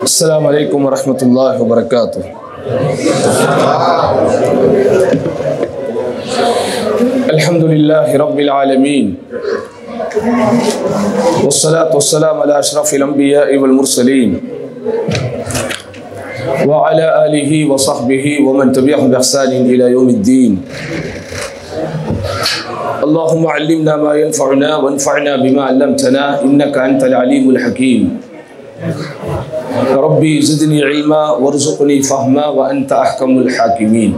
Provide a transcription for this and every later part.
السلام عليكم ورحمة الله وبركاته. الحمد لله رب العالمين والصلاة والسلام على أشرف الأنبياء والمرسلين وعلى آله وصحبه ومن تبعهم بإحسان إلى يوم الدين. اللهم علمنا ما ينفعنا وانفعنا بما علمتنا إنك أنت العليم الحكيم. ربي زدني علما وارزقني فهما وأنت أحكم الحاكمين.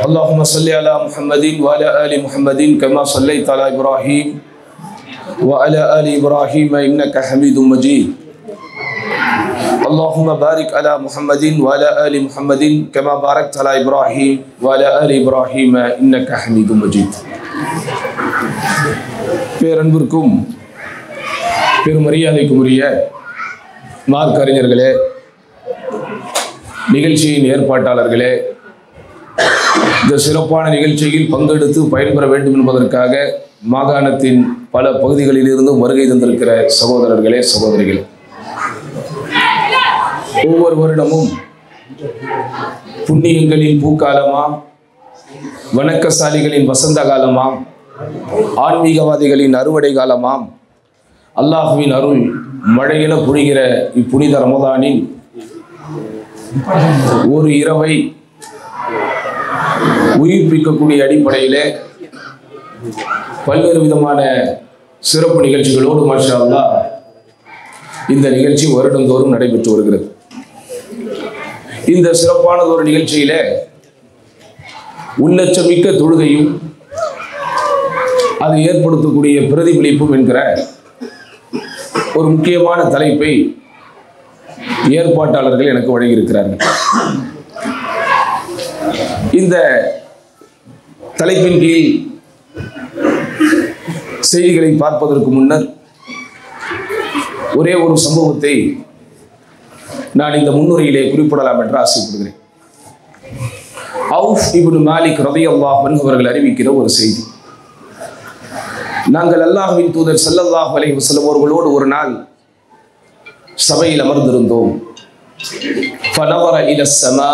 اللهم صل على محمد وعلى آل محمد كما صليت على إبراهيم وعلى آل إبراهيم إنك حميد مجيد. اللهم بارك على محمد وعلى آل محمد كما باركت على إبراهيم وعلى آل إبراهيم إنك حميد مجيد. பேரன்பிற்கும் பெருமரியாதைக்குரிய மார்க்கறிஞர்களே, நிகழ்ச்சியின் ஏற்பாட்டாளர்களே, இந்த சிறப்பான நிகழ்ச்சியில் பங்கெடுத்து பயன்பெற வேண்டும் என்பதற்காக மாகாணத்தின் பல பகுதிகளில் இருந்தும் வருகை தந்திருக்கிற சகோதரர்களே, சகோதரிகளே, ஒவ்வொரு வருடமும் புண்ணியங்களின் பூக்காலமாம், வணக்கசாலிகளின் வசந்த காலமாம், ஆன்மீகவாதிகளின் அறுவடை காலமாம், அல்லாஹுவின் அருள் மழையென பொழிகிற இப்புனித ரமதானின் ஒரு இரவை உயிர்ப்பிக்கக்கூடிய அடிப்படையில் பல்வேறு விதமான சிறப்பு நிகழ்ச்சிகளோடு மாஷா அல்லாஹ் இந்த நிகழ்ச்சி வருடந்தோறும் நடைபெற்று வருகிறது. இந்த சிறப்பானது ஒரு நிகழ்ச்சியில உள்ளச்சமிக்க தொழுகையும் அது ஏற்படுத்தக்கூடிய பிரதிபலிப்பும் என்கிற ஒரு முக்கியமான தலைப்பை ஏற்பாட்டாளர்கள் எனக்கு வழங்கியிருக்கிறார்கள். இந்த தலைப்பின் கீழ் செய்திகளை பார்ப்பதற்கு முன்னர் ஒரே ஒரு சம்பவத்தை நான் இந்த முன்னுரையிலே குறிப்பிடலாம் என்று ஆசைப்படுகிறேன். அவுஃப் இப்னு மாலிக் ரலியல்லாஹு அன்ஹு அவர்கள் அறிவிக்கிற ஒரு செய்தி. நாங்கள் அல்லாஹ்வின் தூதர் ஸல்லல்லாஹு அலைஹி வஸல்லம் அவர்களோடு ஒரு நாள் சபையில் அமர்ந்திருந்தோம். ஃபனவர இல ஸமா,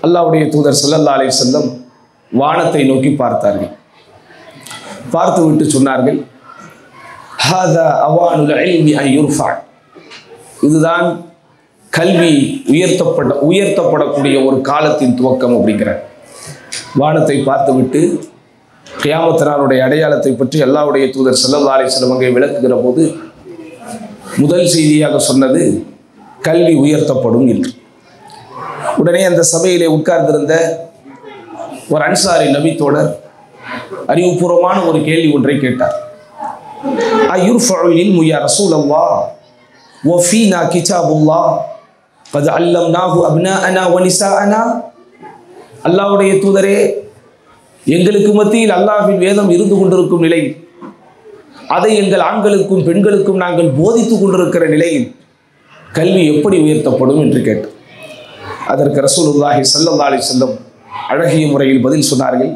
அல்லாஹ்வுடைய தூதர் ஸல்லல்லாஹு அலைஹி வஸல்லம் வானத்தை நோக்கி பார்த்தார்கள். பார்த்துவிட்டு சொன்னார்கள், ஹாதா அவானுல் இல்மி அன் யுர்ஃபா, இதுதான் கல்வி உயர்த்தப்படக்கூடிய ஒரு காலத்தின் துவக்கம் அப்படிங்கிறார். வானத்தை பார்த்துவிட்டு கியாமத் நாளுடைய அடையாளத்தை பற்றி அல்லாஹ்வுடைய தூதர் ஸல்லல்லாஹு அலைஹி வஸல்லம் அங்கே விளக்குகிற போது முதல் செய்தியாக சொன்னது கல்வி உயர்த்தப்படும் என்று. உடனே அந்த சபையிலே உட்கார்ந்திருந்த ஒரு அன்சாரி நபித்தோழர் அறிவுபூர்வமான ஒரு கேள்வி ஒன்றை கேட்டார். அயுர்ஃபஉல் இல்மு யா ரசூலல்லாஹ் வ ஃபீனா கிதாபுல்லாஹ் قد علمناه ابناءنا ونساءنا, அல்லாஹ்வுடைய தூதரே, எங்களுக்கு மத்தியில் அல்லாஹ்வின் வேதம் இருந்து கொண்டிருக்கும் நிலையில், அதை எங்கள் ஆண்களுக்கும் பெண்களுக்கும் நாங்கள் போதித்து கொண்டிருக்கிற நிலையில் கல்வி எப்படி உயர்த்தப்படும் என்று கேட்டார். அதற்கு ரசூலுல்லாஹி ஸல்லல்லாஹு அலைஹி வஸல்லம் அழகிய முறையில் பதில் சொன்னார்கள்.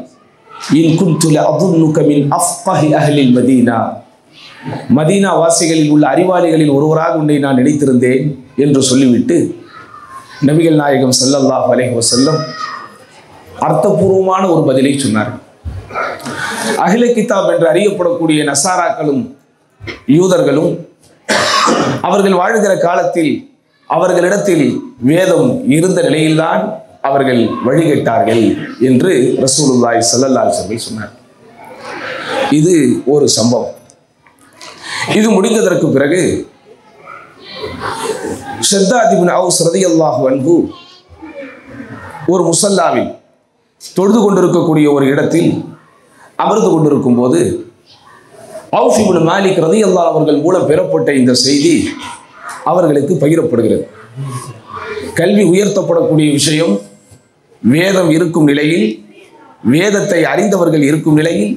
இன் குன்து லஅظنك மின் அஃபஹி அஹ்லில் மதீனா, மதீனா வாசிகளில் உள்ள அறிவாளிகளில் ஒருவராக உன்னை நான் நினைத்திருந்தேன் என்று சொல்லிவிட்டு நபிகள் நாயகம் ஸல்லல்லாஹு அலைஹி வஸல்லம் அர்த்தபூர்வமான ஒரு பதிலை சொன்னார். அஹ்லே கிதாப் என்று அறியப்படக்கூடிய நசாராக்களும் யூதர்களும் அவர்கள் வாழ்கிற காலத்தில் அவர்களிடத்தில் வேதம் இருந்த நிலையில்தான் அவர்கள் வழிகட்டார்கள் என்று ரசூலுல்லாஹி ஸல்லல்லாஹு அலைஹி வஸல்லம் சொன்னார். இது ஒரு சம்பவம். இது முடிந்ததற்கு பிறகு ஷத்தாத் இப்னு அவுஸ் ரலியல்லாஹு அன்ஹு ஒரு முஸல்லாவில் தொழுது கொண்டிருக்கக்கூடிய ஒரு இடத்தில் அமர்ந்து கொண்டிருக்கும் போது அவுஃப் இப்னு மாலிக் ரலியல்லாஹு அவர்கள் மூலம் பெறப்பட்ட இந்த செய்தி அவர்களுக்கு பகிரப்படுகிறது. கல்வி உயர்த்தப்படக்கூடிய விஷயம் வேதம் இருக்கும் நிலையில், வேதத்தை அறிந்தவர்கள் இருக்கும் நிலையில்,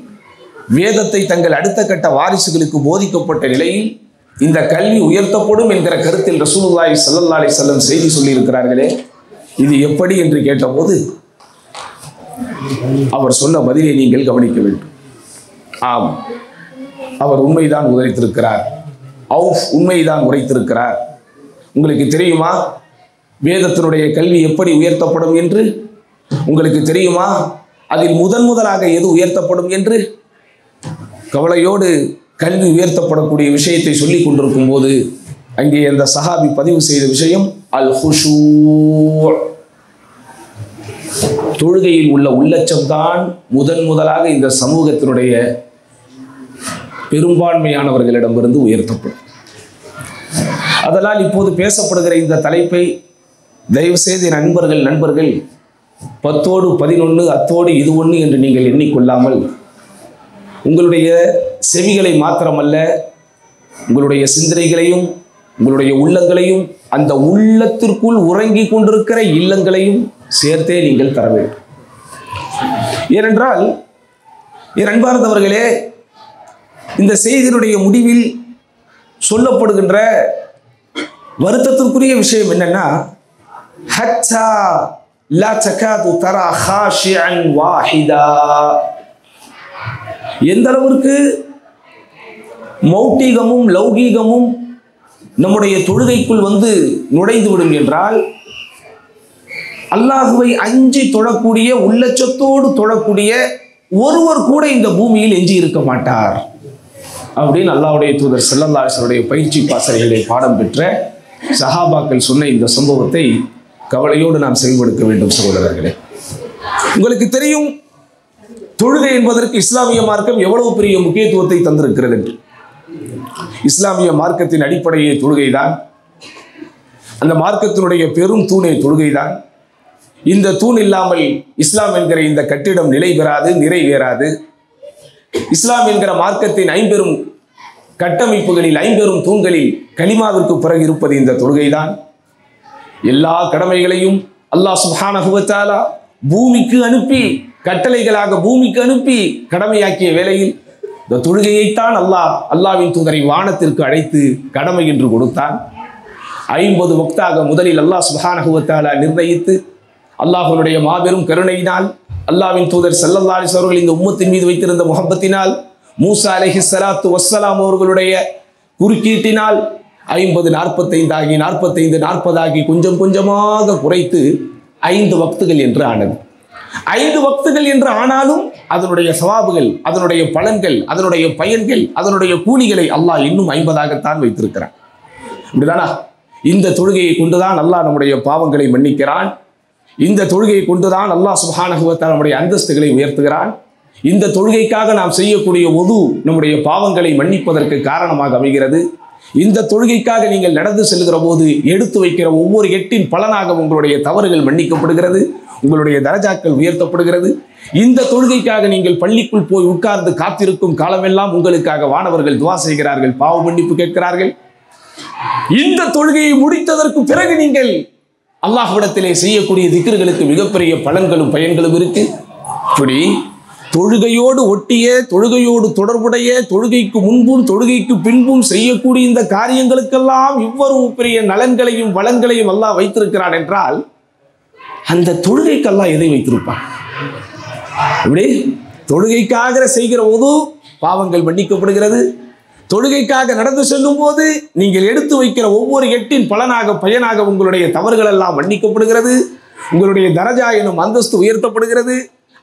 வேதத்தை தங்கள் அடுத்த கட்ட வாரிசுகளுக்கு போதிக்கப்பட்ட நிலையில் இந்த கல்வி உயர்த்தப்படும் என்கிற கருத்தில் ரசூலுல்லாஹி ஸல்லல்லாஹு அலைஹி வஸல்லம் செய்தி சொல்லியிருக்கிறார்களே, இது எப்படி என்று கேட்டபோது அவர் சொன்ன பதிலை நீங்கள் கவனிக்க வேண்டும். ஆம், அவர் உண்மைதான் உதரித்திருக்கிறார். அவுஃப் உண்மைதான் உரைத்திருக்கிறார். உங்களுக்கு தெரியுமா வேதத்தினுடைய கல்வி எப்படி உயர்த்தப்படும் என்று? உங்களுக்கு தெரியுமா அதில் முதலாக எது உயர்த்தப்படும் என்று? கவலையோடு கல்வி உயர்த்தப்படக்கூடிய விஷயத்தை சொல்லிக் கொண்டிருக்கும் போது அங்கே அந்த சஹாபி பதிவு செய்த விஷயம் அல் ஹுஷூ, தொழுகையில் உள்ள உள்ளச்சம்தான் முதலாக இந்த சமூகத்தினுடைய பெரும்பான்மையானவர்களிடமிருந்து உயர்த்தப்படும். அதனால் இப்போது பேசப்படுகிற இந்த தலைப்பை தயவு செய்து நண்பர்கள் 10ஓடு 11 அத்தோடு இது 1 என்று நீங்கள் எண்ணிக்கொள்ளாமல் உங்களுடைய செவிகளை மாத்திரமல்ல, உங்களுடைய சிந்தனைகளையும் உங்களுடைய உள்ளங்களையும் அந்த உள்ளத்திற்குள் உறங்கி கொண்டிருக்கிற இல்லங்களையும் சேர்த்தே நீங்கள் தர வேண்டும். ஏனென்றால் என் அன்பார்ந்தவர்களே, இந்த செய்தியினுடைய முடிவில் சொல்லப்படுகின்ற வருத்தத்திற்குரிய விஷயம் என்னன்னா, ஹத்தா லா தகாது தரா ஹாஷிஅன் வாஹிதா, எந்த அளவிற்கு மௌட்டிகமும் லௌகீகமும் நம்முடைய தொழுகைக்குள் வந்து நுழைந்துவிடும் என்றால், அல்லாஹுவை அஞ்சி தொழக்கூடிய உள்ளச்சத்தோடு தொழக்கூடிய ஒருவர் கூட இந்த பூமியில் எஞ்சி இருக்க மாட்டார் அப்படின்னு அல்லாஹ்வுடைய தூதர் ஸல்லல்லாஹு அலைஹி வஸல்லம் பயிற்சி பாசறைகளை பாடம் பெற்ற சஹாபாக்கள் சொன்ன இந்த சம்பவத்தை கவலையோடு நாம் செயல்படுத்த வேண்டும். சகோதரர்களே, உங்களுக்கு தெரியும் தொழுகை என்பதற்கு இஸ்லாமிய மார்க்கம் எவ்வளவு பெரிய முக்கியத்துவத்தை தந்திருக்கிறது என்று. இஸ்லாமிய மார்க்கத்தின் அடிப்படையே தொழுகைதான். அந்த மார்க்கத்தினுடைய பெரும் தூணே தொழுகைதான். இந்த தூண் இல்லாமல் இஸ்லாம் என்கிற இந்த கட்டிடம் நிலை பெறாது, நிறைவேறாது. இஸ்லாம் என்கிற மார்க்கத்தின் 5 பெரும் கட்டமைப்புகளில் 5 பெரும் தூண்களில் கலிமாவிற்கு பிறகு இருப்பது இந்த தொழுகைதான். எல்லா கடமைகளையும் அல்லாஹ் சுப்ஹானஹு வ தஆலா பூமிக்கு அனுப்பி, கட்டளைகளாக பூமிக்கு அனுப்பி கடமையாக்கிய வேளையில் இந்த தொழுகையைத்தான் அல்லாஹ்வின் தூதரை வானத்திற்கு அழைத்து கடமை என்று கொடுத்தான். 50 வக்தாக முதலில் அல்லாஹ் சுப்ஹானஹு வ தஆலா நிர்ணயித்து, அல்லாஹ்வுடைய மாபெரும் கருணையினால், அல்லாஹ்வின் தூதர் ஸல்லல்லாஹு அலைஹி வஸல்லம் அவர்கள் இந்த உம்மத்தின் மீது வைத்திருந்த முஹப்பத்தினால், மூசா அலைஹிஸ்ஸலாத்து வஸ்ஸலாம் அவர்களுடைய குறுக்கீட்டினால் 50 45 ஆகி 45 40 ஆகி கொஞ்சம் கொஞ்சமாக குறைத்து 5 வக்துகள் என்று ஆனது. 5 வக்துகள் என்று ஆனாலும் அதனுடைய சவாபுகள், அதனுடைய பலன்கள், அதனுடைய பயன்கள், அதனுடைய கூலிகளை அல்லாஹ் இன்னும் 50ஆகத்தான் வைத்திருக்கிறான். இப்படிதானா? இந்த தொழுகையை கொண்டுதான் அல்லாஹ் நம்முடைய பாவங்களை மன்னிக்கிறான். இந்த தொழுகையை கொண்டுதான் அல்லாஹ் சுப்ஹானஹு வ தஆலா நம்முடைய அந்தஸ்துகளை உயர்த்துகிறான். இந்த தொழுகைக்காக நாம் செய்யக்கூடிய உது நம்முடைய பாவங்களை மன்னிப்பதற்கு காரணமாக அமைகிறது. இந்த தொழுகைக்காக நீங்கள் நடந்து செல்கிற போது எடுத்து வைக்கிற ஒவ்வொரு எட்டின் பலனாக உங்களுடைய தவறுகள் மன்னிக்கப்படுகிறது, உங்களுடைய தரஜாக்கள் உயர்த்தப்படுகிறது. இந்த தொழுகைக்காக நீங்கள் பள்ளிக்குள் போய் உட்கார்ந்து காத்திருக்கும் காலமெல்லாம் உங்களுக்காக வானவர்கள் துஆ செய்கிறார்கள், பாவ மன்னிப்பு கேட்கிறார்கள். இந்த தொழுகையை முடித்ததற்கு பிறகு நீங்கள் அல்லாஹ்விடத்திலே செய்யக்கூடிய திக்ர்களுக்கு மிகப்பெரிய பலன்களும் பயன்களும் இருக்கு. இப்படி தொழுகையோடு ஒட்டிய, தொழுகையோடு தொடர்புடைய, தொழுகைக்கு முன்பும் தொழுகைக்கு பின்பும் செய்யக்கூடிய இந்த காரியங்களுக்கெல்லாம் இவ்வளவு பெரிய நலன்களையும் வளங்களையும் அல்லாஹ் வைத்திருக்கிறான் என்றால், அந்த தொழுகைக்கு அல்லாஹ் எதை வைத்திருப்பான்? இப்படி தொழுகைக்காக செய்கிற போது பாவங்கள் மன்னிக்கப்படுகிறது. தொழுகைக்காக நடந்து செல்லும் போது நீங்கள் எடுத்து வைக்கிற ஒவ்வொரு எட்டின் பலனாக பயனாக உங்களுடைய தவறுகள் எல்லாம் மன்னிக்கப்படுகிறது. உங்களுடைய தரஜா எனும் அந்தஸ்து உயர்த்தப்படுகிறது.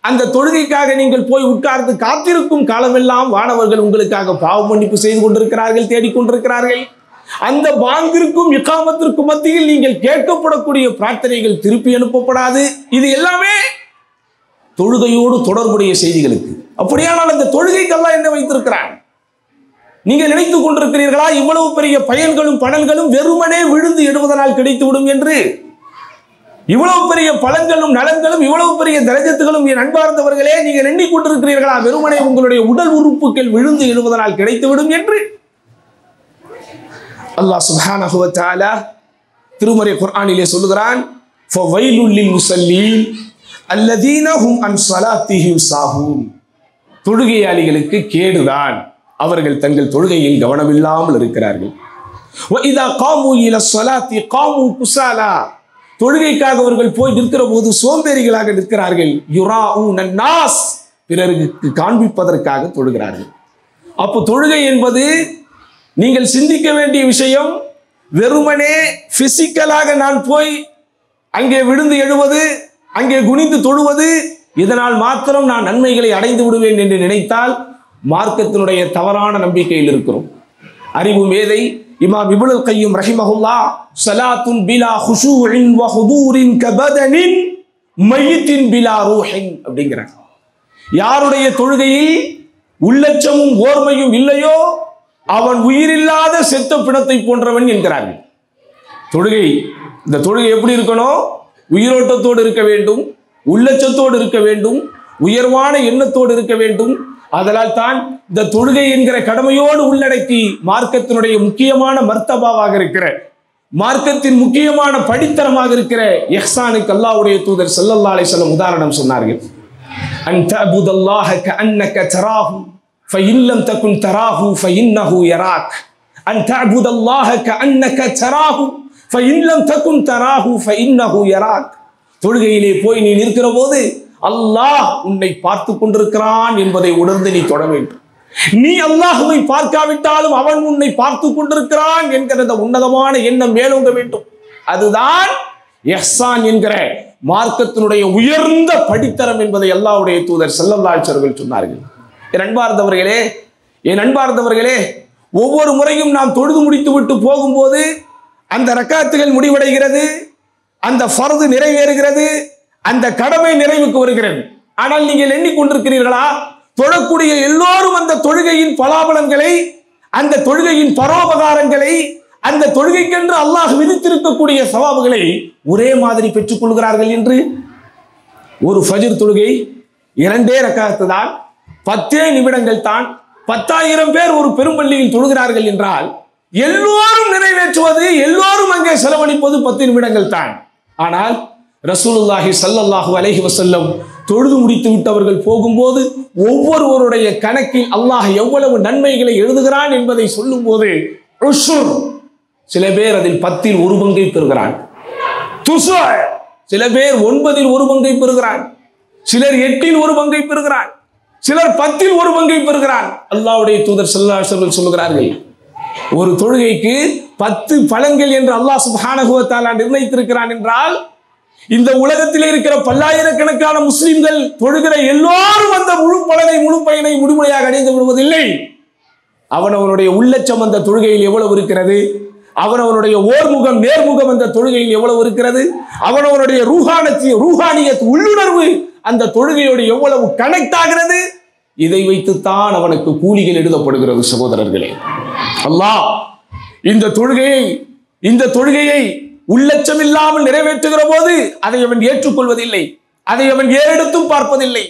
அந்த தொழுகைக்காக நீங்கள் போய் உட்கார்ந்து காத்திருக்கும் காலமெல்லாம் வானவர்கள் உங்களுக்காக பாவ மன்னிப்பு செய்து கொண்டிருக்கிறார்கள், தேடிக்கொண்டிருக்கிறார்கள். அந்த பாங்கிற்கும் இகாமத்திற்கும் மத்தியில் நீங்கள் கேட்கப்படக்கூடிய பிரார்த்தனைகள் திருப்பி அனுப்பப்படாது. இது எல்லாமே தொழுகையோடு தொடர்புடைய செய்திகளுக்கு. அப்படியானால் அந்த தொழுகைக்கெல்லாம் என்ன வைத்திருக்கிறான்? நீங்கள் நினைத்துக் கொண்டிருக்கிறீர்களா இவ்வளவு பெரிய பயன்களும் பலன்களும் வெறுமனே விழுந்து எடுவதனால் கிடைத்துவிடும் என்று? இவ்வளவு பெரிய பலன்களும் நலன்களும் இவ்வளவு பெரிய தரஜத்துகளும் என் அன்பார்ந்தவர்களே நீங்கள் எண்ணிக்கொண்டிருக்கிறீர்களா வெறுமனே உங்களுடைய உடல் உறுப்புகள் விழுந்து எழுவதனால் கிடைத்துவிடும் என்று? அல்லாஹ் சுப்ஹானஹு வ தஆலா திருமறை குர்ஆனிலே சொல்லுகிறான், ஃபவைலுல் லில் முஸல்லீன் அல்லதீன ஹும் அன் ஸலாத்திஹிம் சாஹூன். தொழுகையாளிகளுக்கு கேடுதான், அவர்கள் தங்கள் தொழுகையில் கவனமில்லாமல் இருக்கிறார்கள். வ இதா காமு இல ஸலாத்தி காமு குஸாலா. தொழுகைக்காக அவர்கள் போய் நிற்கிற போது சோம்பேறிகளாக நிற்கிறார்கள். யுராஊன நாஸ், பிறருக்கு காண்பிப்பதற்காக தொழுகிறார்கள். அப்போ தொழுகை என்பது நீங்கள் சிந்திக்க வேண்டிய விஷயம் வெறுமனே பிசிக்கலாக நான் போய் அங்கே விழுந்து எழுவது, அங்கே குனிந்து தொழுவது, இதனால் மாத்திரம் நான் நன்மைகளை அடைந்து விடுவேன் என்று நினைத்தால் மார்க்கத்தினுடைய தவறான நம்பிக்கையில் இருக்கிறோம். அறிவு மேதை இமாம் இப்னுல் கய்யிம் ரஹிமஹுல்லாஹ் ஸலாத்துன் பிலா ஹுஷூஇன் வ ஹுதூரின் கபதனின் மையித்தின் பிலா ரூஹின் அப்படிங்கிறார். யாருடைய தொழுகையில் உள்ளச்சமும் ஓர்மையும் இல்லையோ அவன் உயிரில்லாத செத்த பிணத்தை போன்றவன் என்கிறார்கள். இந்த தொழுகை எப்படி இருக்கணும்? உயிரோட்டத்தோடு இருக்க வேண்டும், உள்ளச்சத்தோடு இருக்க வேண்டும், உயர்வான எண்ணத்தோடு இருக்க வேண்டும். அதனால் தான் இந்த தொழுகை என்கிற கடமையோடு உள்ளடக்கி மார்க்கத்தினுடைய முக்கியமான மர்த்தபாவாக இருக்கிற, மார்க்கத்தின் முக்கியமான படித்தரமாக இருக்கிற இஹ்சானுக்கு அல்லாஹ்வுடைய தூதர் ஸல்லல்லாஹு அலைஹி வஸல்லம் உதாரணம் சொன்னார்கள். அன் தஅபுதல்லாஹ கஅன்னக தராஹு ஃபஇன் லம் தகுன் தராஹு ஃபஇன்னஹு யராக். அன் தஅபுதல்லாஹ கஅன்னக தராஹு ஃபஇன் லம் தகுன் தராஹு ஃபஇன்னஹு யராக். தொழுகையிலே போய் நீ நிற்கிற போது அல்லாஹ் உன்னை பார்த்து கொண்டிருக்கிறான் என்பதை உணர்ந்து நீ தொட வேண்டும். நீ அல்லாஹ்வை பார்க்காவிட்டாலும் அவன் உன்னை பார்த்து கொண்டிருக்கிறான் என்கிற அந்த உன்னதமான எண்ணம் மேலோங்க வேண்டும். அதுதான் இஹ்சான் என்கிற மார்க்கத்தினுடைய உயர்ந்த படித்தரம் என்பதை அல்லாஹ்வுடைய தூதர் ஸல்லல்லாஹு அலைஹி வஸல்லம் சொன்னார்கள். என் அன்பார்ந்தவர்களே, ஒவ்வொரு முறையும் நாம் தொழுது முடித்து விட்டு போகும்போது அந்த ரக்காத்துகள் முடிவடைகிறது, அந்த ஃபர்து நிறைவேறுகிறது, அந்த கடமை நிறைவுக்கு வருகிறது. ஆனால் நீங்கள் எண்ணிக்கொண்டிருக்கிறீர்களா, தொழக்கூடிய எல்லோரும் அந்த தொழுகையின் பலாபலன்களை, அந்த தொழுகையின் பரோபகாரங்களை, அந்த தொழுகைக்கென்று அல்லாஹ் விதித்திருக்கக்கூடிய சவாபுகளை ஒரே மாதிரி பெற்றுக் கொள்கிறார்கள் என்று? ஒரு ஃபஜ்ர் தொழுகை 2 ரக்காத்து தான், 10 நிமிடங்கள் தான், 10,000 பேர் ஒரு பெரும்பள்ளியில் தொழுகிறார்கள் என்றால் எல்லோரும் நிறைவேற்றுவது, எல்லோரும் அங்கே செலவழிப்பது 10 நிமிடங்கள் தான். ஆனால் ரசூலுல்லாஹி ஸல்லல்லாஹு அலைஹி வஸல்லம் தொழுது முடித்து விட்டவர்கள் போகும்போது ஒவ்வொருவருடைய கணக்கில் அல்லாஹ் எவ்வளவு நன்மைகளை எழுதுகிறான் என்பதை சொல்லும் போது சில பேர் அதில் 10இல் 1 பங்கை பெறுகிறான், சில பேர் 9இல் 1 பங்கை பெறுகிறான், சிலர் 8இல் 1 பங்கை பெறுகிறான், சிலர் 10இல் 1 பங்கை பெறுகிறான். அல்லாஹ்வுடைய தூதர் ஸல்லல்லாஹு அலைஹி வஸல்லம் சொல்கிறார்கள், ஒரு தொழுகைக்கு 10 பலன்கள் என்று அல்லாஹ் சுப்ஹானஹு வ தஆலா நிர்ணயித்திருக்கிறான் என்றால் இந்த உலகத்தில் இருக்கிற பல்லாயிரக்கணக்கான முஸ்லிம்கள் தொழுகிற எல்லோரும் அந்த முழு பலனை, முழு பயனை முழுமையாக அடைந்து விடுவதில்லை. அவனவனுடைய உள்ளச்சம் அந்த தொழுகையில் எவ்வளவு இருக்கிறது, அவனவனுடைய ஓர்முகம் நேர்முகம் அந்த தொழுகையில் எவ்வளவு இருக்கிறது, அவனவனுடைய ரூஹானியத் உள்ளுணர்வு அந்த தொழுகையோடு எவ்வளவு கனெக்ட் ஆகிறது, இதை வைத்துத்தான் அவனுக்கு கூலிகள் எழுதப்படுகிறது. சகோதரர்களே, அல்லாஹ் இந்த தொழுகையை உள்ளச்சம் இல்லாமல் நிறைவேற்றுகிற போது அதை அவன் ஏற்றுக்கொள்வதில்லை, அதை அவன் ஏறெடுத்தும் பார்ப்பதில்லை.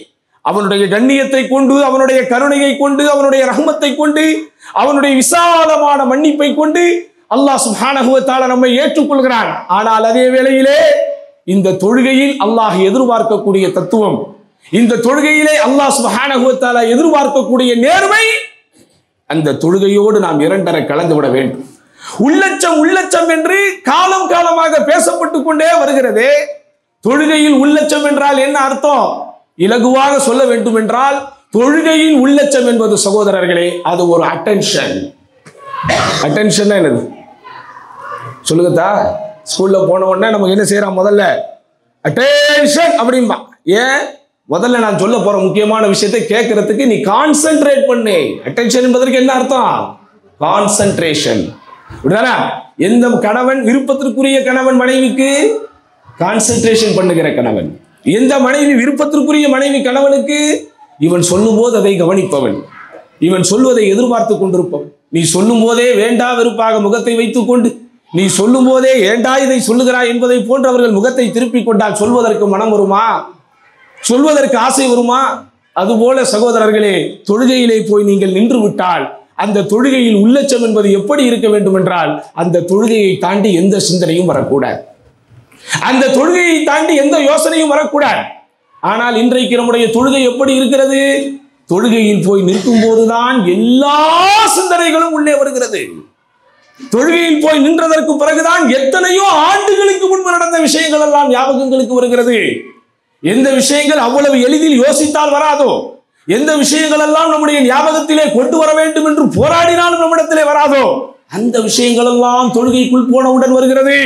அவனுடைய கண்ணியத்தை கொண்டு, அவனுடைய கருணையை கொண்டு, அவனுடைய ரஹ்மத்தை கொண்டு, அவனுடைய விசாலமான மன்னிப்பை கொண்டு அல்லாஹ் சுப்ஹானஹு வ தஆலா நம்மை ஏற்றுக்கொள்கிறான். ஆனால் அதே வேளையிலே இந்த தொழுகையில் அல்லாஹ் எதிர்பார்க்கக்கூடிய தத்துவம், இந்த தொழுகையிலே அல்லாஹ் சுப்ஹானஹு வ தஆலா எதிர்பார்க்கக்கூடிய நேர்மை, அந்த தொழுகையோடு நாம் 2 கலந்து விட வேண்டும். உள்ளச்சம் என்று காலம் காலமாக பேசப்பட்டு கொண்டே வருகிறது. தொழுகையில் உள்ளச்சம் என்றால் என்ன அர்த்தம்? இலகுவாக சொல்ல வேண்டும் என்றால் தொழுகையில் உள்ளச்சம் என்பது சகோதரர்களே அது ஒரு அட்டென்ஷன். அட்டென்ஷன் என்னது சொல்லுங்கத்தா? ஸ்கூல்ல போன உடனே நமக்கு என்ன செய்யறான்? முதல்ல அட்டென்ஷன் அப்படின்பா. ஏன்? முதல்ல நான் சொல்ல போற முக்கியமான விஷயத்தை கேட்கறதுக்கு நீ கான்சென்ட்ரேட் பண்ணு. அட்டென்ஷன் என்பதற்கு என்ன அர்த்தம்? கான்சென்ட்ரேஷன். எந்த கணவன் விருப்பத்திற்குரிய கணவன் மனைவிக்கு கான்சென்ட்ரேஷன் பண்ணுகிற கணவன், எந்த மனைவி விருப்பத்திற்குரிய மனைவி கணவனுக்கு இவன் சொல்லும் போது அதை கவனிப்பவன், இவன் சொல்வதை எதிர்பார்த்து கொண்டிருப்பவன். நீ சொல்லும் போதே வேண்டா வெறுப்பாக முகத்தை வைத்துக் கொண்டு, நீ சொல்லும் போதே ஏண்டா இதை சொல்லுகிறாய் என்பதை போன்றவர்கள் முகத்தை திருப்பிக் கொண்டால் சொல்வதற்கு மனம் வருமா? சொல்வதற்கு ஆசை வருமா? அதுபோல சகோதரர்களே, தொழுகையிலே போய் நீங்கள் நின்று விட்டால் அந்த தொழுகையில் உள்ளச்சம் என்பது எப்படி இருக்க வேண்டும் என்றால் அந்த தொழுகையை தாண்டி எந்த சிந்தனையும் வரக்கூடாது, அந்த தொழுகையை தாண்டி எந்த யோசனையும் வரக்கூடாது. ஆனால் இன்றைக்கு நம்முடைய தொழுகை எப்படி இருக்கிறது? தொழுகையில் போய் நிற்கும் போதுதான் எல்லா சிந்தனைகளும் உள்ளே வருகிறது. தொழுகையில் போய் நின்றதற்கு பிறகுதான் எத்தனையோ ஆண்டுகளுக்கு முன்பு நடந்த விஷயங்கள் எல்லாம் ஞாபகங்களுக்கு வருகிறது. எந்த விஷயங்கள் அவ்வளவு எளிதில் யோசித்தால் வராதோ, எந்த விஷயங்கள் எல்லாம் நம்முடைய ஞாபகத்திலே கொண்டு வர வேண்டும் என்று போராடினாலும் நம்மிடத்திலே வராதோ அந்த விஷயங்கள் எல்லாம் தொழுகைக்குள் போனவுடன் வருகிறது.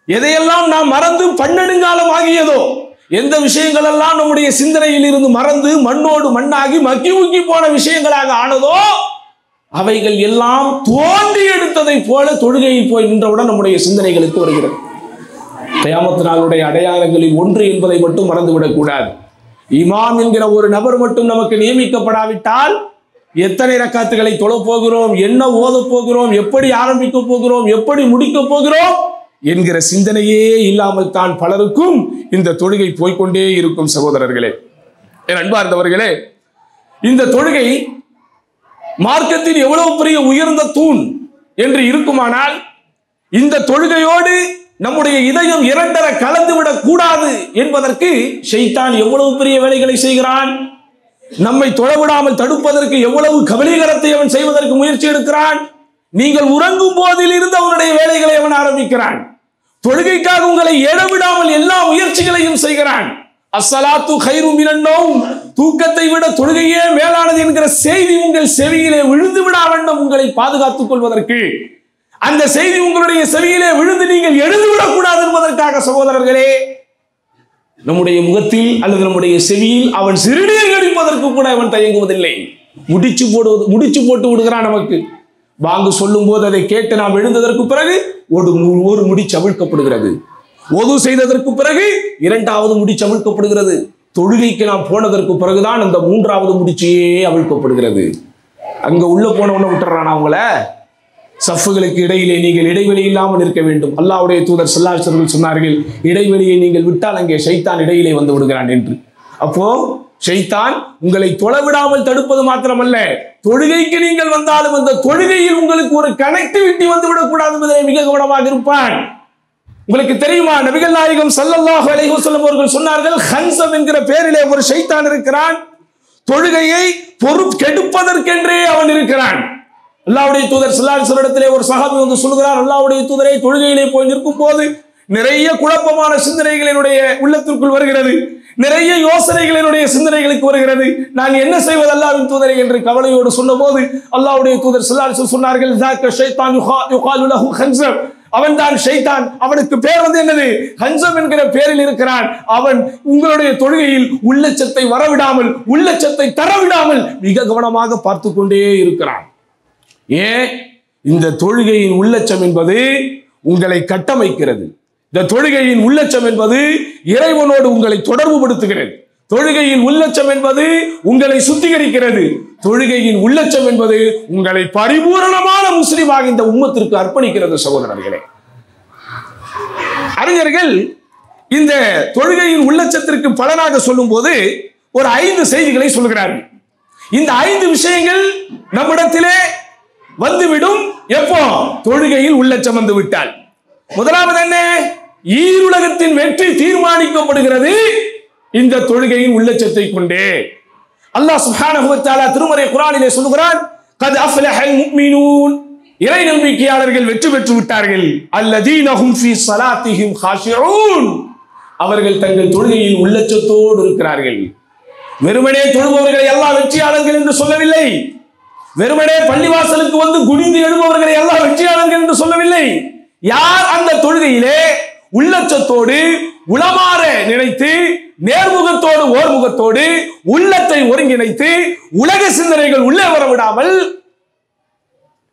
எதையெல்லாம் நாம் மறந்து பன்னெடுங்காலம் ஆகியதோ, எந்த விஷயங்கள் எல்லாம் நம்முடைய சிந்தனையில் இருந்து மறந்து மண்ணோடு மண்ணாகி மக்கி முக்கி போன விஷயங்களாக ஆனதோ அவைகள் எல்லாம் தோண்டி எடுத்ததை போல தொழுகையில் போய் நின்றவுடன் நம்முடைய சிந்தனைகளுக்கு வருகிறது. கியாமத் நாளுடைய அடையாளங்களில் ஒன்று என்பதை மட்டும் மறந்துவிடக் கூடாது. இமாம் என்கிற ஒரு நபர் மட்டும் நமக்கு நியமிக்கப்படாவிட்டால் எத்தனை ரக்காத்துகளை தொழப் போகிறோம், என்ன ஓதப் போகிறோம், எப்படி ஆரம்பிக்க போகிறோம், எப்படி முடிக்க போகிறோம் என்கிற சிந்தனையே இல்லாமல் தான் பலருக்கும் இந்த தொழுகை போய்கொண்டே இருக்கும். சகோதரர்களே, என் அன்பார்ந்தவர்களே, இந்த தொழுகை மார்க்கத்தின் எவ்வளவு பெரிய உயர்ந்த தூண் என்று இருக்குமானால் இந்த தொழுகையோடு நம்முடைய இதயம் இரண்டர கலந்துவிடக் கூடாது என்பதற்கு ஷைத்தான் எவ்வளவு பெரிய வேலைகளை செய்கிறான். நம்மை தொழவிடாமல் தடுப்பதற்கு எவ்வளவு கபலீகரத்தை அவன் செய்வதற்கு முயற்சி எடுக்கிறான். நீங்கள் உறங்கும் போதில் இருந்து அவனுடைய வேலைகளை அவன் ஆரம்பிக்கிறான். தொழுகைக்காக உங்களை எழவிடாமல் எல்லா முயற்சிகளையும் செய்கிறான். அஸ்ஸலாத்து கைரு மினன் நௌம், தூக்கத்தை விட தொழுகையே மேலானது என்கிற செய்தி உங்கள் செவியிலே விழுந்து விடா வண்ணம் உங்களை பாதுகாத்துக் கொள்வதற்கு, அந்த செய்தி உங்களுடைய செவியிலே விழுந்து நீங்கள் எழுந்துவிடக் கூடாது என்பதற்காக சகோதரர்களே, நம்முடைய முகத்தில் அல்லது நம்முடைய செவியில் அவன் சிறுநீர் கடிப்பதற்கு கூட அவன் தயங்குவதில்லை. முடிச்சு போட்டு விடுகிறான். நமக்கு வாங்கு சொல்லும் போது அதை கேட்டு நாம் எழுந்ததற்கு பிறகு ஒரு முடிச்சு அவிழ்க்கப்படுகிறது. ஒது செய்ததற்கு பிறகு இரண்டாவது முடிச்சு அவிழ்க்கப்படுகிறது. தொழுகைக்கு நாம் போனதற்கு பிறகுதான் அந்த மூன்றாவது முடிச்சையே அவிழ்க்கப்படுகிறது. அங்க உள்ள போனவன விட்டுறான் அவங்கள. சஃப்புகளுக்கு இடையிலே நீங்கள் இடைவெளி இல்லாமல் இருக்க வேண்டும். அல்லாஹ்வுடைய தூதர் ஸல்லல்லாஹு அலைஹி வஸல்லம் சொன்னார்கள், இடைவெளியை நீங்கள் விட்டால் அங்கே ஷைத்தான் இடையிலே வந்து விடுகிறான் என்று. அப்போ ஷைத்தான் உங்களை தொலைவிடாமல் தடுப்பது மாத்திரமல்ல, தொழுகைக்கு நீங்கள் வந்தாலும் அந்த தொழுகையில் உங்களுக்கு ஒரு கனெக்டிவிட்டி வந்து விடக்கூடாது என்பதை மிக கவனமாக இருப்பான். உங்களுக்கு தெரியுமா, நபிகள் நாயகம் ஸல்லல்லாஹு அலைஹி வஸல்லம் அவர்கள் சொன்னார்கள், ஹன்சம் என்கிற பெயரிலே ஒரு ஷைத்தான் இருக்கிறான். தொழுகையை கெடுப்பதற்கென்றே அவன் இருக்கிறான். அல்லாஹ்வுடைய தூதர் ஸல்லல்லாஹு அலைஹி வஸல்லம் ஒரு சஹாபி வந்து சொல்கிறார், அல்லாஹ்வுடைய தூதரை, தொழுகையிலே போய் நிற்கும் போது நிறைய குழப்பமான சிந்தனைகள் என்னுடைய உள்ளத்திற்குள் வருகிறது, நிறைய யோசனைகள் என்னுடைய சிந்தனைகளுக்கு வருகிறது, நான் என்ன செய்வது அல்லாஹ்வின் தூதரை என்று கவலையோடு சொன்னபோது அல்லாஹ்வுடைய தூதர் ஸல்லல்லாஹு அலைஹி வஸல்லம் சொன்னார்கள், ஸாக ஷைத்தான் யுகாலு லஹு ஹன்ஸம், அவன்தான் ஷைத்தான். அவனுக்கு பேர் வந்து என்னது? ஹன்ஸம் என்கிற பேரில் இருக்கிறான். அவன் உங்களுடைய தொழுகையில் உள்ளச்சத்தை வரவிடாமல், உள்ளச்சத்தை தரவிடாமல் மிக கவனமாக பார்த்து கொண்டே இருக்கிறான். ஏன்? இந்த தொழுகையின் உள்ளச்சம் என்பது உங்களை கட்டமைக்கிறது. இந்த தொழுகையின் உள்ளச்சம் என்பது இறைவனோடு உங்களை தொடர்பு படுத்துகிறது. தொழுகையின் உள்ளச்சம் என்பது உங்களை சுத்திகரிக்கிறது. தொழுகையின் உள்ளச்சம் என்பது உங்களை பரிபூரணமான முஸ்லிமாக இந்த உம்மத்திற்கு அர்ப்பணிக்கிறது. சகோதரர்களே, அறிஞர்கள் இந்த தொழுகையின் உள்ளச்சத்திற்கு பலனாக சொல்லும் போது ஒரு 5 செய்திகளை சொல்கிறார்கள். இந்த 5 விஷயங்கள் நம்மிடத்திலே வந்துவிடும் எப்போ? தொழுகையில் உள்ளச்சம் வந்து விட்டால். முதலாவது என்ன? ஈருலகத்தின் வெற்றி தீர்மானிக்கப்படுகிறது இந்த தொழுகையின் உள்ளச்சத்தை கொண்டே. அல்லாஹ் சுப்ஹானஹு வ தஆலா திருமறை குர்ஆனிலே சொல்கிறான், கத் அஃப்லஹல் முஃமினூன், இறை நம்பிக்கையாளர்கள் வெற்றி பெற்று விட்டார்கள். அல்லதீன ஹும் ஃபீ ஸலாத்திஹிம் காஷிஊன், அவர்கள் தங்கள் தொழுகையில் உள்ளச்சத்தோடு இருக்கிறார்கள். வெறுமனே தொழுபவர்களை அல்லாஹ் வெற்றியாளர்கள் என்று சொல்லவில்லை. வெறுமனே பள்ளிவாசலுக்கு வந்து குனிந்து எழுபவர்களை எல்லாம் வெற்றியாளர்கள் என்று சொல்லவில்லை. யார் அந்த தொழுகையிலே உள்ளச்சத்தோடு உளமாற நினைத்து நேர்முகத்தோடு ஓர்முகத்தோடு உள்ளத்தை ஒருங்கிணைத்து உலக சிந்தனைகள் உள்ளே வரவிடாமல்,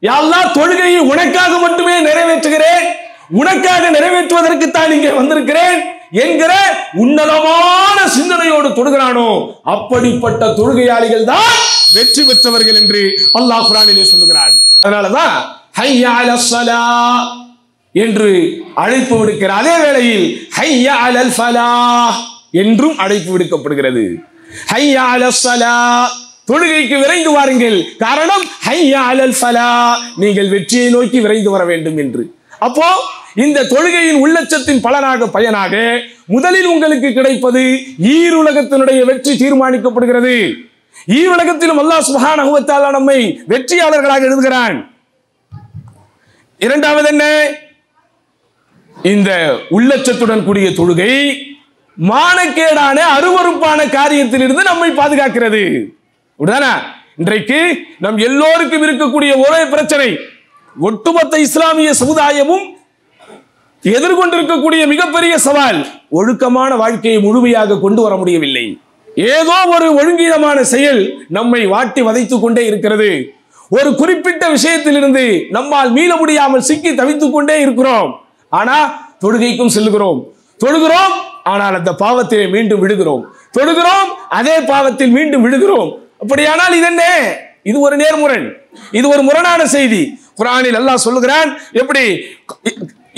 யா அல்லாஹ் தொழுகையை உனக்காக மட்டுமே நிறைவேற்றுகிறேன், உனக்காக நிறைவேற்றுவதற்கு தான் இங்கே வந்திருக்கிறேன் என்கிற உன்னதமான சிந்தனையோடு தொழுகிறானோ அப்படிப்பட்ட தொழுகையாளிகள் தான் வெற்றி பெற்றவர்கள் என்று அல்லாஹ் குர்ஆனிலே சொல்லுகிறான். அதனாலதான் ஹய்ய அலஸ் ஸலாஹ் என்று அழைப்பு விடுக்கிற அதே வேளையில் ஹய்ய அலல் ஃபலாஹ் என்றும் அழைப்பு விடுக்கப்படுகிறது. ஹய்ய அலஸ் ஸலாஹ், தொழுகைக்கு விரைந்து வாருங்கள். காரணம் ஹய்ய அலல் ஃபலாஹ், நீங்கள் வெற்றியை நோக்கி விரைந்து வர வேண்டும் என்று. அப்போ இந்த தொழுகையின் உள்ளச்சத்தின் பயனாக முதலில் உங்களுக்கு கிடைப்பது ஈருலகத்தினுடைய வெற்றி தீர்மானிக்கப்படுகிறது. ஈருலகத்திலும் அல்லாஹ் சுப்ஹானஹு வ தஆலா நம்மை வெற்றியாளர்களாக எழுதுகிறான். இரண்டாவது என்ன? இந்த உள்ளச்சத்துடன் கூடிய தொழுகை மானக்கேடான அருவருப்பான காரியத்திலிருந்து நம்மை பாதுகாக்கிறது. இன்றைக்கு நம் எல்லோருக்கும் இருக்கக்கூடிய ஒரே பிரச்சனை, ஒட்டுமொத்த இஸ்லாமிய சமுதாயமும் எதிர்கொண்டிருக்கக்கூடிய மிகப்பெரிய சவால், ஒழுக்கமான வாழ்க்கையை முழுமையாக கொண்டு வர முடியவில்லை. ஏதோ ஒரு ஒழுங்கீனமான செயல் நம்மை வாட்டி வதைத்துக் கொண்டே இருக்கிறது. ஒரு குறிப்பிட்ட விஷயத்திலிருந்து நம்மால் மீள முடியாமல் சிக்கி தவித்துக் கொண்டே இருக்கிறோம். ஆனா தொழுகைக்கும் செல்லுகிறோம், தொழுகிறோம், ஆனால் அந்த பாவத்திலே மீண்டும் விடுகிறோம், தொழுகிறோம், அதே பாவத்தில் மீண்டும் விடுகிறோம். அப்படியானால் இது என்ன? இது ஒரு நேர்முரண், இது ஒரு முரணான செய்தி. குர்ஆனில் அல்லாஹ் சொல்லுகிறான், எப்படி?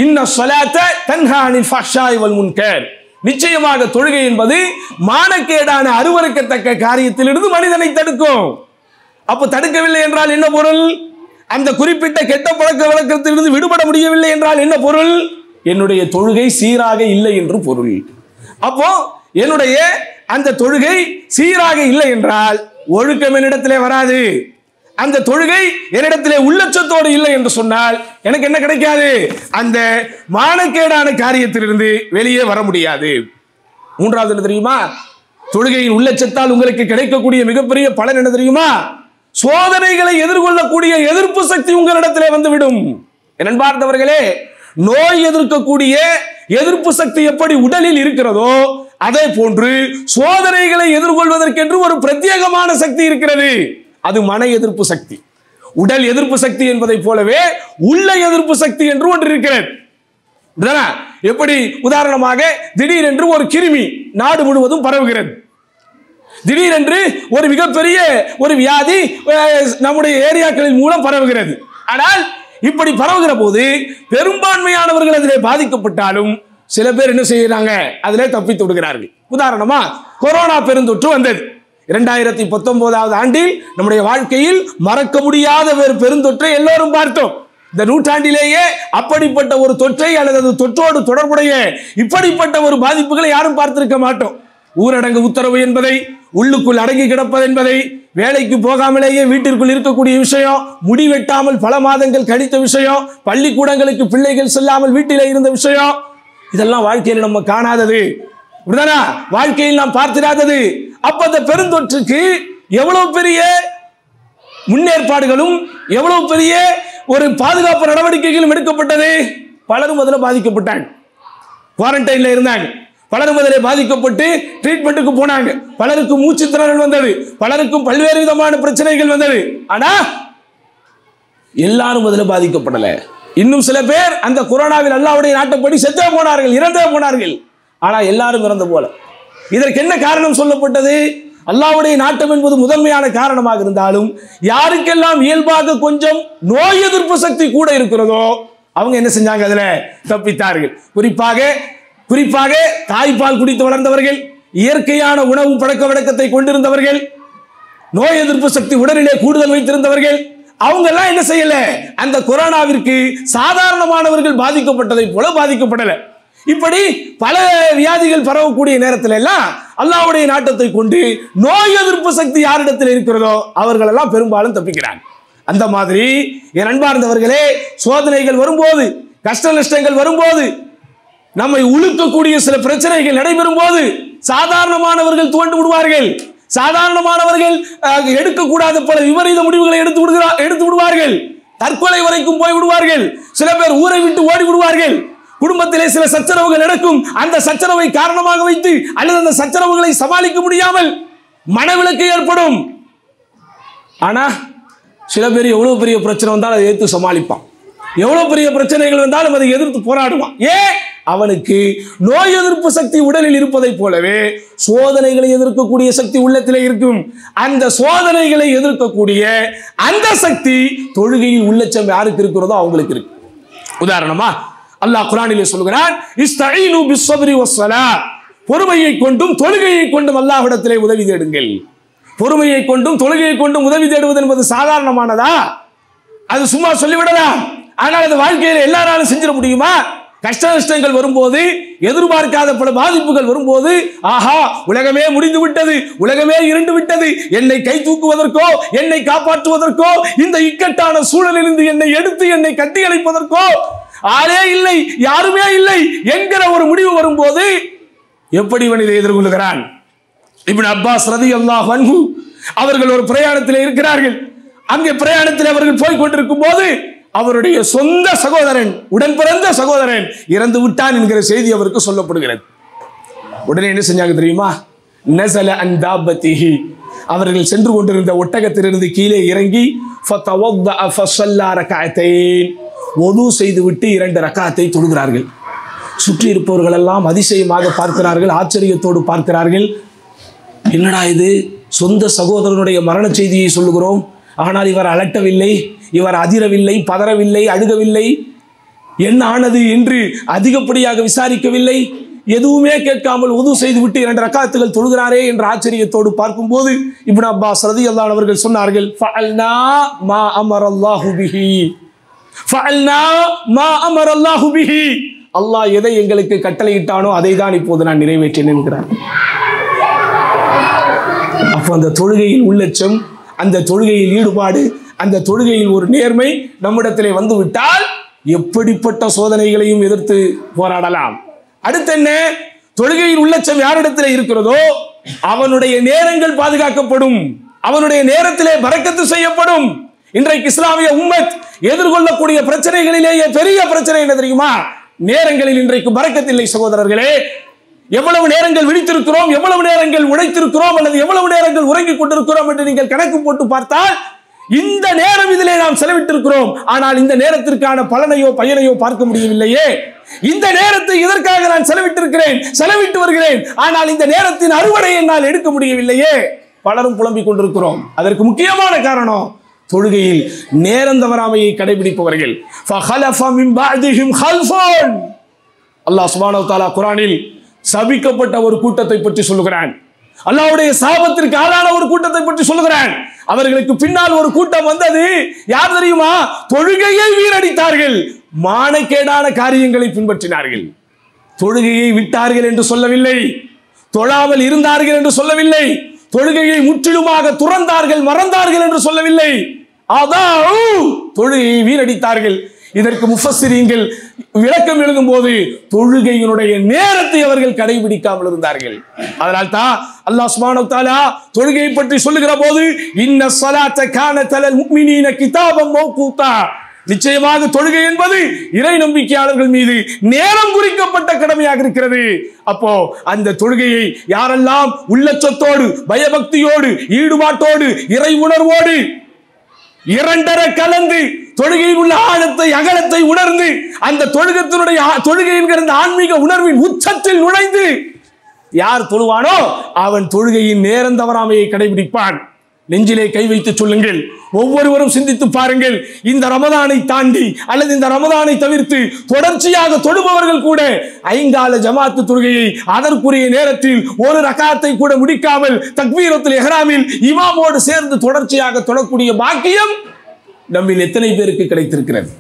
இன்ன ஸலாத்த தன்ஹா அனில் ஃபஹ்ஷாய் வல் முன்கர். நிச்சயமாக தொழுகை என்பது மானக்கேடான அருவருக்கத்தக்க காரியத்திலிருந்து மனிதனை தடுக்கும். அப்ப தடுக்கவில்லை என்றால் என்ன பொருள்? அந்த குறிப்பிட்ட கெட்ட பழக்க வழக்கத்திலிருந்து விடுபட முடியவில்லை என்றால் என்ன பொருள்? என்னுடைய தொழுகை சீராக இல்லை என்று பொருள். அப்போ என்னுடைய அந்த தொழுகை சீராக இல்லை என்றால் ஒழுக்கம் என்னிடத்திலே வராது. அந்த தொழுகை என்னிடத்திலே உள்ளச்சத்தோடு இல்லை என்று சொன்னால் எனக்கு என்ன கிடைக்காது? அந்த மானக்கேடான காரியத்திலிருந்து வெளியே வர முடியாது. மூன்றாவது என்ன தெரியுமா? தொழுகையின் உள்ளச்சத்தால் உங்களுக்கு கிடைக்கக்கூடிய மிகப்பெரிய பலன் என்ன தெரியுமா? சோதனைகளை எதிர்கொள்ளக்கூடிய எதிர்ப்பு சக்தி உங்களிடத்திலே வந்துவிடும். என்பார்ந்தவர்களே, நோய் எதிர்க்கக்கூடிய எதிர்ப்பு சக்தி எப்படி உடலில் இருக்கிறதோ அதே போன்று சோதனைகளை எதிர்கொள்வதற்கென்று ஒரு பிரத்யேகமான சக்தி இருக்கிறது. அது மன எதிர்ப்பு சக்தி. உடல் எதிர்ப்பு சக்தி என்பதை போலவே உள்ள எதிர்ப்பு சக்தி என்று ஒன்று இருக்கிறது. எப்படி? உதாரணமாக, திடீரென்று ஒரு கிருமி நாடு முழுவதும் பரவுகிறது. திடீரென்று ஒரு மிகப்பெரிய ஒரு வியாதி நம்முடைய ஏரியாக்களின் மூலம் பரவுகிறது. ஆனால் இப்படி பரவுகிற போது பெரும்பான்மையானவர்கள் அதிலே பாதிக்கப்பட்டாலும் சில பேர் என்ன செய்யறாங்க? அதிலே தப்பித்து விடுகிறார்கள். உதாரணமா, கொரோனா பெருந்தொற்று வந்தது 2019 ஆண்டில். நம்முடைய வாழ்க்கையில் மறக்க முடியாத ஒரு பெருந்தொற்றை எல்லோரும் பார்த்தோம். இந்த நூற்றாண்டிலேயே அப்படிப்பட்ட ஒரு தொற்றை அல்லது தொற்றோடு தொடர்புடைய இப்படிப்பட்ட ஒரு பாதிப்புகளை யாரும் பார்த்திருக்க மாட்டோம். ஊரடங்கு உத்தரவு என்பதை, உள்ளுக்குள் அடங்கி கிடப்பது என்பதை, வேலைக்கு போகாமலேயே வீட்டிற்குள் இருக்கக்கூடிய விஷயம், முடி வெட்டாமல் பல மாதங்கள் கழித்த விஷயம், பள்ளிக்கூடங்களுக்கு பிள்ளைகள் செல்லாமல் வீட்டிலே இருந்த விஷயம், இதெல்லாம் வாழ்க்கையில் நம்ம காணாதது, வாழ்க்கையில் நாம் பார்த்திராதது. அப்ப அந்த பெருந்தொற்றுக்கு எவ்வளவு பெரிய முன்னேற்பாடுகளும் எவ்வளவு பெரிய ஒரு பாதுகாப்பு நடவடிக்கைகளும் எடுக்கப்பட்டது. பலரும் அதில் பாதிக்கப்பட்டாங்க, குவாரண்டைன்ல இருந்தாங்க. பலரும் அதிலே பாதிக்கப்பட்டு ட்ரீட்மெண்ட்டுக்கு போனாங்க. பலருக்கு மூச்சு திணறல் வந்தது, பலருக்கும் பல்வேறு விதமான பிரச்சனைகள் வந்தது. ஆனா எல்லாரும் அதில் பாதிக்கப்படல. இன்னும் சில பேர் அந்த கொரோனாவில் அல்லாஹ்வுடைய நாட்டப்படி செத்தே போனார்கள், இறந்தே போனார்கள். ஆனா எல்லாரும் இறந்த போல. இதற்கு என்ன காரணம் சொல்லப்பட்டது? அல்லாஹ்வுடைய நாட்டம் என்பது முதன்மையான காரணமாக இருந்தாலும் யாருக்கெல்லாம் இயல்பாக கொஞ்சம் நோய் எதிர்ப்பு சக்தி கூட இருக்கிறதோ அவங்க என்ன செஞ்சாங்க? அதுல தப்பித்தார்கள். குறிப்பாக தாய்ப்பால் குடித்து வளர்ந்தவர்கள், இயற்கையான உணவு பழக்க வழக்கத்தை கொண்டிருந்தவர்கள், நோய் எதிர்ப்பு சக்தி உடலிலே கூடுதல் வைத்திருந்தவர்கள், அவங்க எல்லாம் என்ன செய்யல? அந்த கொரோனாவிற்கு சாதாரணமானவர்கள் பாதிக்கப்பட்டதை போல பாதிக்கப்படல. இப்படி பல வியாதிகள் பரவக்கூடிய நேரத்தில் எல்லாம் அல்லாஹ்வுடைய நாட்டத்தை கொண்டு நோய் எதிர்ப்பு சக்தி யாரிடத்தில் இருக்கிறதோ அவர்கள் எல்லாம் பெரும்பாலும் தப்பிக்கிறாங்க. அந்த மாதிரி என் அன்பார்ந்தவர்களே, சோதனைகள் வரும்போது, கஷ்ட நஷ்டங்கள் வரும்போது, நம்மை உழுக்கக்கூடிய சில பிரச்சனைகள் நடைபெறும் போது சாதாரணமானவர்கள் துவண்டு விடுவார்கள். சாதாரணமானவர்கள் எடுக்கக்கூடாத பல விபரீத முடிவுகளை எடுத்து விடுவார்கள். தற்கொலை வரைக்கும் போய் விடுவார்கள். சில பேர் ஊரை விட்டு ஓடி விடுவார்கள். குடும்பத்திலே சில சச்சரவுகள் நடக்கும். அந்த சச்சரவை காரணமாக வைத்து அல்லது அந்த சச்சரவுகளை சமாளிக்க முடியாமல் மனவிலக்கு ஏற்படும். ஆனா சில பேர் எவ்வளவு பெரிய பிரச்சனை வந்தாலும் அதை எதிர்த்து சமாளிப்பான். எவ்வளவு பெரிய பிரச்சனைகள் வந்தாலும் அதை எதிர்த்து போராடுவான். ஏன்? அவனுக்கு நோய் எதிர்ப்பு சக்தி உடலில் இருப்பதை போலவே சோதனைகளை எதிர்க்கக்கூடிய சக்தி உள்ளத்திலே இருக்கும். அந்த சோதனைகளை எதிர்க்கக்கூடிய அந்த சக்தி தொழுகையில் உள்ளச்சம் யாருக்கு இருக்கிறதோ அவங்களுக்கு இருக்கு. உதாரணமா, அல்லாஹ் குர்ஆனிலே சொல்கிறான், இஸ்தஈனு பிஸ்ஸப்ரி வஸ்ஸலாத். பொறுமையை கொண்டும் தொழுகையை கொண்டும் அல்லாஹ்விடத்திலே உதவி தேடுங்கள். பொறுமையை கொண்டும் தொழுகையை கொண்டும் உதவி தேடுவது என்பது சாதாரணமானதா? அது சும்மா சொல்லிவிடலாம். ஆனால் அது வாழ்க்கையில் எல்லாராலும் செஞ்சிட முடியுமா? கஷ்ட நஷ்டங்கள் வரும்போது, எதிர்பார்க்காத பல பாதிப்புகள் வரும்போது, ஆஹா உலகமே முடிந்து விட்டது, உலகமே இருண்டு விட்டது, என்னை கை தூக்குவதற்கோ என்னை காப்பாற்றுவதற்கோ இந்த இக்கட்டான சூழலிலிருந்து என்னை எடுத்து என்னை கட்டி அணைப்பதற்கோ ஆளே இல்லை, யாருமே இல்லை என்கிற ஒரு முடிவு வரும்போது எப்படி இவன் இதை எதிர்கொள்கிறான்? இப்னு அப்பாஸ் ரலியல்லாஹு அன்ஹு அவர்கள் ஒரு பிரயாணத்தில் இருக்கிறார்கள். அங்கே பிரயாணத்தில் அவர்கள் போய் கொண்டிருக்கும் போது அவருடைய சொந்த சகோதரன், உடன் பிறந்த சகோதரன் இறந்து விட்டான் என்கிற செய்தி அவருக்கு சொல்லப்படுகிறது. உடனே என்ன செஞ்சாங்க தெரியுமா? நஸல அன் தாபத்திஹி, அவர்கள் சென்று கொண்டிருந்த ஒட்டகத்திலிருந்து கீழே இறங்கி ஃபதவத்தஅ ஃபஸல்லா ரக்அத்தைன், வுது செய்துவிட்டு 2 ரக்அத்தை தொழுகிறார்கள். சுற்றி இருப்பவர்கள் எல்லாம் அதிசயமாக பார்க்கிறார்கள், ஆச்சரியத்தோடு பார்க்கிறார்கள். என்னடா இது, சொந்த சகோதரனுடைய மரண செய்தியை சொல்லுகிறோம், ஆனால் இவர் அலட்டவில்லை, இவர் அதிரவில்லை, பதறவில்லை, அழுகவில்லை, என்ன ஆனது என்று அதிகப்படியாக விசாரிக்கவில்லை, எதுவுமே கேட்காமல் வுது செய்துவிட்டு 2 ரக்காத்துகள் தொழுகிறாரே என்ற ஆச்சரியத்தோடு பார்க்கும்போது இப்னு அப்பாஸ் ரலியல்லாஹு அன்ஹு அவர்கள் சொன்னார்கள், ஃபஅல்னா மா அமரல்லாஹு பிஹி, ஃபஅல்னா மா அமரல்லாஹு பிஹி, அல்லாஹ் எதை எங்களுக்கு கட்டளையிட்டானோ அதை தான் இப்போது நான் நிறைவேற்றேன் என்கிறார். அப்போ அந்த தொழுகையில் உள்ளச்சம், அந்த தொழுகையில் ஈடுபாடு, அந்த தொழுகையில் ஒரு நேர்மை நம்மிடத்திலே வந்து விட்டால் எப்படிப்பட்ட சோதனைகளையும் எதிர்த்து போராடலாம். அடுத்து என்ன? தொழுகையில் உள்ளச்சம் யாரிடத்திலே இருக்கிறதோ அவனுடைய நேரங்கள் பாதுகாக்கப்படும், அவனுடைய நேரத்திலே பரக்கத்து செய்யப்படும். இன்றைக்கு இஸ்லாமிய உம்மத் எதிர்கொள்ளக்கூடிய பிரச்சனைகளிலேயே பெரிய பிரச்சனை என்ன தெரியுமா? நேரங்களில் இன்றைக்கு பரக்கத்து இல்லை சகோதரர்களே. எவ்வளவு நேரங்கள் விழித்திருக்கிறோம், எவ்வளவு நேரங்கள் உழைத்திருக்கிறோம், அல்லது எவ்வளவு நேரங்கள் உறங்கிக் கொண்டிருக்கிறோம் என்று நீங்கள் கணக்கு போட்டு பார்த்தால் இந்த நேரம் இதிலே நாம் செலவிட்டிருக்கிறோம், ஆனால் இந்த நேரத்திற்கான பலனையோ பயனையோ பார்க்க முடியவில்லையே. இந்த நேரத்தை இதற்காக நான் செலவிட்டிருக்கிறேன், செலவிட்டு வருகிறேன், ஆனால் இந்த நேரத்தின் அறுவடை என்னால் எடுக்க முடியவில்லையே. பலரும் புலம்பிக் கொண்டிருக்கிறோம். அதற்கு முக்கியமான காரணம் தொழுகையில் நேரம் தவறாமையை கடைபிடிப்பவர்கள். அல்லாஹ் சுப்ஹானஹு வ தஆலா குர்ஆனில் சபிக்கப்பட்ட ஒரு கூட்டத்தை பற்றி சொல்லுகிறான். அல்லாஹ்வுடைய சாபத்திற்கு ஆளான ஒரு கூட்டத்தை பற்றி சொல்லுகிறான். அவர்களுக்கு பின்னால் ஒரு கூட்டம் வந்தது. யார் தெரியுமா? தொழுகையை வீணடித்தார்கள், மானக்கேடான காரியங்களை பின்பற்றினார்கள். தொழுகையை விட்டார்கள் என்று சொல்லவில்லை, தொழாமல் இருந்தார்கள் என்று சொல்லவில்லை, தொழுகையை முற்றிலுமாக துறந்தார்கள், மறந்தார்கள் என்று சொல்லவில்லை. அதாஉ, தொழுகையை வீணடித்தார்கள். இதற்கு முஃபஸ்ஸிரீன்கள் விளக்கம் எழுதும் போது தொழுகையினுடைய நேரத்தை அவர்கள் கடைபிடிக்காமல் இருந்தார்கள். அதனால் தான் அல்லாஹ் சுப்ஹானஹு வ தஆலா தொழுகையை பற்றி சொல்லுகிற போது இன்ன ஸலாத்த கானத் அலல் முஃமினீன கிதாபம் மௌகூதா, நிச்சயமாக தொழுகை என்பது இறை நம்பிக்கையாளர்கள் மீது நேரம் குறிக்கப்பட்ட கடமையாக இருக்கிறது. அப்போ அந்த தொழுகையை யாரெல்லாம் உள்ளச்சத்தோடு, பயபக்தியோடு, ஈடுபாட்டோடு, இறை உணர்வோடு இரண்டரை கலந்து தொழுகையில் உள்ள ஆழத்தை அகலத்தை உணர்ந்து அந்த தொழுகை என்கிற ஆன்மீக உணர்வின் உச்சத்தில் நுழைந்து யார் தொழுவானோ அவன் தொழுகையின் நேரம் தவறாமையை கடைபிடிப்பான். நெஞ்சிலே கை வைத்து சொல்லுங்கள், ஒவ்வொருவரும் சிந்தித்து பாருங்கள். இந்த ரமதானை தாண்டி அல்லது இந்த ரமதானை தவிர்த்து தொடர்ச்சியாக தொழுபவர்கள் கூட ஐங்கால ஜமாத்து தொழுகையை அதற்குரிய நேரத்தில் ஒரு ரக்காத்தை கூட முடிக்காமல் தக்பீரத்துல் இஹ்ராமில் இமாமோடு சேர்ந்து தொடர்ச்சியாக தொழக்கூடிய பாக்கியம் நம்மில் எத்தனை பேருக்கு கிடைத்திருக்கிறது?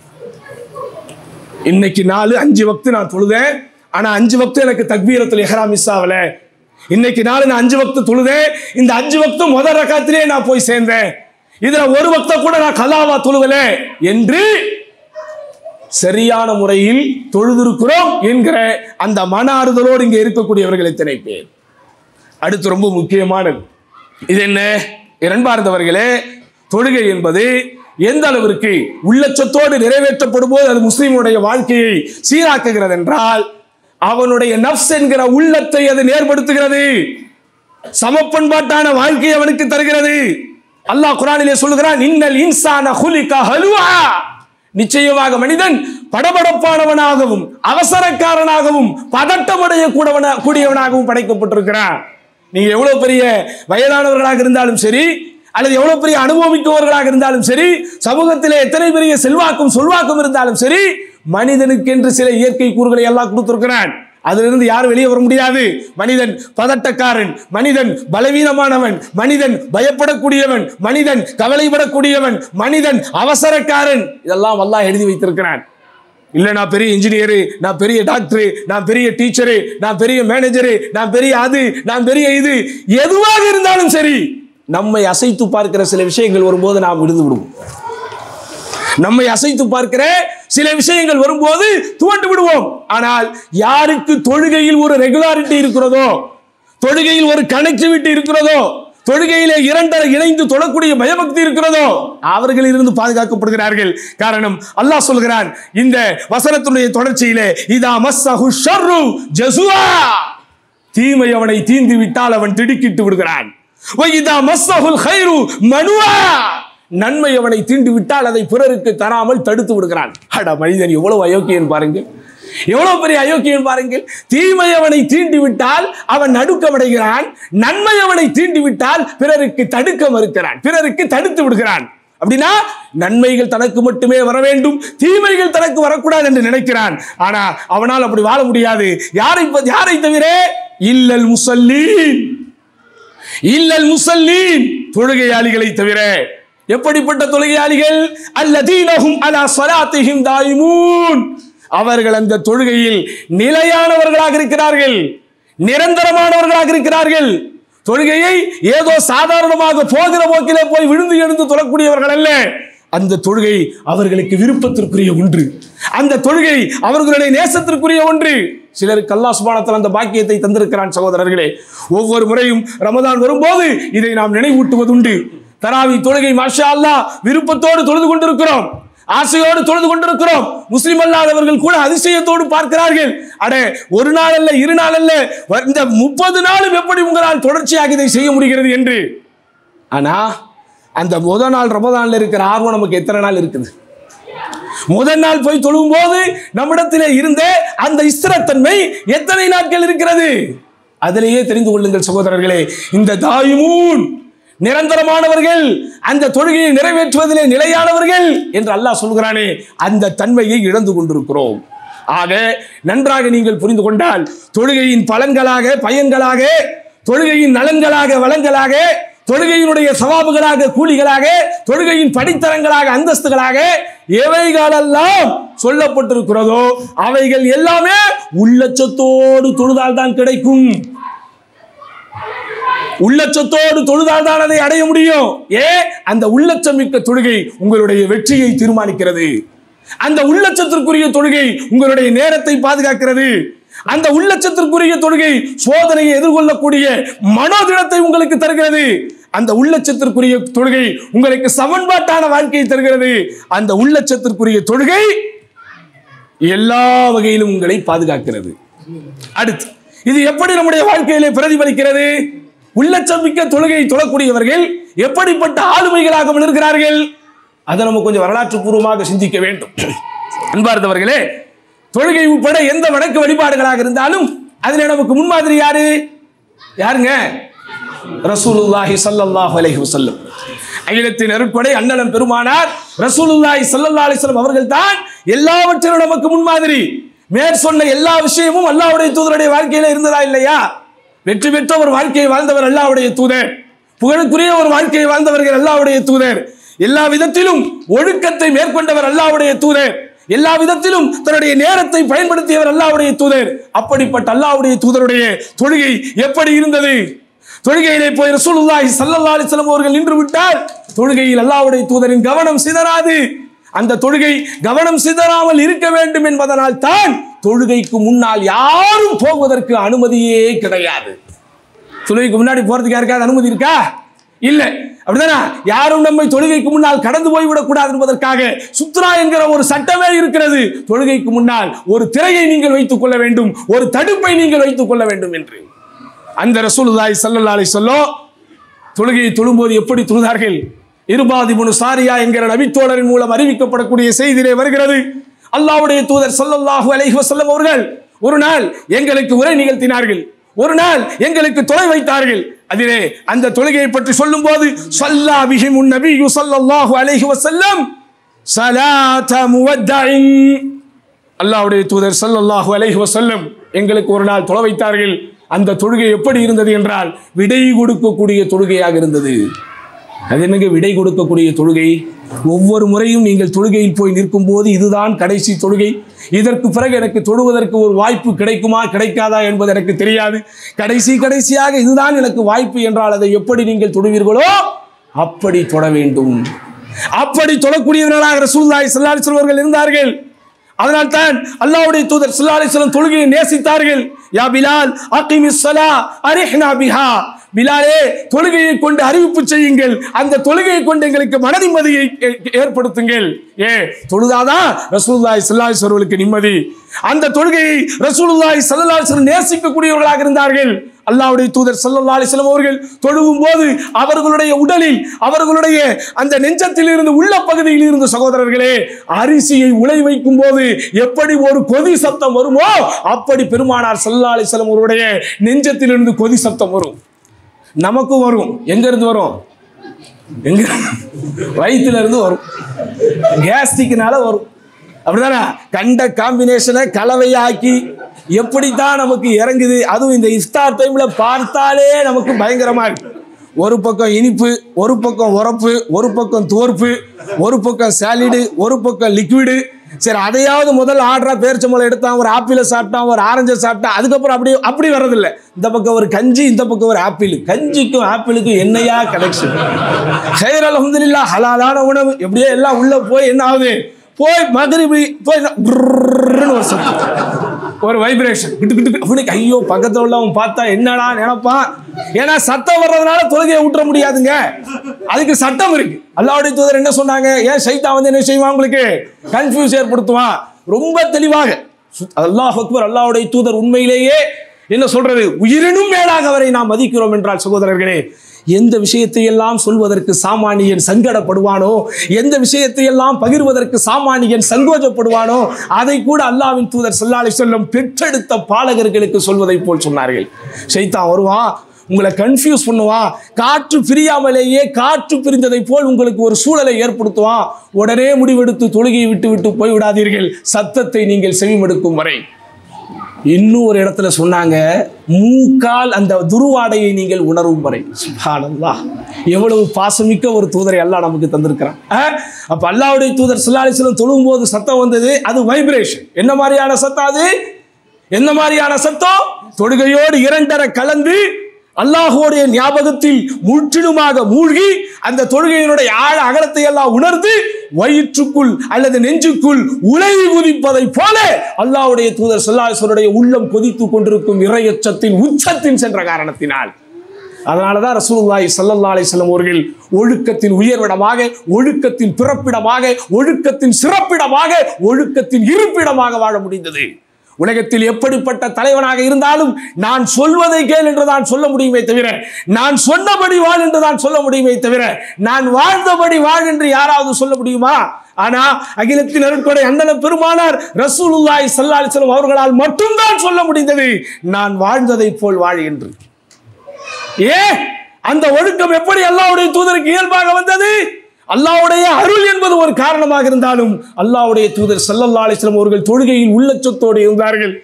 இன்னைக்கு 4-5 வக்து நான் தொழுதேன், ஆனா 5 வக்து எனக்கு தக்பீரத்துல் இஹ்ராம் மிஸ் ஆகல. இன்னைக்கு நான் 5 வக்து தொழுதேன், இந்த 5 வக்து முதல் ரக்காத்திலே நான் போய் சேர்ந்தேன், இதுல ஒரு வக்த கூட நான் கலாவா தொழுவல என்று சரியான முறையில் தொழுதிருக்கிறோம் என்கிற அந்த மன ஆறுதலோடு இங்கே இருக்கக்கூடியவர்கள் எத்தனை பேர்? அடுத்து ரொம்ப முக்கியமானது இது என்ன? இரண்டார்ந்தவர்களே, தொழுகை என்பது எந்த அளவிற்கு உள்ளச்சத்தோடு நிறைவேற்றப்படும் போது அது முஸ்லிமுடைய வாழ்க்கையை சீராக்குகிறது என்றால் அவனுடைய நஃப்ஸ் என்கிற உள்ளத்தை அது நேர்படுத்துகிறது, சமப்பண்பாட்டான வாழ்க்கையை அவனுக்கு தருகிறது. அல்லாஹ் குர்ஆனிலே சொல்லுகிறான், இன்னல் இன்சான குலிக ஹலுஆ, நிச்சயமாக மனிதன் படபடப்பானவனாகவும் அவசரக்காரனாகவும் பதட்டமடைய கூடியவனாகவும் படைக்கப்பட்டிருக்கிறான். நீங்க எவ்வளவு பெரிய வயதானவர்களாக இருந்தாலும் சரி, அல்லது எவ்வளவு பெரிய அனுபவிக்கவர்களாக இருந்தாலும் சரி, சமூகத்திலே எத்தனை பெரிய செல்வாக்கும் சொல்வாக்கும் இருந்தாலும் சரி, மனிதனுக்கு என்று சில இயற்கை கூறுகளை எல்லாம் கொடுத்திருக்கிறான். அதிலிருந்து யாரும் வெளியே வர முடியாது. மனிதன் பதட்டக்காரன், மனிதன் பலவீனமானவன், மனிதன் பயப்படக்கூடியவன், மனிதன் கவலைப்படக்கூடியவன், மனிதன் அவசரக்காரன். இதெல்லாம் அல்லாஹ் எழுதி வைத்திருக்கிறான். இல்ல நான் பெரிய இன்ஜினியரு, நான் பெரிய டாக்டரு, நான் பெரிய டீச்சரு, நான் பெரிய மேனேஜரு, நான் பெரிய அது, நான் பெரிய இது, எதுவாக இருந்தாலும் சரி, நம்மை அசைத்து பார்க்கிற சில விஷயங்கள் வரும்போது நாம் விழுந்து விடுவோம். நம்மை அசைத்து பார்க்கிற சில விஷயங்கள் வரும்போது துவண்டு விடுவோம். ஆனால் யாருக்கு தொழுகையில் ஒரு ரெகுலாரிட்டி இருக்கிறதோ, தொழுகையில் ஒரு கனெக்டிவிட்டி இருக்கிறதோ, தொழுகையிலே இரண்டரை இணைந்து தொழக்கூடிய பயபக்தி இருக்கிறதோ, அவர்கள் இருந்து பாதுகாக்கப்படுகிறார்கள். காரணம், அல்லாஹ் சொல்கிறான் இந்த வசனத்துடைய தொடர்ச்சியிலே, இதா மஸ்ஸஹு ஷர்ரு ஜஸுஆ, தீமை அவனை தீந்து விட்டால் அவன் திடுக்கிட்டு விடுகிறான். வ இதா மஸ்ஸஹுல் கைரு மனுஆ, நன்மை அவனை தீண்டு விட்டால் அதை பிறருக்கு தராமல் தடுத்து விடுகிறான். அட மனிதன் எவ்வளவு அயோக்கியன் பாருங்கள், எவ்வளவு பெரிய அயோக்கியன் பாருங்கள். தீமை அவனை தீண்டி விட்டால் அவன் நடுக்கமடைகிறான், நன்மை அவனை தீண்டி விட்டால் பிறருக்கு தடுக்க மறுக்கிறான், பிறருக்கு தடுத்து விடுகிறான். அப்படின்னா நன்மைகள் தனக்கு மட்டுமே வர வேண்டும், தீமைகள் தனக்கு வரக்கூடாது என்று நினைக்கிறான். ஆனா அவனால் அப்படி வாழ முடியாது. யாரை தவிர? இல்லல் முஸல்லீன், இல்லல் முஸல்லீன், தொழுகையாளிகளை தவிர. எப்படிப்பட்ட தொழுகையாளிகள்? அல்லதீனஹும் அலா ஸலாத்திஹிம் தாயிமூன், அவர்கள் அந்த தொழுகையில் நிலையானவர்களாக இருக்கிறார்கள், நிரந்தரமானவர்களாக இருக்கிறார்கள். தொழுகையை ஏதோ சாதாரணமாக போகிற போக்கிலே போய் விழுந்து எழுந்து தொழக்கூடியவர்கள் அல்ல. அந்த தொழுகை அவர்களுக்கு விருப்பத்திற்குரிய ஒன்று, அந்த தொழுகை அவர்களுடைய நேசத்திற்குரிய ஒன்று. சிலருக்கு அல்லாஹ் சுப்ஹானஹு வ தஆலா அந்த பாக்கியத்தை தந்திருக்கிறான். சகோதரர்களே, ஒவ்வொரு முறையும் ரமதான் வரும்போது இதை நாம் நினைவூட்டுவதுண்டு. தராவி தொழுகை மாஷா அல்லாஹ் விருப்பத்தோடு தொழுது கொண்டிருக்கிறோம், ஆசையோடு தொழுது கொண்டிருக்கிறோம். முஸ்லிம் அல்லாதவர்கள் கூட அதிசயத்தோடு பார்க்கிறார்கள். அடே, ஒரு நாள் அல்ல, இரு நாள் அல்ல, இந்த 30 நாளும் எப்படி உங்களால் தொடர்ச்சியாக இதை செய்ய முடிகிறது என்று. ஆனா அந்த முதல் நாள் ரமதான்ல இருக்கிற ஆர்வம் நமக்கு எத்தனை நாள் இருக்குது? முதல் நாள் போய் தொழும் போது நம்மிடத்திலே இருந்த அந்த இஸ்ரத்தன்மை எத்தனை நாட்கள் இருக்கிறது? அதிலேயே தெரிந்து கொள்ளுங்கள் சகோதரர்களே. இந்த தாயிமூன், நிரந்தரமானவர்கள், அந்த தொழுகையை நிறைவேற்றுவதிலே நிலையானவர்கள் என்று அல்லாஹ் சொல்கிறானே, அந்த தன்மையை இழந்து கொண்டிருக்கிறோம். ஆக நன்றாக நீங்கள் புரிந்து கொண்டால், தொழுகையின் பலன்களாக, பயன்களாக, தொழுகையின் நலன்களாக, வளங்களாக, தொழுகையினுடைய சவாபுகளாக, கூலிகளாக, தொழுகையின் படித்தரங்களாக, அந்தஸ்துகளாக எவைகளெல்லாம் சொல்லப்பட்டிருக்கிறதோ அவைகள் எல்லாமே உள்ளச்சத்தோடு தொழுதால் தான் கிடைக்கும். உள்ளச்சத்தோடு தொழுதால் தான் அதை அடைய முடியும். அந்த உள்ளச்சமிக்க தொழுகை உங்களுடைய வெற்றியை தீர்மானிக்கிறது. அந்த உள்ளச்சத்திற்குரிய தொழுகை உங்களுடைய நேரத்தை பாதுகாக்கிறது. அந்த உள்ளச்சத்திற்குரிய தொழுகை சோதனையை எதிர்கொள்ளக்கூடிய மனோதிடத்தை உங்களுக்கு தருகிறது. அந்த உள்ளச்சத்திற்குரிய தொழுகை உங்களுக்கு சமன்பாட்டான வாழ்க்கையை தருகிறது. அந்த உள்ளச்சத்திற்குரிய தொழுகை எல்லா வகையிலும் உங்களை பாதுகாக்கிறது. அடுத்து, இது எப்படி நம்முடைய வாழ்க்கையிலே பிரதிபலிக்கிறது? உள்ளச்சமிக்க தொழுகையை தொழக்கூடியவர்கள் எப்படிப்பட்ட ஆளுமைகளாக இருக்கிறார்கள்? அதை நம்ம கொஞ்சம் வரலாற்று பூர்வமாக சிந்திக்க வேண்டும். அன்பார்ந்தவர்களே, தொழுகை உட்பட எந்த வணக்க வழிபாடுகளாக இருந்தாலும் அதில் நமக்கு முன்மாதிரி யாருங்க? ரசூலுல்லாஹி ஸல்லல்லாஹு அலைஹி வஸல்லம். அகிலத்தின் அருட்படை அண்ணலம் பெருமானார் ரசூலுல்லாஹி ஸல்லல்லாஹு அலைஹி வஸல்லம் அவர்கள் தான் எல்லாவற்றிலும் நமக்கு முன்மாதிரி. மேற் சொன்ன எல்லா விஷயமும் அல்லாஹ்வுடைய தூதருடைய வாழ்க்கையில இருந்ததா இல்லையா? வெற்றி பெற்ற ஒரு வாழ்க்கையை வாழ்ந்தவர் அல்லாஹ்வுடைய தூதர், புகழுக்குரிய ஒரு வாழ்க்கையை வாழ்ந்தவர்கள் அல்லாஹ்வுடைய தூதர், எல்லா விதத்திலும் ஒழுக்கத்தை மேற்கொண்டவர் அல்லாஹ்வுடைய தூதர், எல்லா விதத்திலும் தன்னுடைய நேரத்தை பயன்படுத்தியவர் அல்லாஹ்வுடைய தூதர். அப்படிப்பட்ட அல்லாஹ்வுடைய தூதருடைய தொழுகை எப்படி இருந்தது? தொழுகையிலே போய் ரசூலுல்லாஹி ஸல்லல்லாஹு அலைஹி வஸல்லம் அவர்கள் நின்று விட்டால் தொழுகையில் அல்லாஹ்வுடைய தூதரின் கவனம் சிதறாது. அந்த தொழுகை கவனம் சிதறாமல் இருக்க வேண்டும் என்பதனால் தான் தொழுகைக்கு முன்னால் யாரும் போவதற்கு அனுமதியே கிடையாது. தொழுகைக்கு முன்னாடி போறதுக்கு யாருக்காவது அனுமதி இருக்கா? இல்ல. அப்படிதானே? யாரும் நம்மை தொழுகைக்கு முன்னால் கடந்து போய்விடக் கூடாது என்பதற்காக சுத்ரா என்கிற ஒரு சட்டமே இருக்கிறது. தொழுகைக்கு முன்னால் ஒரு திரையை நீங்கள் வைத்துக் கொள்ள வேண்டும், ஒரு தடுப்பை நீங்கள் வைத்துக் கொள்ள வேண்டும் என்று. அந்த ரசூலுல்லாஹி ஸல்லல்லாஹு அலைஹி வஸல்லம் தொழுகையை தொழும்போது எப்படி தொழுதார்கள்? இர்பாத் இப்னு சாரியா என்கிற நபித்தோழரின் மூலம் அறிவிக்கப்படக்கூடிய செய்தியிலே வருகிறது. அல்லாஹ்வுடைய தூதர் ஸல்லல்லாஹு அலைஹி வஸல்லம் அவர்கள் ஒரு நாள் எங்களுக்கு உரை நிகழ்த்தினார்கள், ஒரு நாள் எங்களுக்கு தொலை வைத்தார்கள். அதிலே அந்த தொழுகையை பற்றி சொல்லும் போது ஸல்லா பிஹிமுன் நபியு ஸல்லல்லாஹு அலைஹி வஸல்லம் ஸலாத முவத்தஇன், அல்லாஹ்வுடைய தூதர் ஸல்லல்லாஹு அலைஹி வஸல்லம் எங்களுக்கு ஒரு நாள் தொலை வைத்தார்கள். அந்த தொழுகை எப்படி இருந்தது என்றால் விடை கொடுக்கக்கூடிய தொழுகையாக இருந்தது. அது என்னங்க விடை கொடுக்கக்கூடிய தொழுகை? ஒவ்வொரு முறையும் நீங்கள் தொழுகையில் போய் நிற்கும் போது இதுதான் கடைசி தொழுகை, இதற்கு பிறகு எனக்கு தொழுவதற்கு ஒரு வாய்ப்பு கிடைக்குமா கிடைக்காதா என்பது எனக்கு தெரியாது, கடைசியாக இதுதான் எனக்கு வாய்ப்பு என்றால் அதை எப்படி நீங்கள் தொழுவீர்களோ அப்படி தொழ வேண்டும். அப்படி தொழக்கூடியவர்களாக ரசூலுல்லாஹி ஸல்லல்லாஹு அலைஹி வஸல்லம் அவர்கள் இருந்தார்கள். அதனால் தான் அல்லாஹ்வுடைய தூதர் ஸல்லல்லாஹு அலைஹி வஸல்லம் தொழுகையை நேசித்தார்கள். யா பிலால் அகிமிஸ் ஸலா அரிஹ்னா பிஹா, பிலாலே தொழுகையை கொண்டு அறிவிப்பு செய்யுங்கள், அந்த தொழுகையை கொண்டு எங்களுக்கு மன நிம்மதியை ஏற்படுத்துங்கள். தொழுதாதான் ரசூலுல்லாஹி ஸல்லல்லாஹு அலைஹி வஸல்லம் நிம்மதி. அந்த தொழுகையை ரசூலுல்லாஹி ஸல்லல்லாஹு அலைஹி வஸல்லம் நேசிக்கக்கூடியவர்களாக இருந்தார்கள். அல்லாஹ்வுடைய தூதர் ஸல்லல்லாஹு அலைஹி வஸல்லம் அவர்கள் தொழுகும் போது அவர்களுடைய உடலில், அவர்களுடைய அந்த நெஞ்சத்தில் இருந்து, உள்ள பகுதியில் இருந்து சகோதரர்களே, அரிசியை உலை வைக்கும் போது எப்படி ஒரு கொதி சத்தம் வருமோ அப்படி பெருமானார் ஸல்லல்லாஹு அலைஹி வஸல்லம் அவருடைய நெஞ்சத்தில் இருந்து கொதி சத்தம் வரும். நமக்கும் வரும். எங்க இருந்து வரும்? எங்க? வயிற்றுல இருந்து வரும். கேஸ்ட்ரிக்னால வரும். அப்படிதானே? கண்ட காம்பினேஷனை கலவையாக்கி எப்படித்தான் நமக்கு இறங்குது. அதுவும் இந்த இஃப்தார் டைம்ல பார்த்தாலே நமக்கு பயங்கரமா இருக்கு. ஒரு பக்கம் இனிப்பு, ஒரு பக்கம் உரப்பு, ஒரு பக்கம் துவர்ப்பு, ஒரு பக்கம் சாலிடு, ஒரு பக்கம் லிக்விடு. சரி, அதையாவது முதல் ஆர்டரா பேரிச்சம்பழம் எடுத்தான், ஒரு ஆப்பிளை சாப்பிட்டான், ஒரு ஆரஞ்சை சாப்பிட்டான், அதுக்கப்புறம் அப்படி வர்றதில்லை. இந்த பக்கம் ஒரு கஞ்சி, இந்த பக்கம் ஒரு ஆப்பிள். கஞ்சிக்கும் ஆப்பிளுக்கும் என்னையா கனெக்ஷன்? ஹைர் அல்ஹம்துலில்லாஹ், ஹலாலான உணவு. எப்படியோ எல்லாம் உள்ள போய் என்ன ஆகுது? போய் மகரிபி போய் ஒரு சத்தம், ஒரு வைப்ரேஷன். ஐயோ, பக்கத்தில் உள்ளவன் பார்த்தா என்னடா நினைப்பான்? ஏன்னா சத்தம் வர்றதுனால தொழுகையை விட்டுற முடியாதுங்க. அதுக்கு சட்டம் இருக்கு. அல்லாஹ்வுடைய தூதர் என்ன சொன்னாங்க? ஏன் சைத்தான் வந்து என்ன செய்வான்? உங்களுக்கு கன்ஃபியூஸ் ஏற்படுத்துவான். ரொம்ப தெளிவாக அல்லாஹ் அக்பர். அல்லாஹ்வுடைய தூதர் உண்மையிலேயே என்ன சொல்றது? உயிரினும் மேலாக அவரை நாம் மதிக்கிறோம் என்றால் சகோதரர்களே, எந்த விஷயத்தை எல்லாம் சொல்வதற்கு சாமானியன் சங்கடப்படுவானோ, எந்த விஷயத்தை எல்லாம் பகிர்வதற்கு சாமானியன் சங்கோஜப்படுவானோ, அதை கூட அல்லாஹ்வின் தூதர் ஸல்லல்லாஹு அலைஹி வஸல்லம் பெற்றெடுத்த பாலகர்களுக்கு சொல்வதை போல் சொன்னார்கள். ஷைத்தான் வருவான், உங்களை கன்ஃபியூஸ் பண்ணுவான், காற்று பிரியாமலேயே காற்று பிரிந்ததை போல் உங்களுக்கு ஒரு சூழலை ஏற்படுத்துவான். உடனே முடிவெடுத்து தொழுகையை விட்டு போய்விடாதீர்கள், சத்தத்தை நீங்கள் செவிமடுக்கும் வரை. இன்னும் ஒரு இடத்துல சொன்னாங்க, மூக்கால் அந்த துருவாடையை நீங்கள் உணரும் வரை. சுப்ஹானல்லாஹ், எவ்வளவு பாசமிக்க ஒரு தூதரை அல்லாஹ் நமக்கு தந்திருக்கிறான். அப்ப அல்லாஹ்வுடைய தூதர் ஸல்லல்லாஹு அலைஹி வஸல்லம் தொழும் போது சத்தம் வந்தது. அது வைப்ரேஷன். என்ன மாதிரியான சத்தம்? அது என்ன மாதிரியான சத்தம்? தொழுகையோடு இரண்டரை கலந்து அல்லாஹ்வுடைய ஞாபகத்தில் முற்றிலுமாக மூழ்கி அந்த தொழுகையினுடைய ஆழ அகலத்தை எல்லாம் உணர்ந்து வயிற்றுக்குள் அல்லது நெஞ்சுக்குள் உலை குதிப்பதை போல அல்லாஹ்வுடைய தூதர் ஸல்லல்லாஹு அலைஹி வஸல்லம் உள்ளம் கொதித்துக் கொண்டிருக்கும் இறையச்சத்தின் உச்சத்தின் சென்ற காரணத்தினால். அதனாலதான் ரசூலுல்லாஹி ஸல்லல்லாஹு அலைஹி வஸல்லம் அவர்கள் ஒழுக்கத்தின் உயர்விடமாக, ஒழுக்கத்தின் பிறப்பிடமாக, ஒழுக்கத்தின் சிறப்பிடமாக, ஒழுக்கத்தின் இருப்பிடமாக வாழ முடிந்தது. உலகத்தில் எப்படிப்பட்ட தலைவனாக இருந்தாலும் நான் சொல்வதை கேள் என்று தான் சொல்ல முடியுமே தவிர, நான் சொன்னபடி வாழ் என்று தான் சொல்ல முடியுமே தவிர, நான் வாழ்ந்தபடி வாழ் என்று யாராவது சொல்ல முடியுமா? ஆனா அகிலத்தின் அருட்கொடை அண்ணல் பெருமானார் ரசூலுல்லாஹி ஸல்லல்லாஹு அலைஹி வஸல்லம் அவர்களால் மட்டும்தான் சொல்ல முடிந்தது, நான் வாழ்ந்ததை போல் வாழ் என்று. அந்த ஒழுக்கம் எப்படி அல்லாஹ்வுடைய தூதருக்கு இயல்பாக வந்தது? அல்லாஹ்வுடைய அருள் என்பது ஒரு காரணமாக இருந்தாலும் அல்லாஹ்வுடைய தூதர் ஸல்லல்லாஹு அலைஹி வஸல்லம் அவர்கள் தொழுகையில் உள்ளச்சத்தோடு இருந்தார்கள்.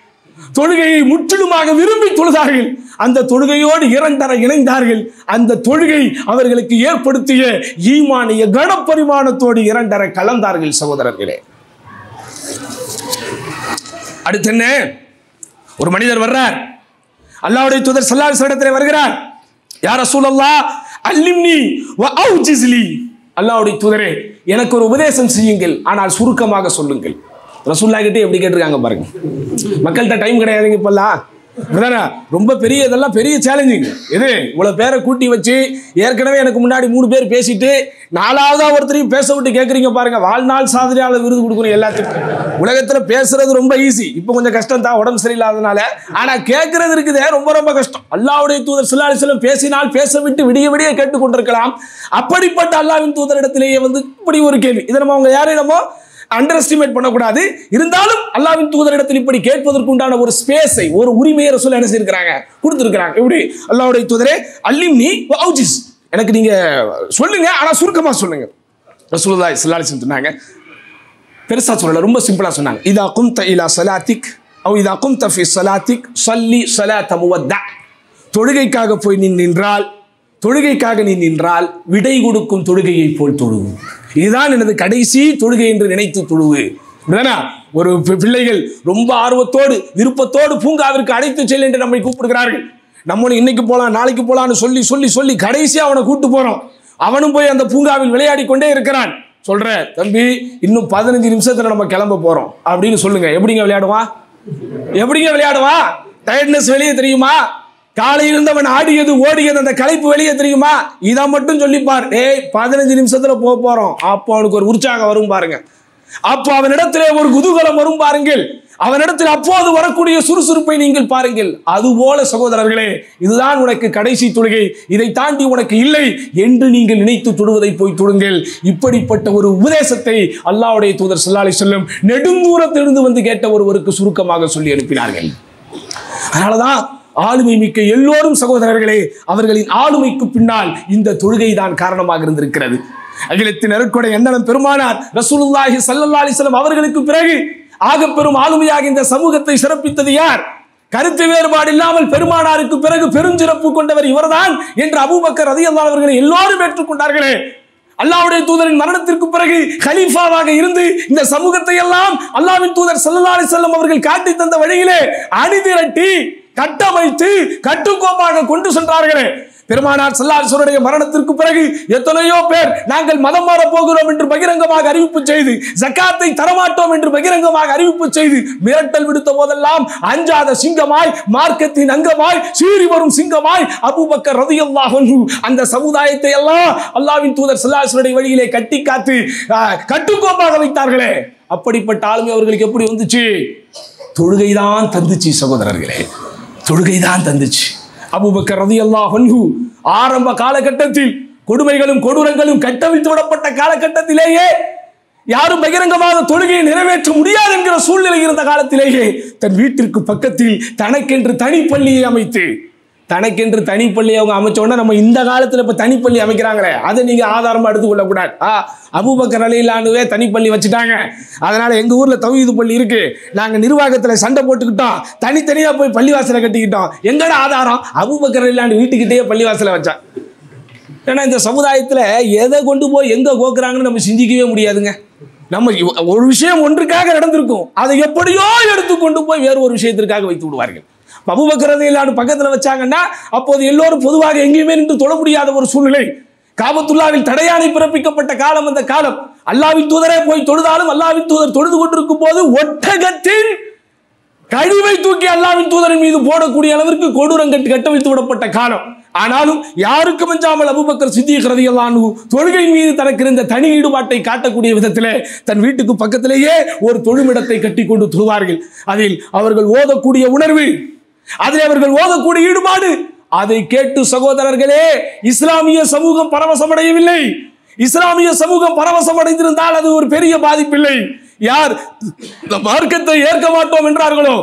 தொழுகையை முற்றிலுமாக விரும்பி தொழுதார்கள். அந்த தொழுகையோடு இரண்டரை இணைந்தார்கள். அந்த தொழுகை அவர்களுக்கு ஏற்படுத்திய ஈமானிய கணப்பரிமாணத்தோடு இரண்டரை கலந்தார்கள் சகோதரர்களே. அடுத்து என்ன? ஒரு மனிதர் வர்றார், அல்லாஹ்வுடைய தூதர் ஸல்லல்லாஹு அலைஹி வஸல்லம் வருகிறார். யா ரசூலல்லாஹ் அல்லிம்னி வ அவ்ஜிஸ்லி, அல்லாஹ்வுடைய தூதரே எனக்கு ஒரு உபதேசம் செய்யுங்கள், ஆனால் சுருக்கமாக சொல்லுங்கள். ரசூலுல்லாஹ் கிட்ட எப்படி கேட்டிருக்காங்க பாருங்க. மக்கள்கிட்ட டைம் கிடையாதுங்க இப்பெல்லாம். ரொம்ப பெரிய இதெல்லாம் பெரிய சேலஞ்சிங். இது இவ்வளவு பேரை கூட்டி வச்சு ஏற்கனவே எனக்கு முன்னாடி 3 பேர் பேசிட்டு 4ஆவதா ஒருத்தரையும் பேச விட்டு கேட்குறீங்க பாருங்க. வாழ்நாள் சாதனையாளர் விருது கொடுக்கணும் எல்லாத்துக்கும். உலகத்துல பேசுறது ரொம்ப ஈஸி, இப்போ கொஞ்சம் கஷ்டம் தான் உடம்பு சரியில்லாதனால. ஆனா கேட்கறது இருக்குதே ரொம்ப ரொம்ப கஷ்டம். அல்லாஹ்வுடைய தூதர் ஸல்லல்லாஹு அலைஹி வஸல்லம் பேசினால் பேச விட்டு விடிய விடிய கேட்டுக் கொண்டிருக்கலாம். அப்படிப்பட்ட அல்லாஹ்வின் தூதரிடத்திலேயே இப்படி ஒரு கேள்வி, இதை நம்ம அவங்க யாரையும் அண்டர் எஸ்டிமேட் பண்ணக்கூடாது. இருந்தாலும் அல்லாஹ்வின் தூதரிடத்தில் இப்படி கேட்பதற்கு உண்டான ஒரு ஸ்பேஸை, ஒரு உரிமையை ரசூல் என்ன செய்திருக்கிறாங்க, கொடுத்திருக்கிறாங்க. எப்படி? அல்லாஹ்வுடைய தூதரே அல்லிம்னி வ அவ்ஜிஸ், எனக்கு நீங்க சொல்லுங்க, ஆனா சுருக்கமா சொல்லுங்க. ரசூலுல்லாஹி ஸல்லல்லாஹு அலைஹி வஸல்லம் சொன்னாங்க, பெருசா சொல்லல, ரொம்ப சிம்பிளா சொன்னாங்க. இதா கும்த இலா ஸலாத்திக் அவ் இதா கும்த ஃபி ஸலாத்திக் ஸல்லி ஸலாத முவத்தா, தொழுகைக்காக போய் நின்றால், தொழுகைக்காக நீ நின்றால் விடை கொடுக்கும் தொழுகையை போல் தொழுவு. இதுதான் எனது கடைசி தொழுகை என்று நினைத்து தொழுவு. ஒரு பிள்ளைகள் ரொம்ப ஆர்வத்தோடு விருப்பத்தோடு பூங்காவிற்கு அழைத்து செல் என்று நம்மை கூப்பிடுகிறார்கள். நம்மளும் இன்னைக்கு போலாம் நாளைக்கு போலான்னு சொல்லி சொல்லி சொல்லி கடைசியா அவனை கூட்டு போறோம். அவனும் போய் அந்த பூங்காவில் விளையாடி கொண்டே இருக்கிறான். சொல்றேன் தம்பி, இன்னும் 15 நிமிஷத்துல நம்ம கிளம்ப போறோம் அப்படின்னு சொல்லுங்க. எப்படிங்க விளையாடுவான்? எப்படிங்க விளையாடுவான்? டயர்ட்னஸ் வெளியே தெரியுமா? காலையில் இருந்தவன் ஆடியது ஓடியது அந்த களைப்பு வெளியே தெரியுமா? இதை மட்டும் சொல்லிப்பார். 15 நிமிஷத்துல போறோம். அப்போ அவனுக்கு ஒரு உற்சாகம் வரும் பாருங்க. அப்போ அவனிடத்திலே ஒரு குதூகலம் வரும் பாருங்கள். அவனிடத்தில் அப்போது வரக்கூடிய சுறுசுறுப்பை நீங்கள் பாருங்கள். அதுபோல சகோதரர்களே, இதுதான் உனக்கு கடைசி தொழுகை, இதை தாண்டி உனக்கு இல்லை என்று நீங்கள் நினைத்து தொழுவதை போய் தொழுங்கள். இப்படிப்பட்ட ஒரு உபதேசத்தை அல்லாஹ்வுடைய தூதர் ஸல்லல்லாஹு அலைஹி வஸல்லம் நெடுந்தூரத்திலிருந்து வந்து கேட்ட ஒருவருக்கு சுருக்கமாக சொல்லி அனுப்பினார்கள். அதனாலதான் ஆளுமை மிக்க எல்லோரும் சகோதரர்களே, அவர்களின் ஆளுமைக்கு பின்னால் இந்த தொழுகை தான் காரணமாக இருந்திருக்கிறது. அகிலத்தின் அருட்கொடை அண்ணலம் பெருமானார் ரசூலுல்லாஹி ஸல்லல்லாஹு அலைஹி வஸல்லம் அவர்களுக்கு பிறகு ஆக பெரும் ஆளுமையாக இந்த சமூகத்தை சிறப்பித்தது யார்? கருத்து வேறுபாடு இல்லாமல் பெருமானாருக்கு பிறகு பெருஞ்சிறப்பு கொண்டவர் இவர்தான் என்று அபூபக்கர் ரலியல்லாஹு அன்ஹு அவர்களை எல்லோரும் ஏற்றுக்கொண்டார்களே. அல்லாஹ்வுடைய தூதரின் மரணத்திற்கு பிறகு கலீஃபாவாக இருந்து இந்த சமூகத்தை எல்லாம் அல்லாஹ்வின் தூதர் ஸல்லல்லாஹு அலைஹி வஸல்லம் அவர்கள் காட்டி தந்த வழியிலே அணிதிரட்டி கட்டமைத்து கட்டுக்கோப்பாக கொண்டு சென்றார்களே. பெருமானார் ஸல்லல்லாஹு அலைஹி வஸல்லம் மரணத்திற்கு பிறகு எத்தனையோ பேர் நாங்கள் மதம் மாற போகிறோம் என்று பகிரங்கமாக அறிவிப்பு செய்து, ஜகாத்தை தரமாட்டோம் என்று பகிரங்கமாக அறிவிப்பு செய்து மிரட்டல் விடுத்த போதெல்லாம் அஞ்சாத சிங்கமாய், மார்க்கத்தின் அங்கமாய், சீறி வரும் சிங்கமாய் அபூபக்கர் ரலியல்லாஹு அன்ஹு அந்த சமுதாயத்தை எல்லாம் அல்லாஹ்வின் தூதர் ஸல்லல்லாஹு அலைஹி வஸல்லம் வழியிலே கட்டி காத்து கட்டுக்கோப்பாக வைத்தார்களே. அப்படிப்பட்ட ஆளுமை அவர்களுக்கு எப்படி வந்துச்சு? தொழுகைதான் தந்துச்சு சகோதரர்களே, தொழுகைதான் தந்துச்சு. அபூபக்கர் ரலியல்லாஹு அன்ஹு ஆரம்ப காலகட்டத்தில் கொடுமைகளும் கொடூரங்களும் கட்டவிழ்த்து விடப்பட்ட காலகட்டத்திலேயே, யாரும் பகிரங்கமாக தொழுகையை நிறைவேற்ற முடியாது என்கிற சூழ்நிலை இருந்த காலத்திலேயே தன் வீட்டிற்கு பக்கத்தில் தனக்கென்று தனிப்பள்ளியை அமைத்து, தனக்கென்று தனிப்பள்ளி அவங்க அமைச்ச உடனே நம்ம இந்த காலத்தில் இப்போ தனிப்பள்ளி அமைக்கிறாங்களே, அதை நீங்கள் ஆதாரமாக எடுத்துக்கொள்ளக்கூடாது. அபூபக்கர் ரலியல்லாஹு அன்ஹுவே தனிப்பள்ளி வச்சுட்டாங்க, அதனால எங்கள் ஊரில் தௌஹீது பள்ளி இருக்கு, நாங்கள் நிர்வாகத்தில் சண்டை போட்டுக்கிட்டோம், தனித்தனியாக போய் பள்ளிவாசலை கட்டிக்கிட்டோம். எங்கட ஆதாரம்? அபூபக்கர் ரலியல்லாஹு அன்ஹு வீட்டுக்கிட்டே பள்ளிவாசலை வச்சான். ஏன்னா இந்த சமுதாயத்தில் எதை கொண்டு போய் எங்கே கோக்குறாங்கன்னு நம்ம சிந்திக்கவே முடியாதுங்க. நம்ம ஒரு விஷயம் ஒன்றுக்காக நடந்திருக்கும், அதை எப்படியோ எடுத்துக்கொண்டு போய் வேறு ஒரு விஷயத்திற்காக வைத்து விடுவார்கள். அபூபக்கர் ரலியல்லாஹு அன்ஹு பக்கத்துல வச்சாங்கன்னா அப்போது எல்லோரும் பொதுவாக எங்கேயுமே நின்று தொழ முடியாத ஒரு சூழ்நிலை. காபத்துல்லாவில் தடையாணை பிறப்பிக்கப்பட்ட காலம் அந்த காலம். அல்லாஹ்வின் தூதரே போய் தொழுதாலும் அல்லாஹ்வின் தூதர் தொழுது கொண்டிருக்கும் போது ஒட்டகத்தின் கழிவை தூக்கி அல்லாஹ்வின் தூதரின் மீது போடக்கூடிய அளவிற்கு கொடூரம் கட்டவிழ்த்து விடப்பட்ட காலம். ஆனாலும் யாருக்கும் அஞ்சாமல் அபூபக்கர் சித்திக் ரலியல்லாஹு அன்ஹு தொழுகை மீது தனக்கு இருந்த தனி ஈடுபாட்டை காட்டக்கூடிய விதத்திலே தன் வீட்டுக்கு பக்கத்திலேயே ஒரு தொழுமிடத்தை கட்டி கொண்டு தொழுவார்கள். அதில் அவர்கள் ஓதக்கூடிய உணர்வு, அதில் அவர்கள் ஓதக்கூடிய ஈடுபாடு, அதை கேட்டு சகோதரர்களே இஸ்லாமிய சமூகம் பரவசமடையவில்லை. இஸ்லாமிய சமூகம் பரவசமடைந்திருந்தால் அது ஒரு பெரிய பாதிப்பில்லை. யார் இந்த மார்க்கத்தை ஏற்க மாட்டோம் என்றார்களோ,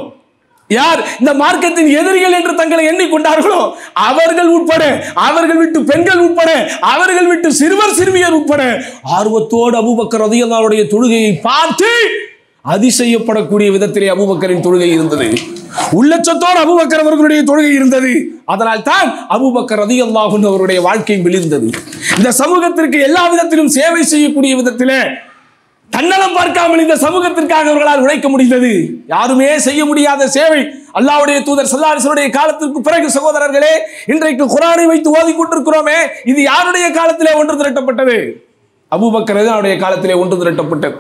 யார் இந்த மார்க்கத்தின் எதிரிகள் என்று தங்களை எண்ணிக்கொண்டார்களோ அவர்கள் உட்பட, அவர்கள் விட்டு பெண்கள் உட்பட, அவர்கள் விட்டு சிறுவர் சிறுமியர் உட்பட ஆர்வத்தோடு அபூபக்கர் ரலியல்லாஹு அன்ஹுடைய தொழுகையை பார்த்து அதிசயப்படக்கூடிய விதத்திலே அபூபக்கரின் தொழுகை இருந்தது. உள்ளச்சத்தோடு அபூபக்கர் அவர்களுடைய தொழுகை இருந்தது. அதனால் தான் அபூபக்கர் ரலியல்லாஹு அன்ஹு அவருடைய வாழ்க்கை விழுந்தது. இந்த சமூகத்திற்கு எல்லா விதத்திலும் சேவை செய்யக்கூடிய விதத்திலே தன்னலம் பார்க்காமல் இந்த சமூகத்திற்காக அவர்களால் உழைக்க முடிந்தது. யாருமே செய்ய முடியாத சேவை அல்லாஹ்வுடைய தூதர் ஸல்லல்லாஹு அலைஹி வஸல்லம் காலத்திற்கு பிறகு சகோதரர்களே இன்றைக்கு குர்ஆனை வைத்து ஓதிக்கொண்டிருக்கிறோமே, இது யாருடைய காலத்திலே ஒன்று திரட்டப்பட்டது? அபூபக்கர் அவருடைய காலத்திலே ஒன்று திரட்டப்பட்டது.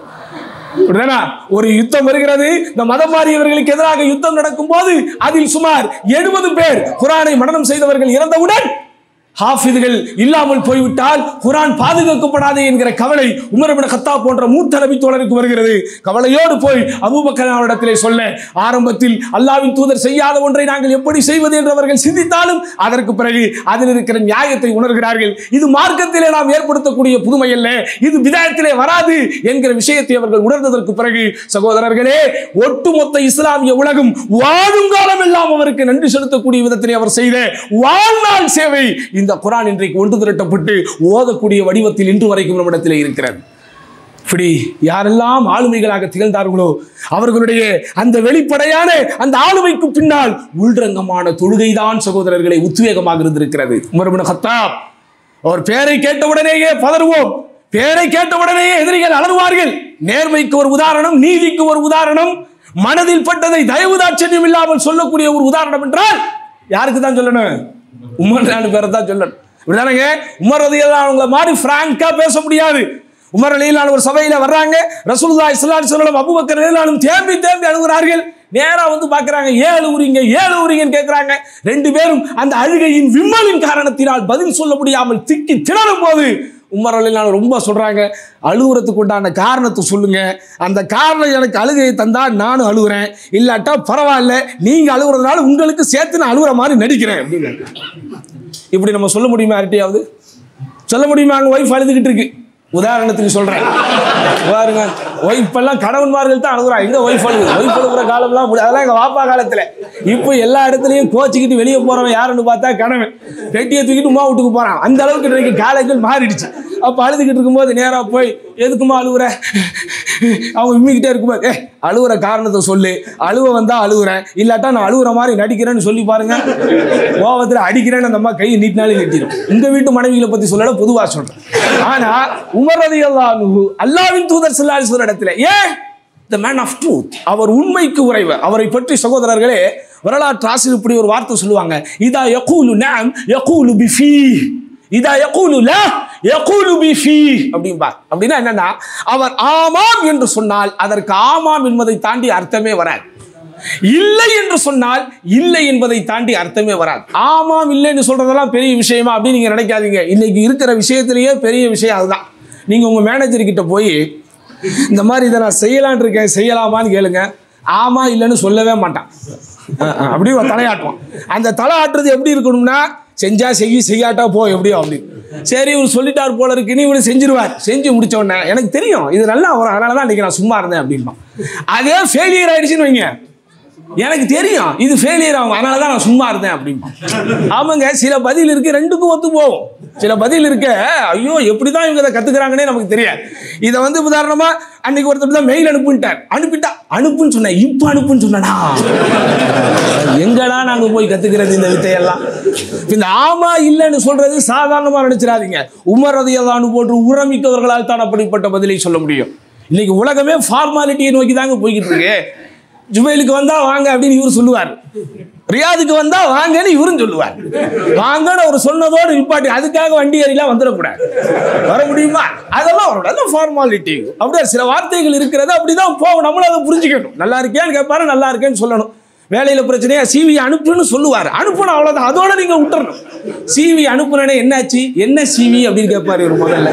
ஒரு யுத்தம் வருகிறது, இந்த மதம் மாறியவர்களுக்கு எதிராக யுத்தம் நடக்கும் போது அதில் சுமார் 70 பேர் குர்ஆனை மனனம் செய்தவர்கள் இறந்தவுடன் ஹாஃபிதுகள் இல்லாமல் போய்விட்டால் குர்ஆன் பாதுகாக்கப்படாது என்கிற கவலை உமர் இப்னு கத்தாப் போன்ற மூத்த நபி தோழருக்கு வருகிறது. கவலையோடு போய் அபூபக்கர் அவரிடத்திலே சொல்ல, ஆரம்பத்தில் அல்லாஹ்வின் தூதர் செய்யாத ஒன்றை நாங்கள் எப்படி செய்வது என்று அவர்கள் சிந்தித்தாலும் அதற்கு பிறகு அதில் இருக்கிற நியாயத்தை உணர்கிறார்கள். இது மார்க்கத்திலே நாம் ஏற்படுத்தக்கூடிய புதுமை அல்ல, இது பிதாயத்திலே வராது என்கிற விஷயத்தை அவர்கள் உணர்ந்ததற்கு பிறகு சகோதரர்களே ஒட்டுமொத்த இஸ்லாமிய உலகம் வாழும் காலம் எல்லாம் அவருக்கு நன்றி செலுத்தக்கூடிய விதத்திலே அவர் செய்த வாழ்நாள் சேவை இந்த குர்ஆன் இன்றைக்கு ஒன்று திரட்டப்பட்டு ஓதக்கூடிய வடிவத்தில் இன்று வரைக்கும் நம்மிடத்திலே இருக்கிறது. இப்படி யாரெல்லாம் ஆளுமைகளாக திகழ்ந்தார்களோ அவர்களுடைய அந்த வெளிப்படையான அந்த ஆளுமைக்கு பின்னால் உள்ரங்கமான தொழுகைதான் சகோதரர்களை உத்வேகமாக இருந்திருக்கிறது. உமர் இப்னு கத்தாப் அவர் பெயரை கேட்டவுடனேயே பதறுவோம், பெயரை கேட்டவுடனேயே எதிரிகள் அலறுவார்கள். நேர்மைக்கு ஒரு உதாரணம், நீதிக்கு ஒரு உதாரணம், மனதில் பட்டதை தயவு தாட்சண்யம் இல்லாமல் சொல்லக்கூடிய ஒரு உதாரணம் என்றால் யாருக்கு தான் சொல்லணும்? உமர் பேரை தான் சொல்லணும். இப்படிதானங்க உமர் ரலியல்லாஹு அன்ஹு மாதிரி பிராங்கா பேச முடியாது. உமர் ரலியல்லாஹு ஒரு சபையில வர்றாங்க, ரசூலுல்லாஹி ஸல்லல்லாஹு அலைஹி வஸல்லம் அபூபக்கர் ரலியல்லாஹு தேம்பி தேம்பி அழுகுறார்கள். நேரா வந்து பார்க்கறாங்க, ஏன் அழுகுறீங்கன்னு கேட்கறாங்க. ரெண்டு பேரும் அந்த அழுகையின் விம்மலின் காரணத்தினால் பதில் சொல்ல முடியாமல் திக்கி திணறும் போது உமர் ரலியல்லாஹு ரொம்ப சொல்றாங்க, அழுகுறதுக்கு உண்டான காரணத்தை சொல்லுங்க, அந்த காரணம் எனக்கு அழுகையை தந்தா நானும் அழுகுறேன், இல்லாட்டா பரவாயில்ல, நீங்க அழுகுறதுனால உங்களுக்கு சேர்த்து நான் அழுகுற மாதிரி நடிக்கிறேன் அப்படின்னு. இப்படி நம்ம சொல்ல முடியுமா? யார்கிட்டயாவது சொல்ல முடியுமா? அங்க ஒய்ஃப் அழுதுகிட்டு இருக்கு, உதாரணத்துக்கு சொல்றேன் பாருங்க. இப்பெல்லாம் கணவன்மார்கள் தான் அழுகுறாங்க, எங்க ஒய்ஃப் அழுகுற காலம்லாம் அதெல்லாம் எங்க வாப்பா காலத்துல. இப்போ எல்லா இடத்துலயும் கோச்சிக்கிட்டு வெளியே போறவன் யாருன்னு பார்த்தா கணவன், வெட்டியை தூக்கிட்டு உமா வீட்டுக்கு போறான். அந்த அளவுக்கு இன்னைக்கு காலங்கள் மாறிடுச்சு. அப்ப அழுதுகிட்டு இருக்கும்போது நேரா போய் எதுக்குமா அழுகுற, அவங்க உண்மைக்கிட்டே இருக்கும்போது அழுகுற காரணத்தை சொல்லு, அழுவ வந்தா அழுகுறேன், இல்லாட்டா நான் அழுகுற மாதிரி நடிக்கிறேன்னு சொல்லி பாருங்க. கோபத்துல அடிக்கிறேன்னு அந்த அம்மா கையை நீட்டினாலே நீட்டிடும். உங்க வீட்டு மனைவிகளை பத்தி சொல்லல, பொதுவா சொல்றேன். ஆனா உமர் ரலியல்லாஹு அன்ஹு அல்லாஹ்வின் தூதர் ஸல்லல்லாஹு அலைஹி வஸல்லம் இடத்துல ஏன் the man of truth, அவர் உண்மைக்கு உரைவர். அவரை பற்றி சகோதரர்களே வரலாற்று ஆசிரியர் இப்படி ஒரு வார்த்தை சொல்லுவாங்க, இதா யகூலு நஅம் யகூலு பிஃபீ, இதா யகூலு லா யகூலு பிஃபீ அப்படிம்பா. அப்படின்னா என்னன்னா, அவர் ஆமாம் என்று சொன்னால் அதற்கு ஆமாம் என்பதை தாண்டி அர்த்தமே வராது, இல்லை என்று சொன்னால் இல்லை என்பதை தாண்டி அர்த்தமே வராது. ஆமாம் இல்லைன்னு சொல்றதெல்லாம் பெரிய விஷயமா அப்படின்னு நீங்க நினைக்காதீங்க. இன்னைக்கு இருக்கிற விஷயத்திலேயே பெரிய விஷயம் அதுதான். நீங்க உங்க மேனேஜர் கிட்ட போய் இந்த மாதிரி இதை நான் செய்யலான் இருக்கேன், செய்யலாமான்னு கேளுங்க, ஆமா இல்லைன்னு சொல்லவே மாட்டான், அப்படி தலையாட்டுவான். அந்த தலையாட்டுறது எப்படி இருக்கணும்னா, செஞ்சா செய்யாட்டா போ எப்படியோ அப்படி. சரி இவர் சொல்லிட்டார் போல இருக்குன்னு இவரு செஞ்சிருவார். செஞ்சு முடிச்ச உடனே எனக்கு தெரியும் இது நல்லா வரும், அதனாலதான் இன்னைக்கு நான் சும்மா இருந்தேன் அப்படின்பா. அதே ஃபெயிலியர் ஆயிடுச்சுன்னு வைங்க, எனக்கு தெரியும் இது ஃபெயிலியர் ஆகும், அதனாலதான் நான் சும்மா இருந்தேன் அப்படின்பா. ஆமாங்க, சில பதில் இருக்கு ரெண்டுக்கும் ஒத்து போகும். சில பதில் இருக்க, ஐயோ எப்படிதான் இவங்க இதை கத்துக்கிறாங்கன்னே நமக்கு தெரியாது. இதை வந்து உதாரணமா அன்னைக்கு ஒருத்தர் தான் மெயில் அனுப்புன்னு சொன்னேன், இப்ப அனுப்புன்னு சொன்னா எங்கடா நாங்க போய் கத்துக்கிறது இந்த வித்தையெல்லாம். இந்த ஆமா இல்லைன்னு சொல்றது சாதாரணமா நினைச்சிடாதீங்க. உமர் ரலியல்லாஹு அன்ஹு போன்று உரமிக்கவர்களால் தான் அப்படிப்பட்ட பதிலை சொல்ல முடியும். இன்னைக்கு உலகமே ஃபார்மாலிட்டியை நோக்கி தாங்க போய்கிட்டு இருக்கு. ஜுபைலுக்கு வந்தா வாங்க அப்படின்னு இவரு சொல்லுவார், ரியாதுக்கு வந்தா வாங்கன்னு இவரும் சொல்லுவார். வாங்கன்னு அவர் சொன்னதோடு நிப்பாட்டி அதுக்காக வண்டி ஏறிலாம் வந்துடக்கூடாது, வர முடியுமா? அதெல்லாம் அவரோட ஃபார்மாலிட்டி. அப்படியே சில வார்த்தைகள் இருக்கிறது, அப்படிதான் போகும். நம்மளும் அதை புரிஞ்சுக்கணும். நல்லா இருக்கேன்னு கேட்பாரு, நல்லா இருக்கேன்னு சொல்லணும். வேலையில பிரச்சனையா சிவி அனுப்புன்னு சொல்லுவார், அனுப்பணும் அவ்வளவுதான், அதோட நீங்க விட்டுறணும். சிவி அனுப்புனே என்னாச்சு, என்ன சிவி அப்படின்னு கேட்பாரு இவர். முதல்ல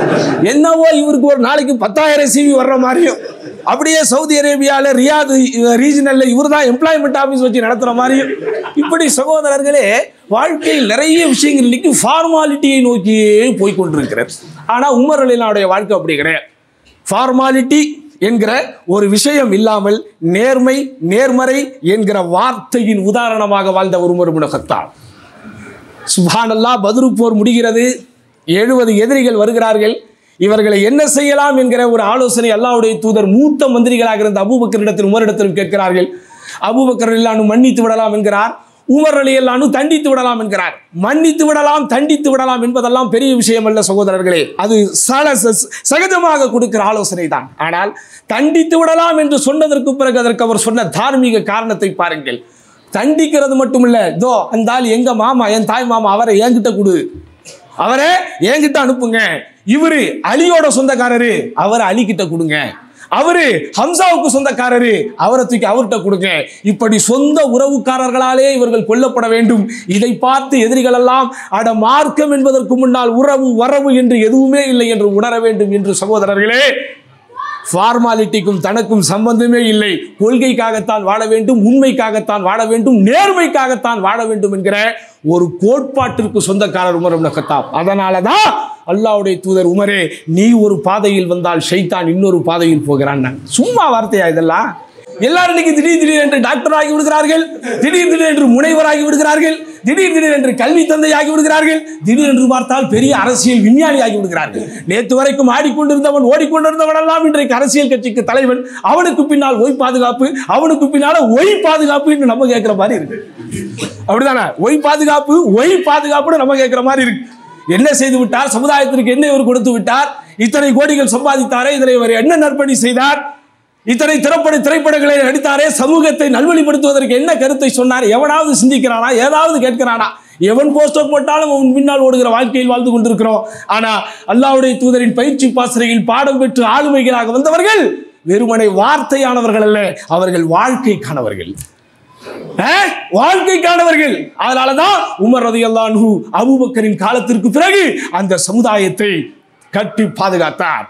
என்னவோ இவருக்கு ஒரு நாளைக்கு 10,000 சிவி வர்ற மாதிரியும், அப்படியே சவுதி அரேபியாவில் ரியாத் ரீஜனல்ல இவர் தான் எம்ப்ளாய்மெண்ட் ஆஃபீஸ் வச்சு நடத்துற மாதிரியும். இப்படி சகோதரர்களே வாழ்க்கையில் நிறைய விஷயங்கள் இன்னைக்கு ஃபார்மாலிட்டியை நோக்கியே போய்கொண்டிருக்கிறது. ஆனா உமர் ரலியல்லாஹு வாழ்க்கை அப்படி கிடையாது. ஃபார்மாலிட்டி என்கிற ஒரு விஷயம் இல்லாமல் நேர்மை நேர்மறை என்கிற வார்த்தையின் உதாரணமாக வாழ்ந்த ஒரு உமர் இப்னு கத்தாப். சுப்ஹானல்லாஹ், பத்ரு போர் முடிகிறது, 70 எதிரிகள் வருகிறார்கள். இவர்களை என்ன செய்யலாம் என்கிற ஒரு ஆலோசனை அல்லாஹ்வுடைய தூதர் மூத்த மந்திரிகளாக இருந்த அபூபக்கரிடத்தில் உமரிடத்திலும் கேட்கிறார்கள். அபூபக்கர் ரலியல்லாஹு அன்ஹு மன்னித்து விடலாம் என்கிறார், உமர் ரலியல்லாஹு அன்ஹு தண்டித்து விடலாம் என்கிறார். மன்னித்து விடலாம் தண்டித்து விடலாம் என்பதெல்லாம் பெரிய விஷயம் அல்ல சகோதரர்களே, அது சகஜமாக கொடுக்கிற ஆலோசனை தான். ஆனால் தண்டித்து விடலாம் என்று சொன்னதற்கு பிறகு அதற்கு அவர் சொன்ன தார்மீக காரணத்தை பாருங்கள். தண்டிக்கிறது மட்டுமில்ல, இதோ அந்த ஆள் எங்க மாமா, என் தாய் மாமா, அவரை என்கிட்ட கொடு, அவரை என்கிட்ட அனுப்புங்க. இவரு அலியோட சொந்தக்காரரு, அவரை அலி கிட்ட கொடுங்க. அவரு ஹம்சாவுக்கு சொந்தக்காரரு, அவரை தூக்கி அவர்கிட்ட கொடுங்க. இப்படி சொந்த உறவுக்காரர்களாலே இவர்கள் கொல்லப்பட வேண்டும். இதை பார்த்து எதிரிகள் எல்லாம் அட மார்க்கம் என்பதற்கு முன்னால் உறவு வரவு என்று எதுவுமே இல்லை என்று உணர வேண்டும் என்று சகோதரர்களே, ஃபார்மாலிட்டிக்கும் தனக்கும் சம்பந்தமே இல்லை. கொள்கைக்காகத்தான் வாழ வேண்டும், உண்மைக்காகத்தான் வாழ வேண்டும், நேர்மைக்காகத்தான் வாழ வேண்டும் என்கிற ஒரு கோட்பாட்டிற்கு சொந்தக்காரர் உமர் இப்னு கத்தாப். அதனாலதான் அல்லாஹ்வுடைய தூதர், உமரே நீ ஒரு பாதையில் வந்தால் ஷைத்தான் இன்னொரு பாதையில் போகிறான். சும்மா வார்த்தையா இதெல்லாம்? எல்லாரும் இன்னைக்கு திடீர் என்று டாக்டர் ஆகி விடுகிறார்கள், திடீர் என்று முனைவராகி விடுகிறார்கள், திடீர் என்று கல்வி தந்தையாகி விடுகிறார்கள், திடீர் என்று பார்த்தால் பெரிய அரசியல் விஞ்ஞானி ஆகி விடுகிறார்கள். நேற்று வரைக்கும் ஆடிக்கொண்டிருந்தவன் ஓடிக்கொண்டிருந்தவன் எல்லாம் இன்றைக்கு அரசியல் கட்சிக்கு தலைவன். அவனுக்கு பின்னால் ஒய் பாதுகாப்பு, அவனுக்கு பின்னால ஒய் பாதுகாப்பு என்று நம்ம கேட்கிற மாதிரி இருக்கு. அப்படிதானே? ஒய் பாதுகாப்புன்னு நம்ம கேட்கிற மாதிரி இருக்கு. என்ன செய்து விட்டார், சமுதாயத்திற்கு என்ன இவர் கொடுத்து விட்டார், இத்தனை கோடிகள் சம்பாதித்தாரே, இதனை இவர் என்ன நற்பணி செய்தார், இத்தனை திரைப்படங்களை நடித்தாரே, சமூகத்தை நல்வழிப்படுத்துவதற்கு என்ன கருத்தை சொன்னார், எவனாவது சிந்திக்கிறானா, ஏதாவது கேட்கிறானா? எவன் போஸ்டர் போட்டாலும் அவன் பின்னால் ஓடுகிற வாழ்க்கையில் வாழ்ந்து கொண்டிருக்கிறோம். ஆனா அல்லாஹ்வுடைய தூதரின் பயிற்சி பாசறையில் பாடம் பெற்று ஆளுமைகளாக வந்தவர்கள் வெறுமனை வார்த்தையானவர்கள் அல்ல, அவர்கள் வாழ்க்கைக்கானவர்கள். வாழ்க்கைக்கானவர்கள். அதனாலதான் உமர் ரலியல்லாஹு அன்ஹு அபூபக்கரின் காலத்திற்கு பிறகு அந்த சமுதாயத்தை கட்டி பாதுகாத்தார்.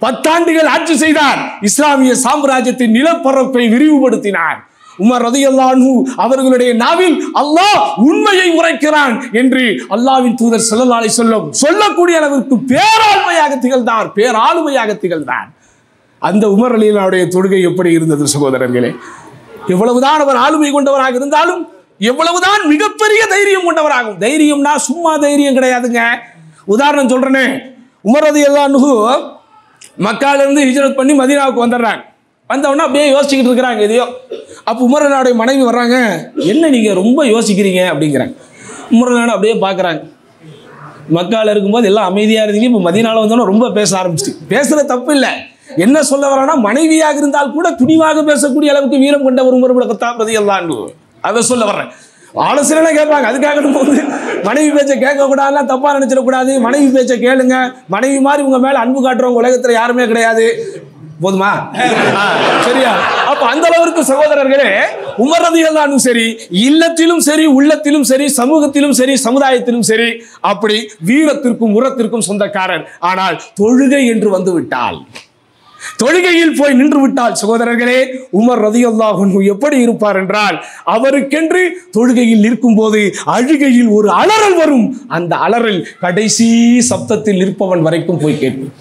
10 ஆண்டுகள் ஆட்சி செய்தார். இஸ்லாமிய சாம்ராஜ்யத்தின் நிலப்பரப்பை விரிவுபடுத்தினார். உமர் ரலியல்லாஹு அன்ஹு அவர்களுடைய நாவில் அல்லாஹ் உண்மையை உரைக்கிறான் என்று அல்லாஹ்வின் தூதர் ஸல்லல்லாஹு அலைஹி வஸல்லம் சொல்லக்கூடிய அளவிற்கு பேராளுமையாக திகழ்ந்தார். அந்த உமர் ரலியல்லாஹுடைய தொழுகை எப்படி இருந்தது சகோதரர்களே? எவ்வளவுதான் அவர் ஆளுமை கொண்டவராக இருந்தாலும், எவ்வளவுதான் மிகப்பெரிய தைரியம் கொண்டவராகும். தைரியம்னா சும்மா தைரியம் கிடையாதுங்க. உதாரணம் சொல்றேனே, உமர் ரலியல்லாஹு அன்ஹு மக்கால இருந்து ஹிஜ்ரத் பண்ணி மதீனாவுக்கு வந்துடுறாங்க. வந்தவொடனே அப்படியே யோசிச்சுக்கிட்டு இருக்கிறாங்க எதையோ. அப்போ உமரனுடைய மனைவி வர்றாங்க, என்ன நீங்க ரொம்ப யோசிக்கிறீங்க அப்படிங்கிறாங்க. உமரனான அப்படியே பார்க்குறாங்க. மக்கால இருக்கும்போது எல்லாம் அமைதியாக இருந்தீங்க, இப்போ மதீனால வந்தோன்னா ரொம்ப பேச ஆரம்பிச்சிட்டு. பேசுகிற தப்பு இல்லை, என்ன சொல்ல வரானா மனைவியாக இருந்தால் கூட துணிவாக பேசக்கூடிய அளவுக்கு வீரம் கொண்டவர் உமர் இப்னு கத்தாப் ரலியல்லாஹு அன்ஹு. அதை சொல்ல வர்றேன். ஆலோசனை கேட்பாங்க. அதுக்காக போது மனைவி பேச்சை கேட்கக்கூடாதுலாம் தப்பா நினைச்சிடக்கூடாது. மனைவி பேச்சை கேளுங்க. மனைவி மாதிரி உங்க மேல அன்பு காட்டுறவங்க உலகத்தில் யாருமே கிடையாது. போதுமா? சரியா? அப்ப அந்த அளவிற்கு சகோதரர்களே, உமர் ரலியல்லாஹு அன்ஹு சரி, இல்லத்திலும் சரி, உள்ளத்திலும் சரி, சமூகத்திலும் சரி, சமுதாயத்திலும் சரி, அப்படி வீரத்திற்கும் உரத்திற்கும் சொந்தக்காரர். ஆனால் தொழுகை என்று வந்து விட்டால், தொழுகையில் போய் நின்று விட்டால் சகோதரர்களே, உமர் ரலியல்லாஹு அன்ஹு எப்படி இருப்பார் என்றால், அவருக்கென்று தொழுகையில் நிற்கும் போது அழுகையில் ஒரு அலறல் வரும். அந்த அலறல் கடைசி சப்தத்தில் நிற்பவன் வரைக்கும் போய் கேட்கும்.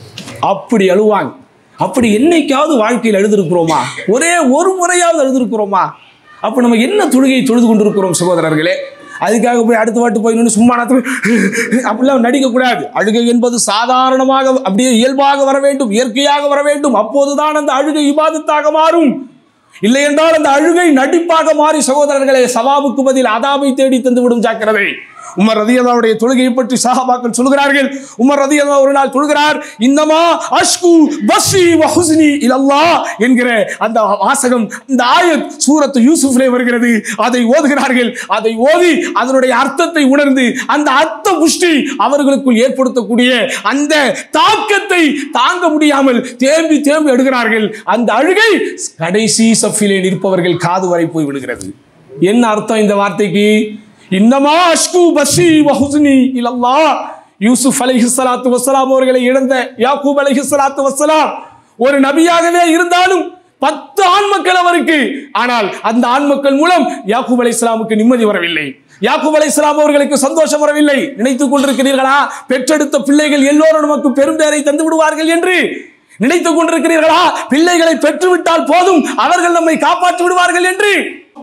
அப்படி அழுவாங்க. அப்படி என்னைக்காவது வாழ்க்கையில் எழுதிருக்கிறோமா? ஒரே ஒரு முறையாவது எழுதிருக்கிறோமா? அப்ப நம்ம என்ன தொழுகையை தொழுது கொண்டிருக்கிறோம் சகோதரர்களே? அதுக்காக போய் அடுத்த வாட்டு போய் நின்று சும்மா அப்படிலாம் நடிக்கக்கூடாது. அழுகை என்பது சாதாரணமாக அப்படியே இயல்பாக வர வேண்டும், இயற்கையாக வர வேண்டும். அப்போதுதான் அந்த அழுகை இபாதத்தாக மாறும். இல்லை என்றால் அந்த அழுகை நடிப்பாக மாறி சகோதரர்களே சவாபுக்கு பதில் அதாபை தேடி தந்து விடும். ஜாக்கிரதை. உமர் ரலியல்லாஹுடைய தொழுகையை பற்றி சஹாபாக்கள் சொல்கிறார்கள். உமர் ரலியல்லாஹு ஒரு நாள் தொழுகிறார். இன்னமா அஷ்கு பஸ்ஸி வ ஹுஸ்னி இலல்லாஹ் என்கிற அந்த வாசகம், இந்த ஆயத் சூரத்து யூசுஃப்லே வருகிறது. அதை ஓதுகிறார்கள். அதை ஓதி அதனுடைய அர்த்தத்தை உணர்ந்து அந்த அர்த்த புஷ்டி அவர்களுக்குள் ஏற்படுத்தக்கூடிய அந்த தாக்கத்தை தாங்க முடியாமல் தேம்பி தேம்பி எடுக்கிறார்கள். அந்த அழுகை கடைசி சஃபிலே நிற்பவர்கள் காது வரை போய் விடுகிறது. என்ன அர்த்தம் இந்த வார்த்தைக்கு? இன்னமா அஷ்கு பஸ்ஸி வ ஹுஸ்னி இலல்லாஹ். யூசுப் அலைஹிஸ்ஸலாத்து வஸ்ஸலாம் அவர்களை இழந்த யாக்கூப் அலைஹிஸ்ஸலாத்து வஸ்ஸலாம் ஒரு நபியாகவே இருந்தாலும் 10 ஆண் மக்கள் அவருக்கு. ஆனால் அந்த ஆண் மக்கள் மூலம் யாக்கூப் அலைஹிஸ்ஸலாமுக்கு நிம்மதி வரவில்லை. யாக்கூப் அலைஹிஸ்ஸலாம் அவர்களுக்கு சந்தோஷம் வரவில்லை. நினைத்துக் கொண்டிருக்கிறீர்களா பெற்றெடுத்த பிள்ளைகள் எல்லோரும் நமக்கு பெரும் பேரை தந்து விடுவார்கள் என்று? நினைத்துக் கொண்டிருக்கிறீர்களா பிள்ளைகளை பெற்றுவிட்டால் போதும் அவர்கள் நம்மை காப்பாற்றி விடுவார்கள் என்று?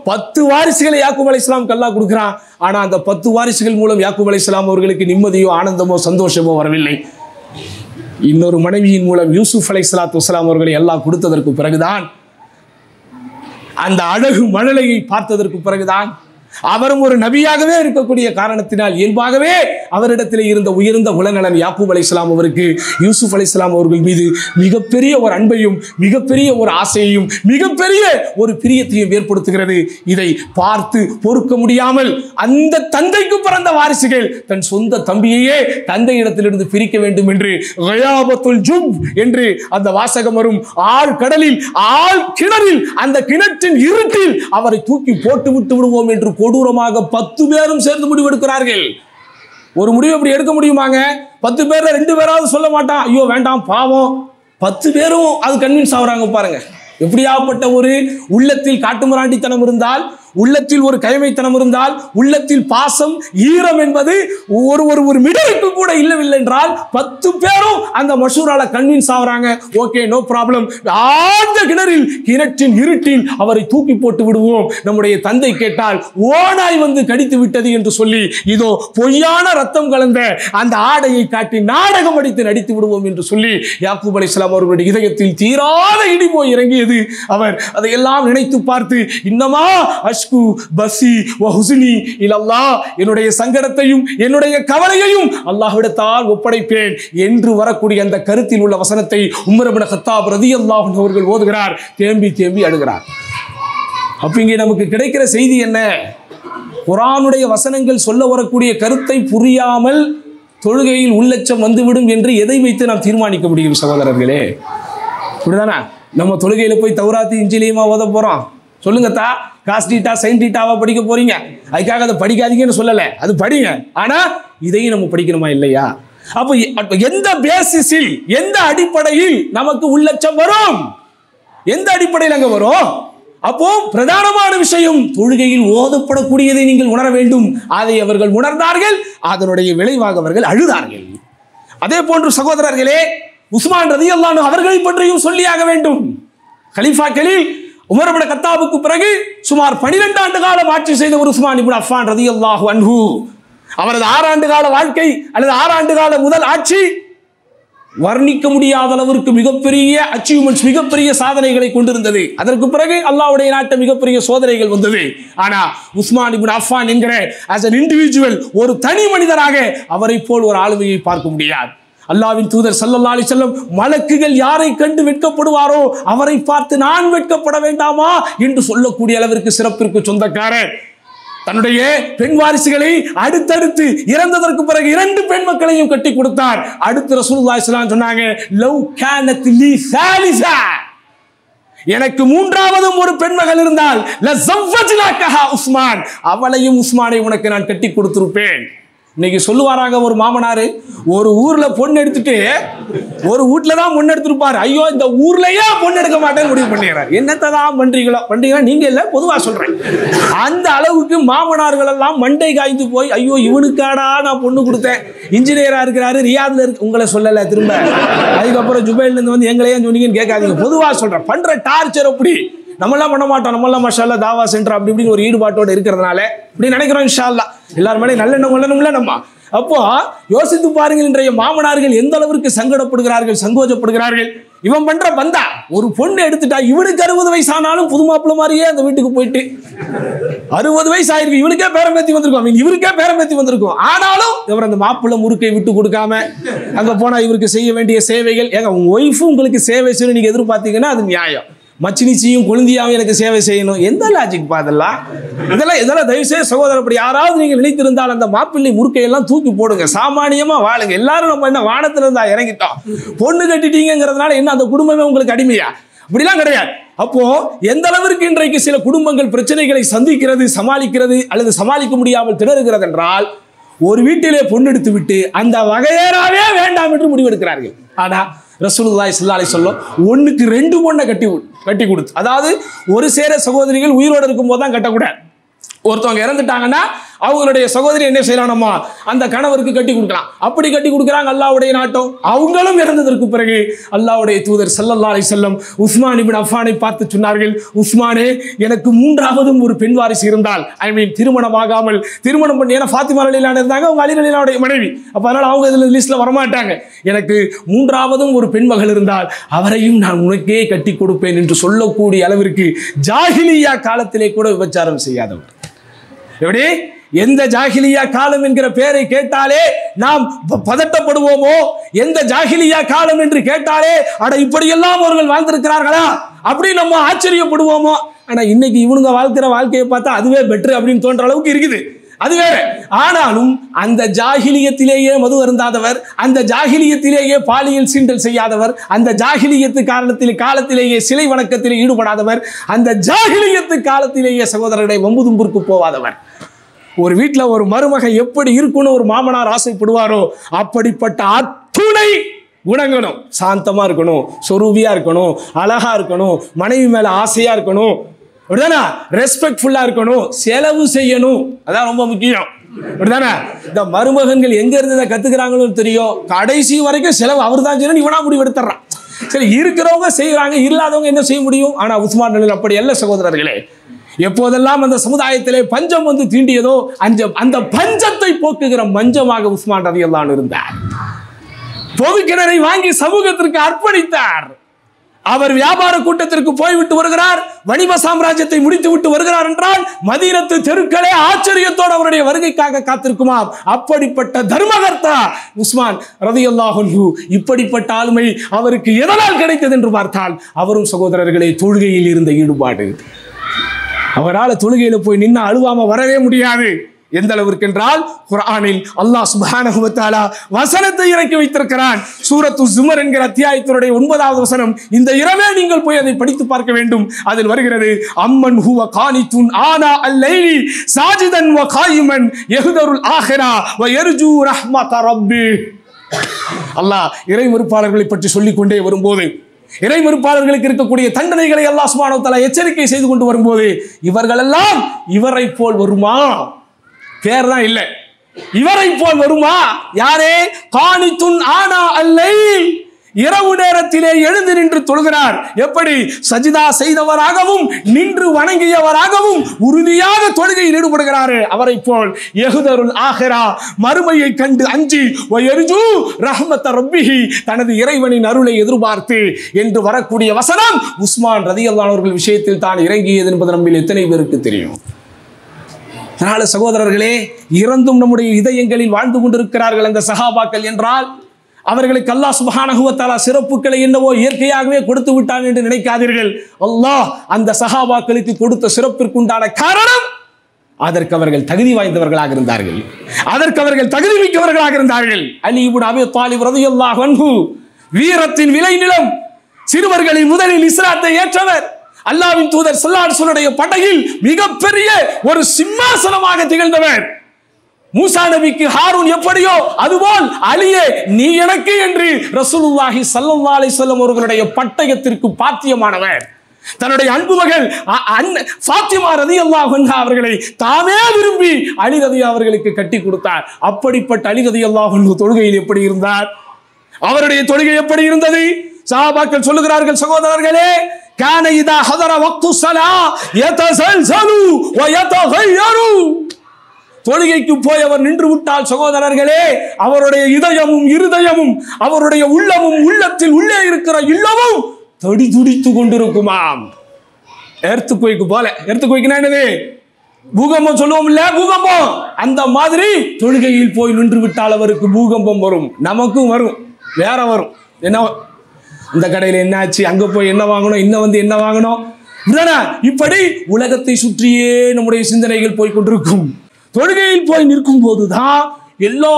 10 வாரிசுகளை யாக்கூப் அலைஹிஸ்ஸலாமுக்கு அல்லாஹ் கொடுக்கிறான். ஆனா அந்த 10 வாரிசுகள் மூலம் யாக்கூப் அலைஹிஸ்ஸலாம் அவர்களுக்கு நிம்மதியோ ஆனந்தமோ சந்தோஷமோ வரவில்லை. இன்னொரு மனைவியின் மூலம் யூசுப் அலைஹிஸ்ஸலாத்து வஸ்ஸலாம் அவர்களை அல்லாஹ் கொடுத்ததற்கு பிறகுதான், அந்த அழகு மழலையை பார்த்ததற்கு பிறகுதான், அவரும் ஒரு நபியாகவே இருக்கக்கூடிய காரணத்தினால் இயல்பாகவே அவரிடத்தில் இருந்த உயர்ந்த உளநலன் யாக்கூப் அலைஹிஸ்ஸலாம் அவருக்கு யூசுப் அலைஹிஸ்ஸலாம் அவர்கள் மீது மிகப்பெரிய ஒரு அன்பையும் மிகப்பெரிய ஒரு ஆசையையும் மிகப்பெரிய ஒரு பிரியத்தையும் ஏற்படுத்துகிறது. இதை பார்த்து பொறுக்க முடியாமல் அந்த தந்தைக்கு பிறந்த வாரிசுகள் தன் சொந்த தம்பியையே தந்தையிடத்திலிருந்து பிரிக்க வேண்டும் என்று கயாபத்துல் ஜுப் என்று அந்த வாசகம் வரும். ஆழ் கடலில் ஆழ் கிணறில், அந்த கிணற்றின் இருட்டில் அவரை தூக்கி போட்டு விட்டு விடுவோம் என்று கொடூரமாக 10 பேரும் சேர்ந்து முடிவெடுக்கிறார்கள். ஒரு முடிவு அப்படி எடுக்க முடியுமாங்க? 10 பேர்ல 2 பேராவது சொல்ல மாட்டான், ஐயோ வேண்டாம் பாவம். 10 பேரும் அது கன்வின்ஸ் ஆகுறாங்க. பாருங்க எப்படியாப்பட்ட ஒரு உள்ளத்தில் காட்டுமிராண்டித்தனம் இருந்தால், உள்ளத்தில் ஒரு கயமைத்தனம் இருந்தால், உள்ளத்தில் பாசம் ஈரம் என்பது ஒரு மிடருக்கு கூட இல்லவில்லை என்றால் 10 பேரும் அந்த மஷூரால கன்வின்ஸ் ஆகுறாங்க. ஓகே நோ ப்ராப்ளம், ஆழ்ந்த கிணறில் கிணற்றின் இருட்டில் அவரை தூக்கி போட்டு விடுவோம். நம்முடைய தந்தை கேட்டால் ஓனாய் வந்து கடித்து விட்டது என்று சொல்லி இதோ பொய்யான ரத்தம் கலந்த அந்த ஆடையை காட்டி நாடகம் அடித்து நடித்து விடுவோம் என்று சொல்லி யாக்கூப் அலைஹிஸ்ஸலாம் அவர்களுடைய இதயத்தில் தீராத இடி போய் இறங்கியது. அவர் அதையெல்லாம் நினைத்து பார்த்து இன்னமா அஷ்கு பஸ்ஸி வ ஹுஸ்னி இலல்லாஹ், என்னுடைய சங்கடத்தையும் என்னுடைய கவலையையும் அல்லாஹ்விடத்தால் ஒப்படைப்பேன் என்று வரக்கூடிய அந்த கருத்தில் உள்ள வசனத்தை உமர் இப்னு கத்தாப் ரலியல்லாஹு அன்ஹு அவர்கள் ஓதுகிறார். தேம்பி தேம்பி அழுகிறார். அப்ப இங்கே நமக்கு கிடைக்கிற செய்தி என்ன? குர்ஆனுடைய வசனங்கள் சொல்ல வரக்கூடிய கருத்தை புரியாமல் தொழுகையில் உள்ளச்சம் வந்துவிடும் என்று எதை வைத்து நாம் தீர்மானிக்க முடியும் சகோதரர்களே? இப்படிதானே நம்ம தொழுகையில போய் தௌராத்தி இஞ்சிலியமா ஓத போறோம். சொல்லுங்கத்தா, காஸ் டீட்டா சைன் டீட்டாவா படிக்க போறீங்க. அதுக்காக அதை படிக்காதீங்கன்னு சொல்லலை, அது படிங்க. ஆனா இதையும் நம்ம படிக்கணுமா இல்லையா? அப்ப எந்த பேசிஸில், எந்த அடிப்படையில் நமக்கு உள்ளச்சம் வரும்? எந்த அடிப்படையில் அங்க வரும்? அப்போ பிரதானமான விஷயம் தொழுகையில் ஓதப்படக்கூடியதை நீங்கள் உணர வேண்டும். அதை அவர்கள் உணர்ந்தார்கள், அதனுடைய விளைவாக அவர்கள் அழுதார்கள். அதே போன்று சகோதரர்களே, உஸ்மான் ரலியல்லாஹு அன்ஹு அவர்களை பற்றியும் சொல்லியாக வேண்டும். கலீஃபாக்களில் உமர் இப்னு கத்தாபுக்கு பிறகு சுமார் 12 ஆண்டு காலம் ஆட்சி செய்த ஒரு உஸ்மான் இப்னு அஃபான் ரலியல்லாஹு அன்ஹு, அவரது 6 ஆண்டு கால வாழ்க்கை அல்லது 6 ஆண்டு கால முதல் ஆட்சி வர்ணிக்க முடியாத அளவிற்கு மிகப்பெரிய அச்சீவ்மெண்ட்ஸ், மிகப்பெரிய சாதனைகளை கொண்டிருந்தது. அதற்கு பிறகு அல்லாஹ்வுடைய நாட்டு மிகப்பெரிய சோதனைகள் வந்தது. ஆனா உஸ்மான் இப்னு அஃபான் என்கிற as an individual, ஒரு தனி மனிதராக அவரை போல் ஒரு ஆளுமையை பார்க்க முடியாது. அல்லாஹ்வின் தூதர் ஸல்லல்லாஹு அலைஹி வஸல்லம் மலக்குகள் யாரை கண்டு வெட்கப்படுவாரோ அவரை பார்த்து நான் வெட்கப்பட வேண்டாமா என்று சொல்லக்கூடிய அளவிற்கு சிறப்பிற்கு சொந்தக்காரர். தன்னுடைய பெண் வாரிசுகளை அடுத்தடுத்து இறந்ததற்கு பிறகு 2 பெண் மக்களையும் கட்டி கொடுத்தார். அடுத்து ரசூலுல்லாஹி ஸல்லல்லாஹு அலைஹி வஸல்லம் சொன்னாங்க, லவ் கானத் லீ சாலிஸா, எனக்கு 3வது ஒரு பெண் மகள் இருந்தால் லஸவ்வஜ்னாகஹா உஸ்மான், அவளையும் உஸ்மானை உனக்கு நான் கட்டி கொடுத்திருப்பேன். இன்னைக்கு சொல்லுவாராங்க ஒரு மாமனாரு, ஒரு ஊர்ல பொண்ணு எடுத்துட்டு ஒரு வீட்டுல தான் பொண்ணு எடுத்திருப்பாரு, ஐயோ இந்த ஊர்லயே பொண்ணு எடுக்க மாட்டேன்னு முடிவு பண்ணிடுறாரு. என்னத்தான் பண்றீங்களோ நீங்க இல்ல, பொதுவா சொல்றேன். அந்த அளவுக்கு மாமனார்கள் எல்லாம் மண்டை காய்ந்து போய், ஐயோ இவனுக்காடா நான் பொண்ணு கொடுத்தேன், இன்ஜினியரா இருக்கிறாரு, ரியாத்ல இருக்கு, உங்களை சொல்லல திரும்ப, அதுக்கப்புறம் ஜுபைல்ல இருந்து வந்து எங்களையே சொன்னீங்கன்னு கேட்காதீங்க, பொதுவா சொல்றேன். பண்ற டார்ச்சர் அப்படி நம்மளாம் பண்ண மாட்டோம். நம்மளாம் மாஷாஅல்லாஹ் தாவா சென்டர் அப்படி இப்படின்னு ஒரு ஈடுபாட்டோடு இருக்கிறதுனால இப்படி நினைக்கிறோம். இன்ஷா அல்லாஹ் எல்லாரும் மேலே நல்லெண்ணம் கொள்ளணும்ல நம்ம. அப்போ யோசித்து பாருங்கள், இன்றைய மாமனார்கள் எந்த அளவிற்கு சங்கடப்படுகிறார்கள், சங்கோஜப்படுகிறார்கள். இவன் பண்ற பந்தா, ஒரு பொண்ணு எடுத்துட்டா இவனுக்கு 60 வயசானாலும் புது மாப்பிள்ள மாதிரியே அந்த வீட்டுக்கு போயிட்டு 60 வயசு ஆயிருக்கு, இவனுக்கே பேரம்பேத்தி வந்திருக்கும், இவருக்கே பேரம்பேத்தி வந்திருக்கும். ஆனாலும் இவர் அந்த மாப்பிள்ள முறுக்கை விட்டு கொடுக்காம அங்க போனா இவருக்கு செய்ய வேண்டிய சேவைகள். ஏங்க உங்க ஒய்ஃபும் உங்களுக்கு சேவை செய்யணும் நீங்க எதிர்பார்த்தீங்கன்னா அது நியாயம். மச்சினிச்சியும் கொழுந்தியாவும் எனக்கு சேவை செய்யணும், எந்த லாஜிக் பாதெல்லாம்? இதெல்லாம் தயவுசெய்து சகோதரர், அப்படி யாராவது நீங்கள் நினைத்திருந்தால் அந்த மாப்பிள்ளை முறுக்கையெல்லாம் தூக்கி போடுங்க, சாமானியமா வாழுங்க. எல்லாரும் நம்ம என்ன வானத்துல இருந்தா இறங்கிட்டோம், பொண்ணு கட்டிட்டீங்கிறதுனால என்ன அந்த குடும்பமே உங்களுக்கு அடிமையா? அப்படிலாம் கிடையாது. அப்போ எந்த அளவிற்கு இன்றைக்கு சில குடும்பங்கள் பிரச்சனைகளை சந்திக்கிறது, சமாளிக்கிறது அல்லது சமாளிக்க முடியாமல் திணறுகிறது என்றால், ஒரு வீட்டிலே பொண்ணு எடுத்து விட்டு அந்த வகையேறாவே வேண்டாம் என்று முடிவெடுக்கிறார்கள். ஆனா ரசூலுல்லாஹி ஸல்லல்லாஹு அலைஹி வஸல்லம் 1க்கு 2 பொண்ணை கட்டி கொடுத்து, அதாவது ஒரு சேர சகோதரிகள் உயிரோடு இருக்கும் போது தான் கட்டக்கூடாது. ஒருத்தவங்க இறந்துட்டாங்கன்னா அவங்களுடைய சகோதரி என்ன செய்யலாம்மா, அந்த கணவருக்கு கட்டி கொடுக்கலாம். அப்படி கட்டி கொடுக்குறாங்க அல்லாஹ்வுடைய நாட்டம். அவங்களும் இறந்ததற்கு பிறகு அல்லாஹ்வுடைய தூதர் ஸல்லல்லாஹு அலைஹி வஸல்லம் உஸ்மான் இப்னு அஃபானை பார்த்து சொன்னார்கள், உஸ்மானே எனக்கு 3வது ஒரு பெண் வாரிசு இருந்தால், திருமணமாகாமல் திருமணம் பண்ணி, ஏன்னா ஃபாத்திமா ரலியல்லாஹு அன்ஹா இருந்தாங்க, அவங்க அலி ரலியல்லாஹுடைய மனைவி, அப்ப அதனால அவங்க இதுல லிஸ்ட்ல வரமாட்டாங்க. எனக்கு 3வது ஒரு பெண் மகள் இருந்தால் அவரையும் நான் உனக்கே கட்டி கொடுப்பேன் என்று சொல்லக்கூடிய அளவிற்கு ஜாஹிலியா காலத்திலே கூட விபச்சாரம் செய்யாதவர். எப்படி? எந்த ஜாஹிலியா காலம் என்கிற பெயரை கேட்டாலே நாம் பதட்டப்படுவோமோ, எந்த ஜாஹிலியா காலம் என்று கேட்டாலே அட இப்படியெல்லாம் அவர்கள் வாழ்ந்திருக்கிறார்களா அப்படி நம்ம ஆச்சரியப்படுவோமோ. ஆனா இன்னைக்கு இவனுங்க வாழ்க்கிற வாழ்க்கையை பார்த்தா அதுவே பெட்டர் அப்படின்னு தோன்ற அளவுக்கு இருக்குது, அது வேற. ஆனாலும் அந்த ஜாஹிலியத்திலேயே மது அருந்தாதவர், அந்த ஜாஹிலியத்திலேயே பாலியல் சீண்டல் செய்யாதவர், அந்த ஜாஹிலியத்து காலத்திலேயே சிலை வணக்கத்திலே ஈடுபடாதவர், அந்த ஜாஹிலியத்து காலத்திலேயே சகோதரர்களை வம்பு தும்புருக்கு போவாதவர். ஒரு வீட்டில் ஒரு மருமக எப்படி இருக்கணும் ஒரு மாமனார் ஆசைப்படுவாரோ அப்படிப்பட்ட அத்துணை குணங்களும், சாந்தமா இருக்கணும், சொரூபியா இருக்கணும், அழகா இருக்கணும், மனைவி மேல ஆசையா இருக்கணும், அப்படிதானே, ரெஸ்பெக்ட்ஃபுல்லா இருக்கணும், செலவு செய்யணும், அதான் ரொம்ப முக்கியம். அப்படிதானே? இந்த மருமகன்கள் எங்க இருந்து இதை கத்துக்கிறாங்களோ தெரியும், கடைசி வரைக்கும் செலவு அவர் தான் செய்யணும், இவனா முடிவு எடுத்துறான். சரி, இருக்கிறவங்க செய்யறாங்க, இல்லாதவங்க என்ன செய்ய முடியும்? ஆனா உஸ்மான் ரலியல்லாஹு அப்படி அல்ல சகோதரர்களே. எப்போதெல்லாம் அந்த சமுதாயத்திலே பஞ்சம் வந்து தீண்டியதோ அந்த பஞ்சத்தை போக்குகிற மஞ்சமாக உஸ்மான் ரலியல்லாஹு அன்ஹு இருந்தார். பொது கிணறை வாங்கி சமூகத்திற்கு அர்ப்பணித்தார். அவர் வியாபார கூட்டத்திற்கு போய்விட்டு வருகிறார், வணிக சாம்ராஜ்யத்தை முடித்து விட்டு வருகிறார் என்றால் மதீனத்து தெருக்களே ஆச்சரியத்தோடு அவருடைய வருகைக்காக காத்திருக்குமாம். அப்படிப்பட்ட தர்மகர்த்தா உஸ்மான் ரலியல்லாஹு அன்ஹு. இப்படிப்பட்ட ஆளுமை அவருக்கு எதனால் கிடைத்தது என்று பார்த்தால், அவரும் சகோதரர்களே தொழுகையில் இருந்த ஈடுபாடு. அவரால் தொழுகையில போய் நின்று அழுவாம வரவே முடியாது. எந்த அளவிற்கு என்றால் குர்ஆனில் அல்லாஹ் சுப்ஹானஹு வ தஆலா வசனத்தை இறக்கி வைத்திருக்கிறான். சூரத்து ஸுமர் என்கிற அத்தியாயத்தினுடைய 9வது வசனம். இந்த இரவே நீங்கள் போய் அதை படித்து பார்க்க வேண்டும். அதில் வருகிறது, அம்மன் ஹுவ கானித்துன் ஆனா அல்லைலி சாஜிதன் வ காயிமன் யஹ்தருல் ஆஹிரா வ யர்ஜூ ரஹ்மத ரப்பி. அல்லாஹ் இறை மறுப்பாளர்களை பற்றி சொல்லிக் கொண்டே வரும்போது, இறை மறுப்பாளர்களுக்கு இருக்கக்கூடிய தண்டனைகளை அல்லாஹ் சுப்ஹானஹு வ தஆலா எச்சரிக்கை செய்து கொண்டு வரும்போது, இவர்களெல்லாம் இவரை போல் வருமா? பேர் தான் இல்லை, இவரை போல் வருமா? யாரே? கானித்துன் ஆனா அல்லை, இரவு நேரத்திலே எழுந்து நின்று தொழுகிறார். எப்படி? சஜிதா செய்தவராகவும் நின்று வணங்கியவராகவும் உறுதியாக தொழுகையில் ஈடுபடுகிறார். அவரை போல் யஹ்தருல் ஆஹிரா, மறுமையை கண்டு அஞ்சி வயர்ஜூ ரஹ்மத ரப்பிஹி, தனது இறைவனின் அருளை எதிர்பார்த்து என்று வரக்கூடிய வசனம் உஸ்மான் ரலியல்லாஹு அன்ஹு அவர்கள் விஷயத்தில் தான் இறங்கியது என்பது நம்மில் எத்தனை பேருக்கு தெரியும்? அதனால சகோதரர்களே, இறந்தும் நம்முடைய இதயங்களில் வாழ்ந்து கொண்டிருக்கிறார்கள் அந்த சஹாபாக்கள் என்றால், அவர்களுக்கு அல்லாஹ் சுப்ஹானஹு வ தஆலா சிறப்புகளை என்னவோ இயற்கையாகவே கொடுத்து விட்டான் என்று நினைக்காதீர்கள். அல்லாஹ் அந்த சஹாபாக்களுக்கு கொடுத்த சிறப்பிற்குண்டான காரணம், அதற்கு அவர்கள் தகுதி வாய்ந்தவர்களாக இருந்தார்கள், அதற்கு அவர்கள் தகுதி மிக்கவர்களாக இருந்தார்கள். அலி இப்னு அபீ தாலிப் ரலியல்லாஹு அன்ஹு வீரத்தின் விளைநிலம், சிறுவர்களில் முதலில் இஸ்லாத்தை ஏற்றவர், அல்லாஹ்வின் தூதர் ஸல்லல்லாஹு அலைஹி வஸல்லம் படையில் மிகப்பெரிய ஒரு சிம்மாசனமாக திகழ்ந்தவர். மூசா நபிக்கு ஹாரூன் எப்படியோ அதுபோல் அலியே நீ எனக்கு என்று ரசூலுல்லாஹி ஸல்லல்லாஹு அலைஹி வஸல்லம் அவர்களுடைய பட்டயத்திற்கு பாத்தியமானவர். தன்னுடைய அன்பு மகள் ஃபாத்திமா ரலியல்லாஹு அன்ஹா அவர்களை தாமே விரும்பி அலி ரலியல்லாஹு அவர்களுக்கு கட்டி கொடுத்தார். அப்படிப்பட்ட அலி ரலியல்லாஹு அன்ஹு தொழுகையில் எப்படி இருந்தார்? அவருடைய தொழுகை எப்படி இருந்தது? சஹாபாக்கள் சொல்லுகிறார்கள், சகோதரர்களே, கான இதா ஹதர வக்து ஸலா யதஸல்ஸலு வ யதகய்யரு. தொழுகைக்கு போய் அவர் நின்று விட்டால் சகோதரர்களே, அவருடைய இதயமும் இருதயமும் அவருடைய உள்ளமும் உள்ளத்தில் உள்ளே இருக்கிற இல்லமும் தடி துடித்து கொண்டிருக்குமாம். எர்த்குவேக் போல. எர்த்குவேக்னா என்னது? பூகம்பம் சொல்லுவோம் இல்ல, பூகம்பம். அந்த மாதிரி தொழுகையில் போய் நின்று விட்டால் அவருக்கு பூகம்பம் வரும், நமக்கும் வரும், வேற வரும். என்ன, இந்த கடையில் என்ன ஆச்சு, அங்க போய் என்ன வாங்கணும், இன்னும் வந்து என்ன வாங்கணும், இப்படி உலகத்தை சுற்றியே நம்முடைய சிந்தனைகள் போய் கொண்டிருக்கும். தொழுகையில் போய் நிற்கும் போதுதான் எல்லா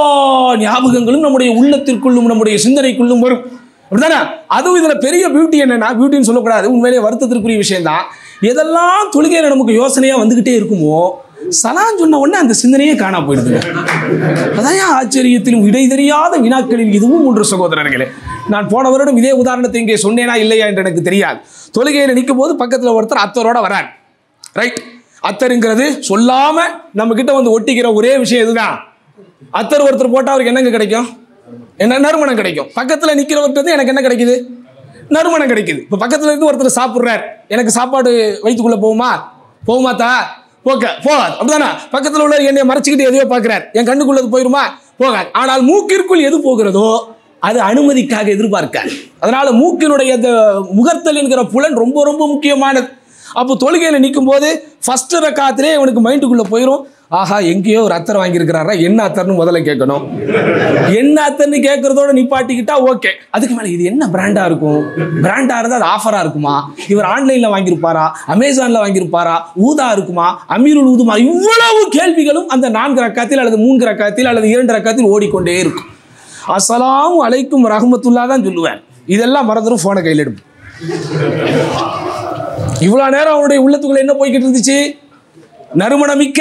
ஞாபகங்களும் நம்முடைய உள்ளத்திற்குள்ளும் நம்முடைய சிந்தனைக்குள்ளும் வரும். அப்படிதானே? அதுவும் இதுல பெரிய பியூட்டி என்னன்னா, பியூட்டின்னு சொல்லக்கூடாது, உண்மையிலேயே வருத்தத்திற்குரிய விஷயம் தான். எதெல்லாம் தொழுகையில நமக்கு யோசனையா வந்துகிட்டே இருக்குமோ, சலான் சொன்ன உடனே அந்த சிந்தனையே காணா போயிடுது. அதான் ஆச்சரியத்திலும் இடை தெரியாத வினாக்களில் இதுவும் ஒன்று சகோதரர்களே. நான் போன வருடம் இதே உதாரணத்தை இங்கே சொன்னேனா இல்லையா என்று எனக்கு தெரியாது. தொழுகையில் நிற்கும் போது பக்கத்தில் ஒருத்தர் அத்தரோட வரார். ரைட், அத்தருங்கிறது சொல்லாம நம்ம கிட்ட வந்து ஒட்டிக்கிற ஒரே விஷயம் இதுதான். அத்தர் ஒருத்தர் போட்டா அவருக்கு என்னங்க கிடைக்கும்? என்ன நறுமணம் கிடைக்கும். பக்கத்தில் நிற்கிறவர்கிட்ட எனக்கு என்ன கிடைக்குது? நறுமணம் கிடைக்குது. இப்போ பக்கத்தில் இருந்து ஒருத்தர் சாப்பிட்றார், எனக்கு சாப்பாடு வயிற்றுக்குள்ள போகுமா? போகுமாத்தா? போக போகாது. அப்படிதானே? பக்கத்தில் உள்ள என்னை மறைச்சிக்கிட்டு எதையோ பார்க்கிறார், என் கண்ணுக்குள்ளது போயிருமா? போகாது. ஆனால் மூக்கிற்குள் எது போகிறதோ அது அனுமதிக்காக எதிர்பார்க்காது. அதனால மூக்கினுடைய முகர்த்தல் என்கிற புலன் ரொம்ப ரொம்ப முக்கியமானது. அப்போ தொழுகையில் நிற்கும் போது ஃபர்ஸ்ட் ரக்காத்திலே இவனுக்கு மைண்டுக்குள்ள போயிடும், ஆஹா எங்கேயோ ஒரு அத்தர் வாங்கியிருக்கிறாரா, என்ன அத்தர்னு முதல்ல கேட்கணும். என்ன அத்தர்னு கேட்கறதோட நிப்பாட்டிக்கிட்டா ஓகே. அதுக்கு மேலே இது என்ன பிராண்டா இருக்கும், பிராண்டா இருந்தால் அது ஆஃபரா இருக்குமா, இவர் ஆன்லைன்ல வாங்கியிருப்பாரா, அமேசான்ல வாங்கியிருப்பாரா, ஊதா இருக்குமா, அமீருல் ஊதுமா, இவ்வளவு கேள்விகளும் அந்த 4 ரக்காத்தில் அல்லது 3 ரக்காத்தில் அல்லது 2 ரக்காத்தில் ஓடிக்கொண்டே இருக்கும். அஸ்ஸலாமு அலைக்கும் ரஹ்மத்துல்லாஹ் தான் சொல்லுவேன். இதெல்லாம் மறந்துடும், போனை கையில் எடுப்போம். இவ்வளவு நேரம் அவருடைய உள்ளத்துக்குள்ள என்ன போய்கிட்டு இருந்துச்சு? நறுமணமிக்க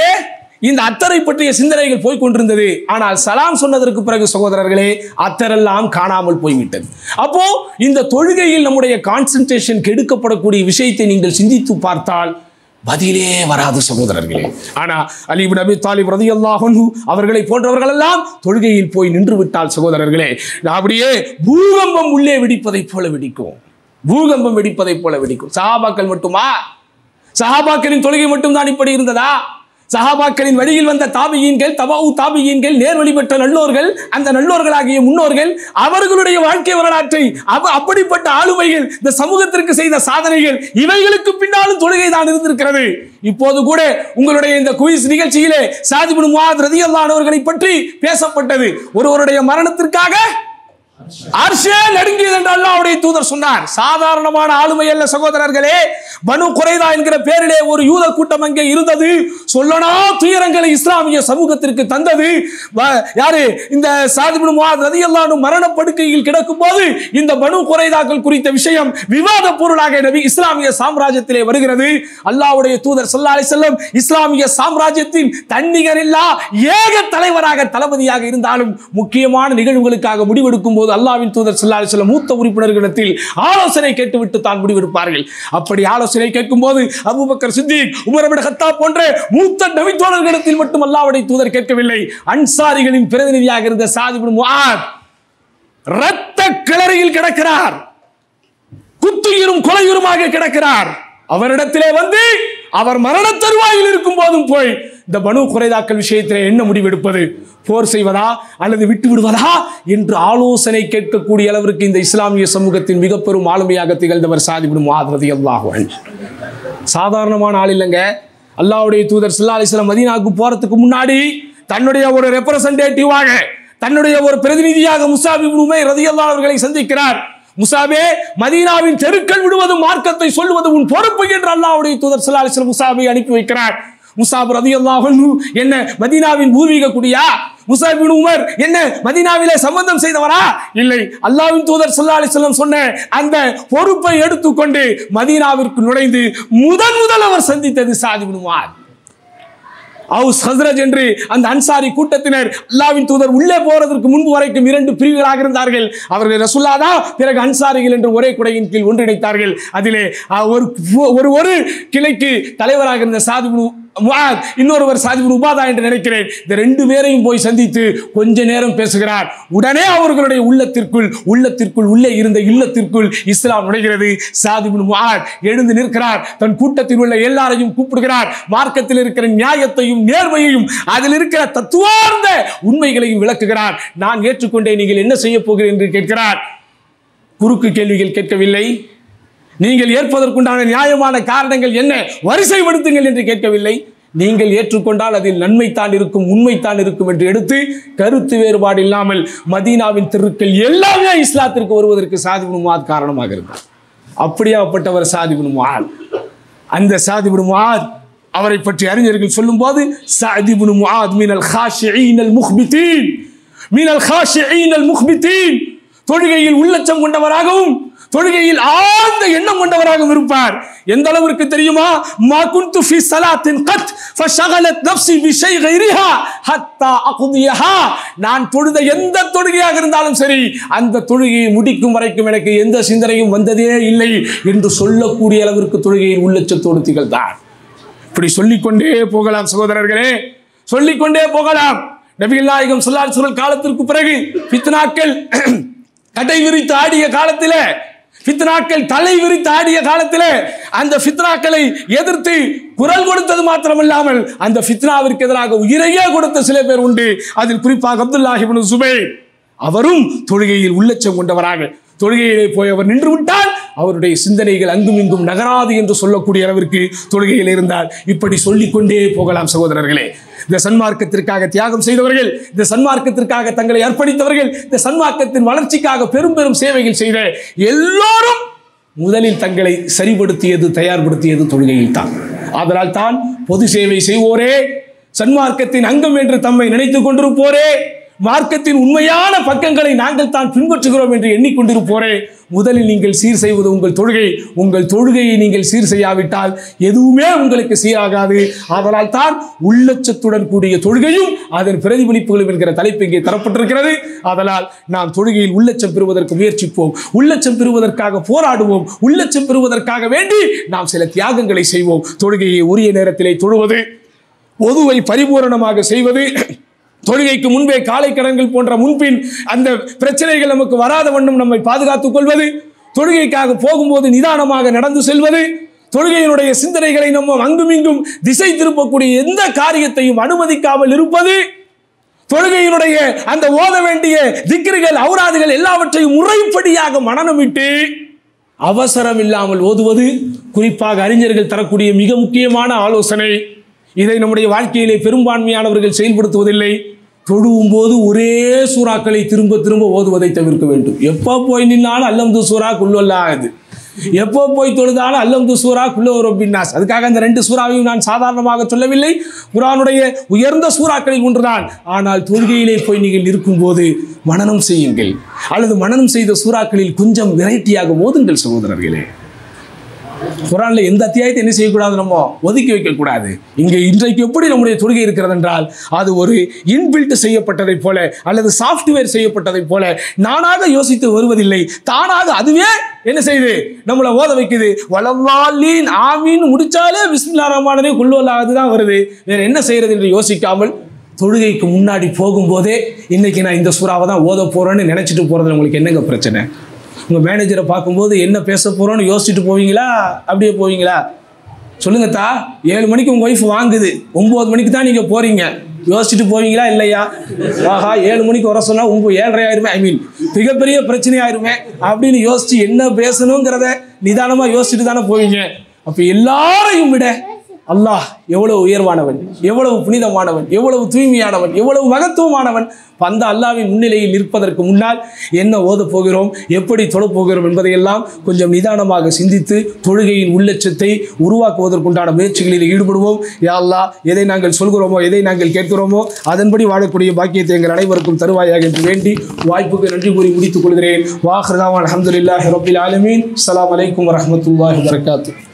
இந்த அத்தரை பற்றிய சிந்தனைகள் போய் கொண்டிருந்தது. ஆனால் சலாம் சொன்னதற்கு பிறகு சகோதரர்களே, அத்தரெல்லாம் காணாமல் போய்விட்டது. அப்போ இந்த தொழுகையில் நம்முடைய கான்சென்ட்ரேஷன் கெடுக்கப்படக்கூடிய விஷயத்தை நீங்கள் சிந்தித்து பார்த்தால் பதிலே வராது சகோதரர்களே. ஆனா அலி இப்னு அபீ தாலிப் ரலியல்லாஹு அன்ஹு அவர்களை போன்றவர்கள் எல்லாம் தொழுகையில் போய் நின்று விட்டால் சகோதரர்களே, அப்படியே பூகம்பம் உள்ளே வெடிப்பதை போல வெடிக்கும். பூகம்பம் வெடிப்பதை போல வெடிக்கும். சஹாபாக்கள் மட்டுமா? சஹாபாக்களின் தொழுகை மட்டும் தான் இப்படி இருந்ததா? சஹாபாக்களின் வழியில் வந்த தாபியீன்கள், தபவு தாபியீன்கள், நேர் வழி பெற்ற நல்லோர்கள், அந்த நல்லோர்களாகிய முன்னோர்கள், அவர்களுடைய வாழ்க்கை வரலாற்றை, அப்படிப்பட்ட ஆளுமைகள், இந்த சமூகத்திற்கு செய்த சாதனைகள், இவைகளுக்கு பின்னாலும் தொழுகை தான் இருந்திருக்கிறது. இப்போது கூட உங்களுடைய இந்த குயிஸ் நிகழ்ச்சியிலே சாத் இப்னு முஆத் ரலியல்லாஹு அன்ஹு அவர்களை பற்றி பேசப்பட்டது. ஒருவருடைய மரணத்திற்காக அர்ஷே நடுங்கியது என்று அல்லாஹ்வுடைய தூதர் சொன்னார். சாதாரணமான ஆளுமை அல்ல சகோதரர்களே. பனு குறைதா என்கிற பேரிலே ஒரு யூத கூட்டம் அங்கே இருந்தது. சொல்லனா துயரங்களை இஸ்லாமிய சமூகத்திற்கு தந்தது யாரு? இந்த சாத் இப்னு முஆத் ரலியல்லாஹு அன்ஹு மரணப்படுக்கையில் கிடக்கும் போது இந்த பனு குறைதாக்கள் குறித்த விஷயம் விவாத பொருளாக நபி இஸ்லாமிய சாம்ராஜ்யத்திலே வருகிறது. அல்லாஹ்வுடைய தூதர் ஸல்லல்லாஹு அலைஹி வஸல்லம் இஸ்லாமிய சாம்ராஜ்யத்தின் தன்னிகரில்லா ஏக தலைவராக தளபதியாக இருந்தாலும் முக்கியமான நிகழ்வுகளுக்காக முடிவெடுக்கும் போது அல்லாஹ்வின் தூதர் ஸல்லல்லாஹு அலைஹி வஸல்லம் மூத்த உறுப்பினர்களிடத்தில் ஆலோசனை கேட்டுவிட்டு தான் முடிவெடுப்பார்கள். அப்படி ஆலோசனை கேட்கும் போது Abu Bakr Siddique, Umar ibn Khattab போன்ற மூத்த நபி தோழர்களிடத்தில் மட்டும் அல்லாஹ்வுடைய தூதர் கேட்கவில்லை. அன்சாரிகளின் பிரதிநிதியாக இருந்த சாத் இப்னு முஆத் இரத்த கிளறியில் கிடக்கிறார், குத்துயிரும் கொலையுருமாக கிடக்கிறார். அவரிடத்திலே வந்து அவர் மரண தருவாயில் இருக்கும் போதும் போய் இந்த பனு குறைதாக்கள் விஷயத்திலே என்ன முடிவெடுப்பது, போர் செய்வதா அல்லது விட்டு விடுவதா என்று ஆலோசனை கேட்கக்கூடிய அளவிற்கு இந்த இஸ்லாமிய சமூகத்தின் மிக பெரும் ஆளுமையாக திகழ்ந்தவர் சாத் இப்னு முஆத் ரலியல்லாஹு அன்ஹு. சாதாரணமான ஆள் இல்லைங்க. அல்லாஹ்வுடைய தூதர் ஸல்லல்லாஹு அலைஹி வஸல்லம் மதீனாவுக்கு போறதுக்கு முன்னாடி தன்னுடைய ஒரு ரெப்ரசன்டேட்டிவாக, தன்னுடைய ஒரு பிரதிநிதியாக முஸாப் இப்னு உமைர் ரலியல்லாஹு அன்ஹு அவர்களை சந்திக்கிறார். முஸாபே, மதீனாவின் தெருக்கள் விடுவது மார்க்கத்தை சொல்வது உன் பொறுப்பு என்று அல்லாஹ்வுடைய தூதர் ஸல்லல்லாஹு அலைஹி வஸல்லம் முஸாபை அனுப்பி வைக்கிறார். முஸாப் ரலியல்லாஹு அன்ஹு என்ன மதீனாவின் பூர்வீக குடியா? முஸாப் இப்னு உமர் என்ன மதீனாவிலே சம்பந்தம் செய்தவரா? இல்லை. அல்லாஹ்வின் தூதர் ஸல்லல்லாஹு அலைஹி வஸல்லம் சொன்ன அந்த பொறுப்பை எடுத்துக்கொண்டு மதீனாவிற்கு நுழைந்து முதல் அவர் சந்தித்தது சாத் இப்னு முஆத். அவுஸ் ஹஸ்ரஜ் என்று அந்த அன்சாரி கூட்டத்தினர் அல்லாஹ்வின் தூதர் உள்ளே போறதற்கு முன்பு வரைக்கும் 2 பிரிவுகளாக இருந்தார்கள். அவர்கள் ரசூலுல்லாஹ் தான், பிறகு அன்சாரிகள் என்று ஒரே குடையின் கீழ் ஒன்றிணைத்தார்கள். அதிலே ஒரு கிளைக்கு தலைவராக இருந்த சாத் இப்னு முஆத், இன்னொருவர் சாத் இப்னு உபாதா என்று நினைக்கிறேன். இந்த 2 பேரையும் போய் சந்தித்து கொஞ்ச நேரம் பேசுகிறார். உடனே அவர்களுடைய உள்ளத்திற்குள் உள்ளே இருந்த இல்லத்திற்குள் இஸ்லாம் நுழைகிறது. சாத் இப்னு முஆத் எழுந்து நிற்கிறார். தன் கூட்டத்தில் உள்ள எல்லாரையும் கூப்பிடுகிறார். மார்க்கத்தில் இருக்கிற நியாயத்தையும் நேர்மையையும் அதில் இருக்கிற தத்துவார்ந்த உண்மைகளையும் விளக்குகிறார். நான் ஏற்றுக்கொண்டே, நீங்கள் என்ன செய்ய போகிறீர்கள் என்று கேட்கிறார். குறுக்கு கேள்விகள் கேட்கவில்லை. நீங்கள் ஏற்பதற்குண்டான நியாயமான காரணங்கள் என்ன, வரிசைப்படுத்துங்கள் என்று கேட்கவில்லை. நீங்கள் ஏற்றுக்கொண்டால் அதில் நன்மைத்தான் இருக்கும், உண்மைத்தான் இருக்கும் என்று எடுத்து கருத்து வேறுபாடு இல்லாமல் மதீனாவின் தெருக்கள் எல்லாமே இஸ்லாத்திற்கு வருவதற்கு சாத் இப்னு முஆத் காரணமாக இருந்தார். அப்படியாப்பட்டவர் சாத் இப்னு முஆத். அந்த சாத் இப்னு முஆத் அவரை பற்றி அறிஞர்கள் சொல்லும் போது, சாத் இப்னு முஆத் மினல் காஷிஈனல் முஹ்பிதீன், மினல் காஷிஈனல் முஹ்பிதீன், தொழுகையில் உள்ளச்சம் கொண்டவராகவும் தொழுகையில் ஆழ்ந்த எண்ணம் கொண்டவராகவும் இருப்பார். எந்த அளவிற்கு தெரியுமா? மா குன்து ஃபீ ஸலாத்தின் கத் ஃபஷகலத் நஃப்ஸி பிஷை கைரிஹா ஹத்தா அக்தியஹா. நான் தொழுத எந்த தொழுகையாக இருந்தாலும் சரி, அந்த தொழுகையை முடிக்கும் வரைக்கும் எனக்கு எந்த சிந்தனையும் வந்ததே இல்லை என்று சொல்லக்கூடிய அளவிற்கு தொழுகையில் உள்ளச்சத்தோடு திகழ்ந்தார். இப்படி சொல்லிக்கொண்டே போகலாம் சகோதரர்களே, சொல்லிக்கொண்டே போகலாம். நபிகள் நாயகம் ஸல்லல்லாஹு அலைஹி வஸல்லம் காலத்திற்கு பிறகு ஃபித்னாக்கள் கடை விரித்து ஆடிய காலத்திலே, ஃபித்னாக்கள் தலை விரித்து ஆடிய காலத்திலே அந்த ஃபித்னாக்களை எதிர்த்து குரல் கொடுத்தது மாத்திரமல்லாமல் அந்த ஃபித்னாவிற்கு எதிராக உயிரையே கொடுத்த சில பேர் உண்டு. அதில் குறிப்பாக அப்துல்லாஹ் இப்னு சுபைர். அவரும் தொழுகையில் உள்ளச்சம் கொண்டவராக, தொழுகையிலே போய் அவர் நின்று விட்டால் அவருடைய சிந்தனைகள் அங்கும் இங்கும் நகராது என்று சொல்லக்கூடிய அளவிற்கு தொழுகையில் இருந்தார். இப்படி சொல்லிக்கொண்டே போகலாம் சகோதரர்களே. இந்த சன்மார்க்கத்திற்காக தியாகம் செய்தவர்கள், இந்த சன்மார்க்கத்திற்காக தங்களை அர்ப்பணித்தவர்கள், இந்த சன்மார்க்கத்தின் வளர்ச்சிக்காக பெரும் பெரும் சேவைகள் செய்த எல்லோரும் முதலில் தங்களை சரிபடுத்தியது, தயார்படுத்தியது தொழுகையில் தான். அதனால் தான் பொது சேவை செய்வோரே, சன்மார்க்கத்தின் அங்கம் என்று தம்மை நினைத்துக் கொண்டிருப்போரே, மார்க்கத்தின் உண்மையான பக்கங்களை நாங்கள் தான் பின்பற்றுகிறோம் என்று எண்ணிக்கொண்டிருப்போரே, முதலில் நீங்கள் சீர் செய்வது உங்கள் தொழுகை. உங்கள் தொழுகையை நீங்கள் சீர் செய்யாவிட்டால் எதுவுமே உங்களுக்கு சீராகாது. அதனால் தான் உள்ளச்சத்துடன் கூடிய தொழுகையும் அதன் பிரதிபலிப்புகளும் என்கிற தலைப்பு இங்கே தரப்பட்டிருக்கிறது. அதனால் நாம் தொழுகையில் உள்ளச்சம் பெறுவதற்கு முயற்சிப்போம், உள்ளச்சம் பெறுவதற்காக போராடுவோம், உள்ளச்சம் பெறுவதற்காக வேண்டி நாம் சில தியாகங்களை செய்வோம். தொழுகையை உரிய நேரத்திலே தொழுவது, ஒதுவை பரிபூரணமாக செய்வது, தொழுகைக்கு முன்பே காலை கடன்கள் போன்ற முன்பின் அந்த பிரச்சனைகள் நமக்கு வராத வண்ணம் நம்மை பாதுகாத்துக் கொள்வது, தொழுகைக்காக போகும்போது நிதானமாக நடந்து செல்வது, தொழுகையினுடைய சிந்தனைகளை நம்ம அங்குமிங்கும் திசை திருப்பக்கூடிய எந்த காரியத்தையும் அனுமதிக்காமல் இருப்பது, தொழுகையினுடைய அந்த ஓத வேண்டிய திக்ருகள், ஔராதுகள் எல்லாவற்றையும் முறைப்படியாக மனனமிட்டு அவசரம் இல்லாமல் ஓதுவது, குறிப்பாக அறிஞர்கள் தரக்கூடிய மிக முக்கியமான ஆலோசனை. இதை நம்முடைய வாழ்க்கையிலே பெரும்பான்மையானவர்கள் செயல்படுத்துவதில்லை. தொழுவும் போது ஒரே சூறாக்களை திரும்ப திரும்ப ஓதுவதை தவிர்க்க வேண்டும். எப்போ போய் நின்னாலும் அல்லம்து சூரா குல்லுவல்லாஹ், எப்போ போய் தொழுதாலும் அல்லம்து சூரா குல்லு ரப்பின் நாஸ். அதுக்காக அந்த 2 சூறாவையும் நான் சாதாரணமாக சொல்லவில்லை, குர்ஆனுடைய உயர்ந்த சூறாக்களில் ஒன்றுதான். ஆனால் தொழுகையிலே போய் நீங்கள் இருக்கும்போது மனனம் செய்யுங்கள், அல்லது மனனம் செய்த சூறாக்களில் கொஞ்சம் வெரைட்டியாக ஓதுங்கள் சகோதரர்களே. குர்ஆன்ல எந்த அத்தியாயத்தை என்ன செய்யக்கூடாது, நம்ம ஒதுக்கி வைக்கக்கூடாது. இங்கே இன்றைக்கு எப்படி நம்முடைய தொழுகை இருக்கிறது என்றால், அது ஒரு இன்பில்ட் செய்யப்பட்டதை போல அல்லது சாஃப்ட்வேர் செய்யப்பட்டதை போல நானாக யோசித்து வருவதில்லை, தானாக அதுவே என்ன செய்யுது, நம்மளை ஓத வைக்குது. வலல்லாலீன் ஆமீன் முடிச்சாலே பிஸ்மில்லாஹிர் ரஹ்மானிர் ரஹீம் குல் ஹுவல்லாஹ் தான் வருது. வேற என்ன செய்யறது என்று யோசிக்காமல் தொழுகைக்கு முன்னாடி போகும்போதே இன்னைக்கு நான் இந்த சூறாவை தான் ஓத போறேன்னு நினைச்சிட்டு போறது உங்களுக்கு என்னங்க பிரச்சனை? உங்கள் மேனேஜரை பார்க்கும்போது என்ன பேச போகிறோன்னு யோசிச்சுட்டு போவீங்களா, அப்படியே போவீங்களா? சொல்லுங்கத்தா, 7 மணிக்கு உங்கள் ஒய்ஃப் வாங்குது, 9 மணிக்கு தான் நீங்கள் போகிறீங்க, யோசிச்சுட்டு போவீங்களா இல்லையா? ஆஹா 7 மணிக்கு வர சொன்னால் 7:30 ஆயிருமே, மிகப்பெரிய பிரச்சனையாயிருமே அப்படின்னு யோசித்து என்ன பேசணுங்கிறத நிதானமாக யோசிச்சுட்டு தானே போவீங்க. அப்போ எல்லாரையும் விட அல்லாஹ் எவ்வளவு உயர்வானவன், எவ்வளவு புனிதமானவன், எவ்வளவு தூய்மையானவன், எவ்வளவு மகத்துவமானவன். அந்த அல்லாஹ்வின் முன்னிலையில் நிற்பதற்கு முன்னால் என்ன ஓத போகிறோம், எப்படி தொழப் போகிறோம் என்பதையெல்லாம் கொஞ்சம் நிதானமாக சிந்தித்து தொழுகையின் உள்ளட்சத்தை உருவாக்குவதற்குண்டான முயற்சிகளில் ஈடுபடுவோம். யா அல்லாஹ், எதை நாங்கள் சொல்கிறோமோ, எதை நாங்கள் கேட்கிறோமோ அதன்படி வாழக்கூடிய பாக்கியத்தை எங்கள் அனைவருக்கும் தருவாயாக என்று வேண்டி வாய்ப்புக்கு நன்றி கூறி முடித்துக் கொள்கிறேன். வாஹிரு தஅவானா அல்ஹம்துலில்லாஹி ரப்பில் ஆலமீன். அஸ்ஸலாமு அலைக்கும் வரஹ்மத்துல்லாஹி வபரகாத்துஹு.